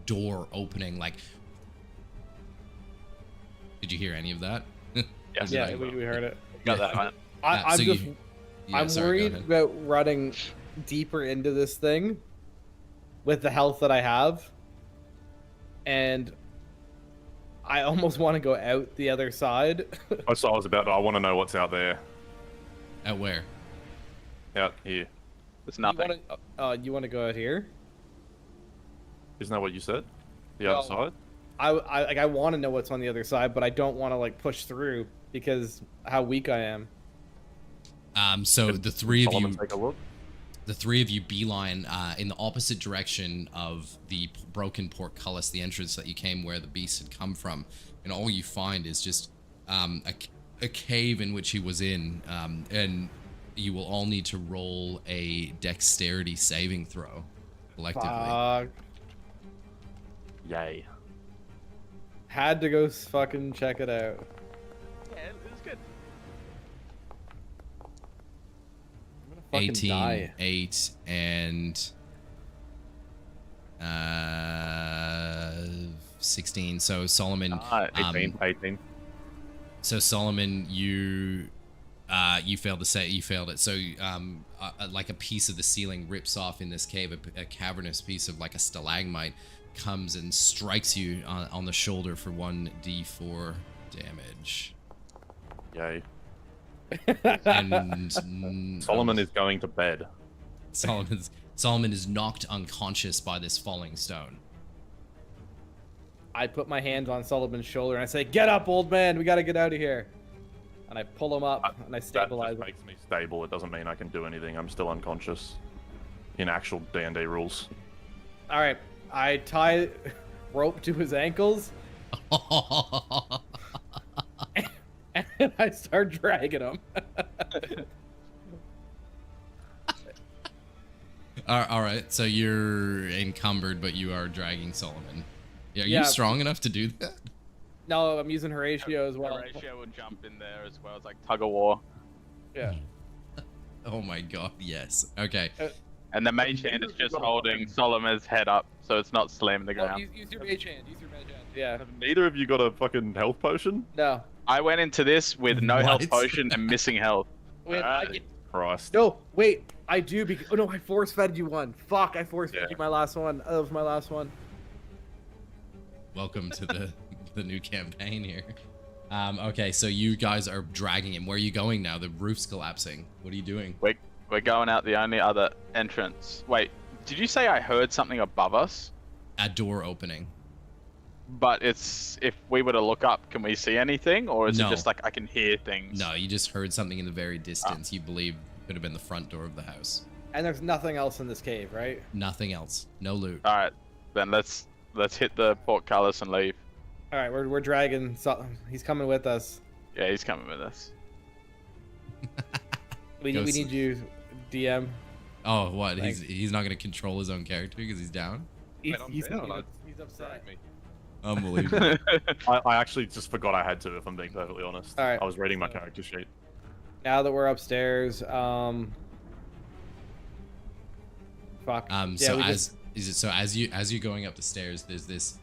door opening. Like, did you hear any of that? Yes. Yeah, we heard it. Got that one. I'm so just I'm sorry, go worried ahead. about running deeper into this thing with the health that I have. And I almost want to go out the other side. I want to know what's out there. At where? Out here. There's nothing. You want to go out here? Isn't that what you said? The No. other side? I want to know what's on the other side, but I don't want to like push through because how weak I am. So the three of Solomon you, take a look. the three of you beeline in the opposite direction of the broken portcullis, the entrance that you came where the beast had come from, and all you find is just a cave in which he was in, and you will all need to roll a dexterity saving throw collectively. Fuck. Yay. Had to go fucking check it out. Yeah, it was good. I'm gonna fucking 18, die. 8, and 16. So Solomon, 18. 18. so Solomon, you failed to say you failed it. So like a piece of the ceiling rips off in this cave. A cavernous piece of like a stalagmite comes and strikes you on the shoulder for 1d4 damage. Yay. And Solomon is going to bed. Solomon is knocked unconscious by this falling stone. I put my hand on Solomon's shoulder and I say, "Get up, old man. We gotta get out of here." And I pull him up and I stabilize That him. just makes me stable. It doesn't mean I can do anything. I'm still unconscious. In actual D&D rules. All right. I tie rope to his ankles and I start dragging him. All right, so you're encumbered, but you are dragging Solomon. Yeah, are Yeah. you strong enough to do that? No, I'm using Horatio as well. Horatio would jump in there as well as like tug of war. Yeah. Oh my god, yes. Okay. And the mage hand is just holding Solomon's head up, so it's not slamming the Oh, ground. use your mage hand. Use your mage hand. Yeah. Have neither of you got a fucking health potion? No. I went into this with no What? health potion and missing health. Wait, Alright. Christ. No, wait. I do because. Oh no, I force fed you one. Fuck, I force fed Yeah. you my last one. That was my last one. Welcome to the new campaign here. Okay, so you guys are dragging him. Where are you going now? The roof's collapsing. What are you doing? We're going out the only other entrance. Wait, did you say I heard something above us? A door opening. But it's if we were to look up, can we see anything, or is No. it just like I can hear things? No, you just heard something in the very distance. You believe could have been the front door of the house. And there's nothing else in this cave, right? Nothing else. No loot. All right, then let's hit the portcullis and leave. All right, we're dragging. He's coming with us. Yeah, he's coming with us. We Go need you, DM. Oh, what? Thanks. He's not going to control his own character because he's down? He's, I'm he's, down. he's upset. Unbelievable. I actually just forgot I had to, if I'm being perfectly honest. Alright. I was reading my character sheet. Now that we're upstairs, fuck. So we as you're going up the stairs, there's this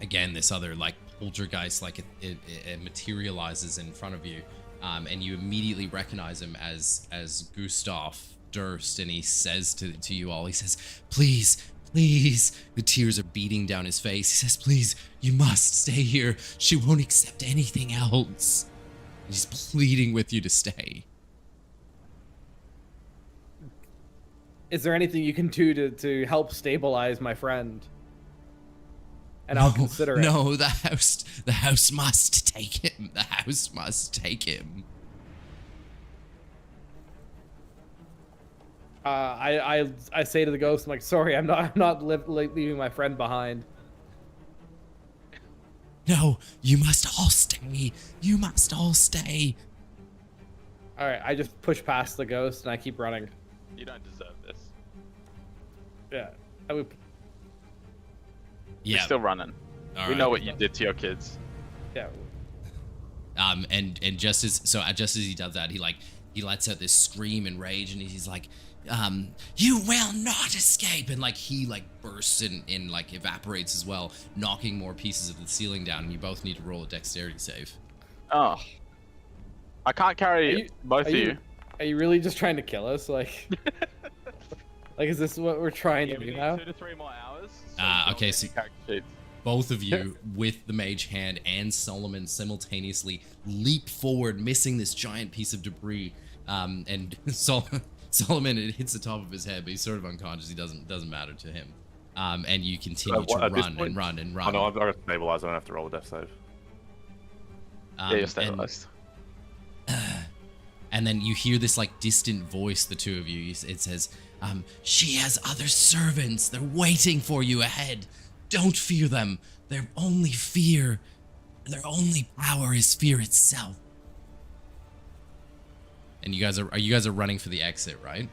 again this other like poltergeist, like it materializes in front of you, and you immediately recognize him as Gustav Durst, and he says to you all, he says, please, the tears are beating down his face. He says, please, you must stay here. She won't accept anything else. He's pleading with you to stay. Is there anything you can do to help stabilize my friend? And I'll consider it. No, the house must take him. The house must take him. I say to the ghost, I'm like, sorry, I'm not leaving my friend behind. No, you must all stay. You must all stay. All right, I just push past the ghost and I keep running. You don't deserve this. Yeah, I would. You're Yeah. still running. All We right. know what you did to your kids. Yeah. And just as he does that, he lets out this scream in rage, and he's like, you will not escape, and like he like bursts and like evaporates as well, knocking more pieces of the ceiling down, and you both need to roll a dexterity save. Oh. I can't carry both of you. Are you really just trying to kill us? Like, like is this what we're trying to We do need now? 2 to 3 more hours. Okay, so character sheets. both of you with the mage hand and Solomon simultaneously leap forward, missing this giant piece of debris. And Solomon, it hits the top of his head, but he's sort of unconscious. He doesn't matter to him. And you continue to at this run point- and run and Oh run. no, I've got stabilized. I don't have to roll a death save. Yeah, you're and- stabilized. And then you hear this like distant voice, the two of you. It says, she has other servants. They're waiting for you ahead. Don't fear them. Their only power is fear itself. And you guys are running for the exit, right?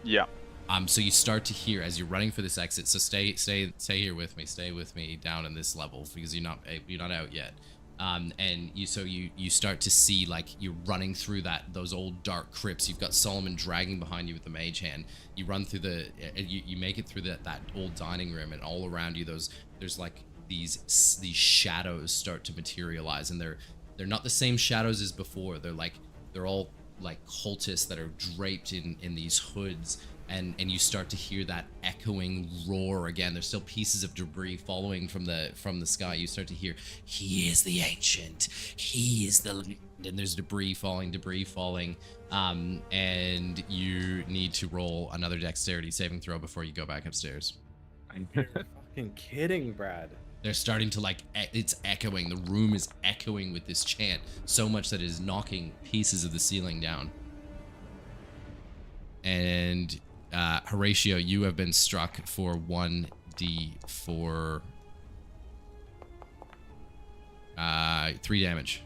Yeah. So you start to hear as you're running for this exit. So stay here with me. Stay with me down in this level because you're not out yet. And you start to see like you're running through those old dark crypts. You've got Solomon dragging behind you with the mage hand. You run through you make it through that old dining room, and all around you there's like these shadows start to materialize, and they're not the same shadows as before. They're all like cultists that are draped in these hoods. And you start to hear that echoing roar again. There's still pieces of debris falling from the sky. You start to hear, he is the ancient, he is the legend. And there's debris falling. And you need to roll another dexterity saving throw before you go back upstairs. You're fucking kidding, Brad. They're starting to like, it's echoing. The room is echoing with this chant so much that it is knocking pieces of the ceiling down. And Horatio, you have been struck for 1d4 3 damage.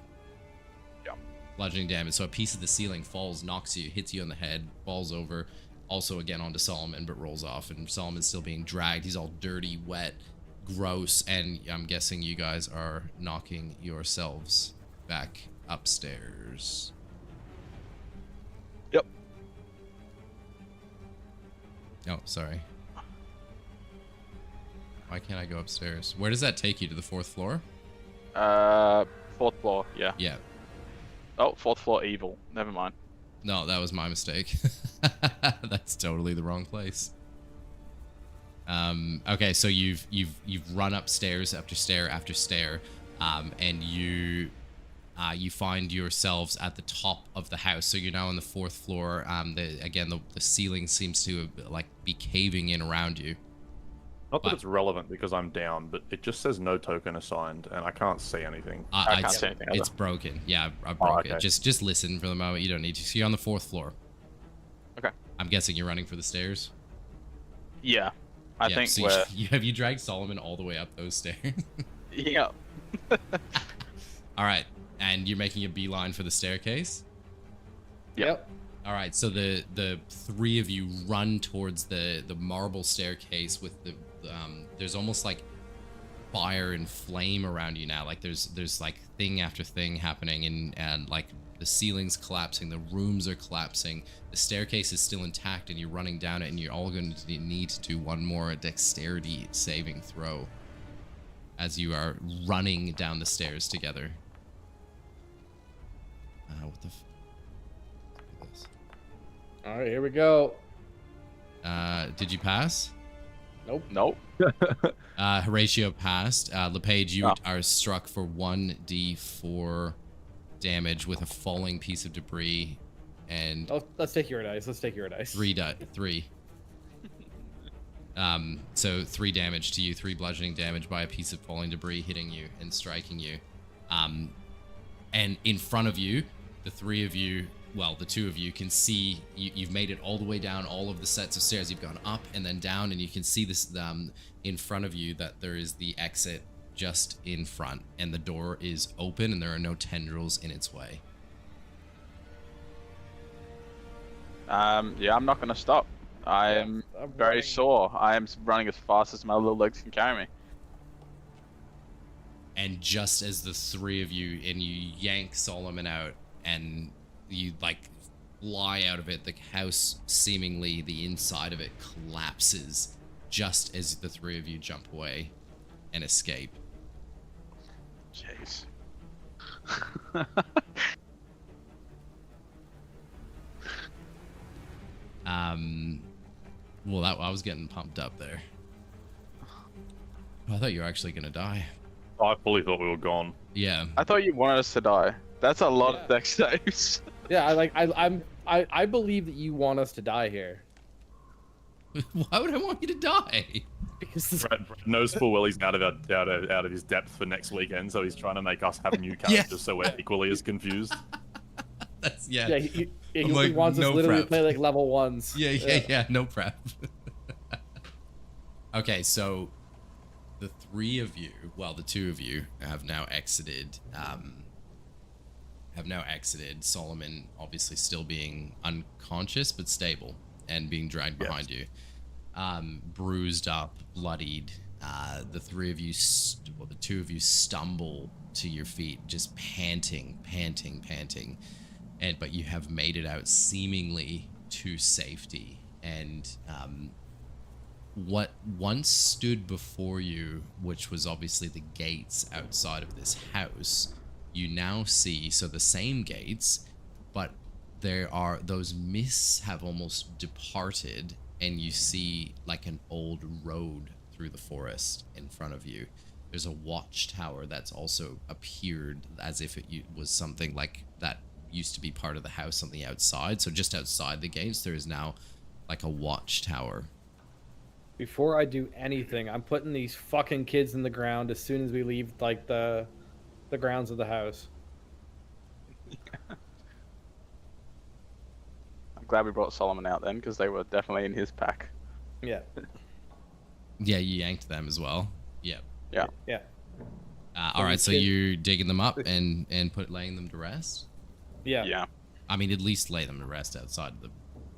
Yeah. Bludgeoning damage. So a piece of the ceiling falls, knocks you, hits you on the head, falls over, also again onto Solomon, but rolls off. And Solomon's still being dragged. He's all dirty, wet, gross, and I'm guessing you guys are knocking yourselves back upstairs. Yep. Oh, sorry. Why can't I go upstairs? Where does that take you? To the 4th floor? 4th floor, yeah. Yeah. Oh, 4th floor evil. Never mind. No, that was my mistake. That's totally the wrong place. Okay, so you've run upstairs after stair after stair, and you find yourselves at the top of the house. So you're now on the 4th floor. The ceiling seems to like be caving in around you. Not that it's relevant because I'm down, but it just says no token assigned, and I can't see anything. I can't see anything either. It's broken. Yeah, I broke okay. it. Just listen for the moment. You don't need to. So you're on the 4th floor. Okay. I'm guessing you're running for the stairs. Yeah. I think so we're... have you dragged Solomon all the way up those stairs? Yeah. All right, and you're making a beeline for the staircase. Yep. All right, so the 3 of you run towards the marble staircase with there's almost like fire and flame around you now. Like there's like thing after thing happening, and like the ceiling's collapsing, the rooms are collapsing, the staircase is still intact, and you're running down it, and you're all going to need to do one more dexterity saving throw as you are running down the stairs together. What the look at this. All right, here we go. Did you pass? Nope. Horatio passed. LePage, you are struck for 1d4 damage with a falling piece of debris, and Let's take your dice. 3. So 3 damage to you, 3 bludgeoning damage by a piece of falling debris hitting you and striking you. And in front of you, the 3 of you well, the two of you can see you've made it all the way down all of the sets of stairs. You've gone up and then down, and you can see this in front of you that there is the exit just in front, and the door is open, and there are no tendrils in its way. Yeah, I'm not going to stop. I am very sore. I am running as fast as my little legs can carry me. And just as the three of you, and you yank Solomon out, and you like fly out of it, the house, seemingly the inside of it, collapses just as the three of you jump away and escape. Jeez. Well, I was getting pumped up there. I thought you were actually gonna die. I fully thought we were gone. Yeah. I thought you wanted us to die. That's a lot of deck saves. Yeah, I believe that you want us to die here. Why would I want you to die? Because Brad knows full well he's out of his depth for next weekend, so he's trying to make us have new characters so we're equally as confused. That's he like, wants us no literally prep. to play like level ones. Yeah, no prep. Okay, so the three of you, well, the two of you have now exited. Solomon obviously still being unconscious but stable and being dragged behind you, bruised up, bloodied. The three of you, the two of you, stumble to your feet, just panting, but you have made it out seemingly to safety. And what once stood before you, which was obviously the gates outside of this house, you now see, so the same gates, but those mists have almost departed, and you see like an old road through the forest in front of you. There's a watchtower that's also appeared as if it was something like that used to be part of the house on the outside. So just outside the gates, there is now like a watchtower. Before I do anything, I'm putting these fucking kids in the ground as soon as we leave like the grounds of the house. I'm glad we brought Solomon out then, because they were definitely in his pack. Yeah. Yeah, you yanked them as well. Yep. Yeah. All right, so you're digging them up and laying them to rest. Yeah. I mean, at least lay them to rest outside the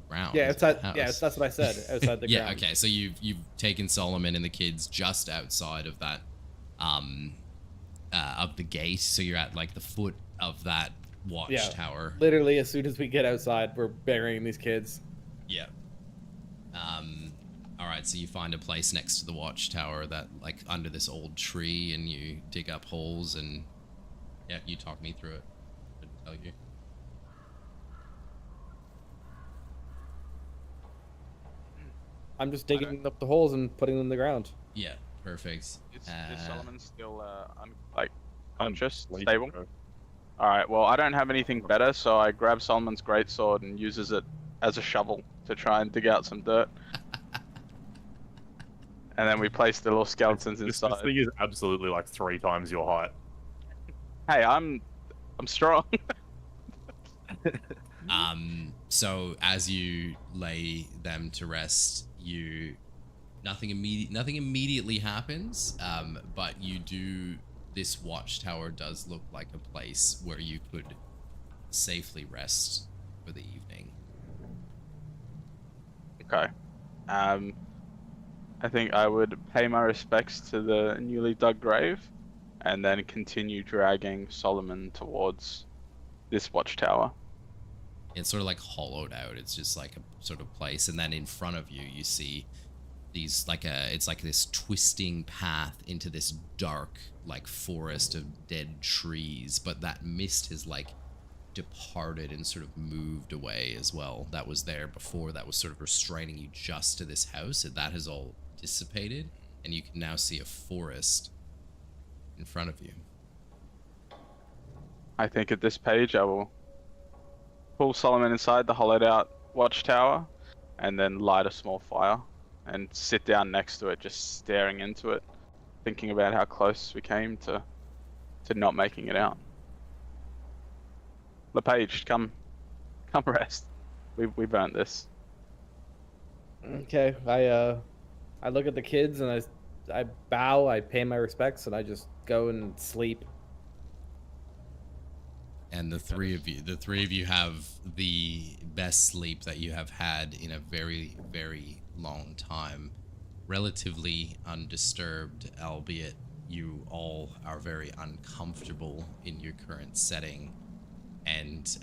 ground. Yeah, outside. Yeah, that's what I said. Outside the yeah. ground. Okay. So you've taken Solomon and the kids just outside of that, of the gate. So you're at like the foot of that watchtower. Literally, as soon as we get outside, we're burying these kids. Yeah. All right. So you find a place next to the watchtower that, like, under this old tree, and you dig up holes, and yeah, you talk me through it. I'd tell you. I'm just digging up the holes and putting them in the ground. Yeah. Perfect. Is Solomon still unconscious, stable? All right. Well, I don't have anything better, so I grab Solomon's greatsword and uses it as a shovel to try and dig out some dirt. And then we place the little skeletons inside. This thing is absolutely like 3 times your height. Hey, I'm strong. So as you lay them to rest, nothing immediately happens, but this watchtower does look like a place where you could safely rest for the evening. Okay. I think I would pay my respects to the newly dug grave, and then continue dragging Solomon towards this watchtower. It's sort of like hollowed out. It's just like a sort of place, and then in front of you, you see these it's like this twisting path into this dark like forest of dead trees. But that mist has like departed and sort of moved away as well. That was there before. That was sort of restraining you just to this house, and that has all dissipated, and you can now see a forest in front of you. I think at this page I will pull Solomon inside the hollowed out watchtower and then light a small fire and sit down next to it, just staring into it, thinking about how close we came to not making it out. LePage, come Come rest. We burnt this. Okay, I look at the kids and I bow, I pay my respects, and I just go and sleep. And the three of you have the best sleep that you have had in a very, very long time. Relatively undisturbed, albeit you all are very uncomfortable in your current setting. And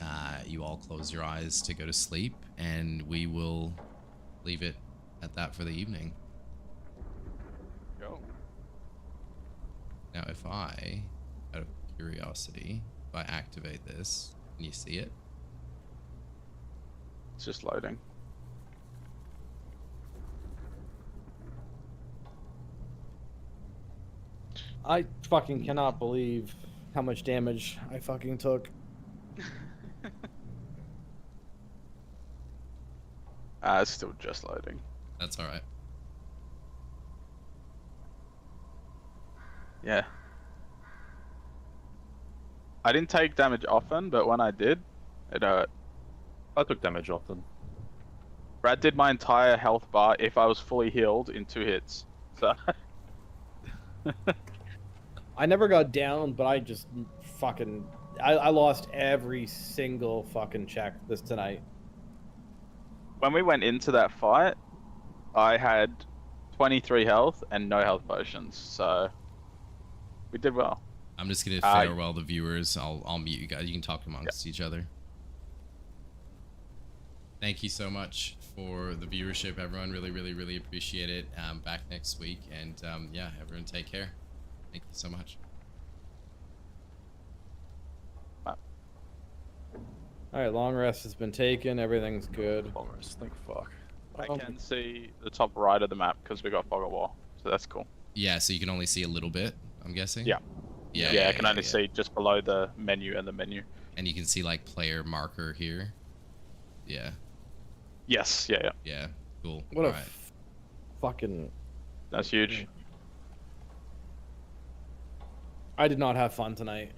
you all close your eyes to go to sleep, and we will leave it at that for the evening. Go. Now, if I, out of curiosity, if I activate this, can you see it? It's just loading. I fucking cannot believe how much damage I fucking took. It's still just loading. That's all right. Yeah. I didn't take damage often, but when I did, it hurt. I took damage often. Brad did my entire health bar if I was fully healed in 2 hits. So I never got down, but I just fucking... I lost every single fucking check this tonight. when we went into that fight, I had 23 health and no health potions, so we did well. I'm just gonna farewell the viewers. I'll mute you guys. You can talk amongst each other. Thank you so much for the viewership, everyone. Really, really, really appreciate it. Back next week, and yeah, everyone take care. Thank you so much. All right, long rest has been taken. Everything's good. Long rest, thank fuck. I can see the top right of the map because we got fog of war, so that's cool. Yeah, so you can only see a little bit, I'm guessing? Yeah. Yeah, I can only see just below the menu and the menu. And you can see like player marker here. Yeah. Yes, yeah. Yeah, cool. What a Alright. fucking... That's huge. I did not have fun tonight.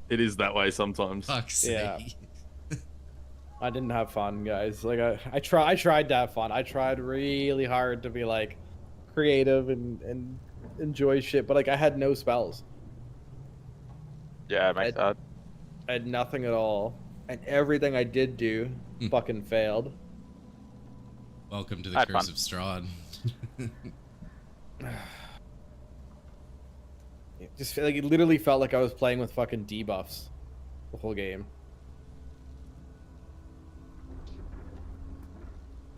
It is that way sometimes. Fuck's Yeah. sake. I didn't have fun, guys. Like I tried to have fun. I tried really hard to be like creative and enjoy shit, but like I had no spells. Yeah, it makes that. I had nothing at all, and everything I did do fucking failed. Welcome to the Had Curse fun. of Strahd. It just like it literally felt like I was playing with fucking debuffs the whole game.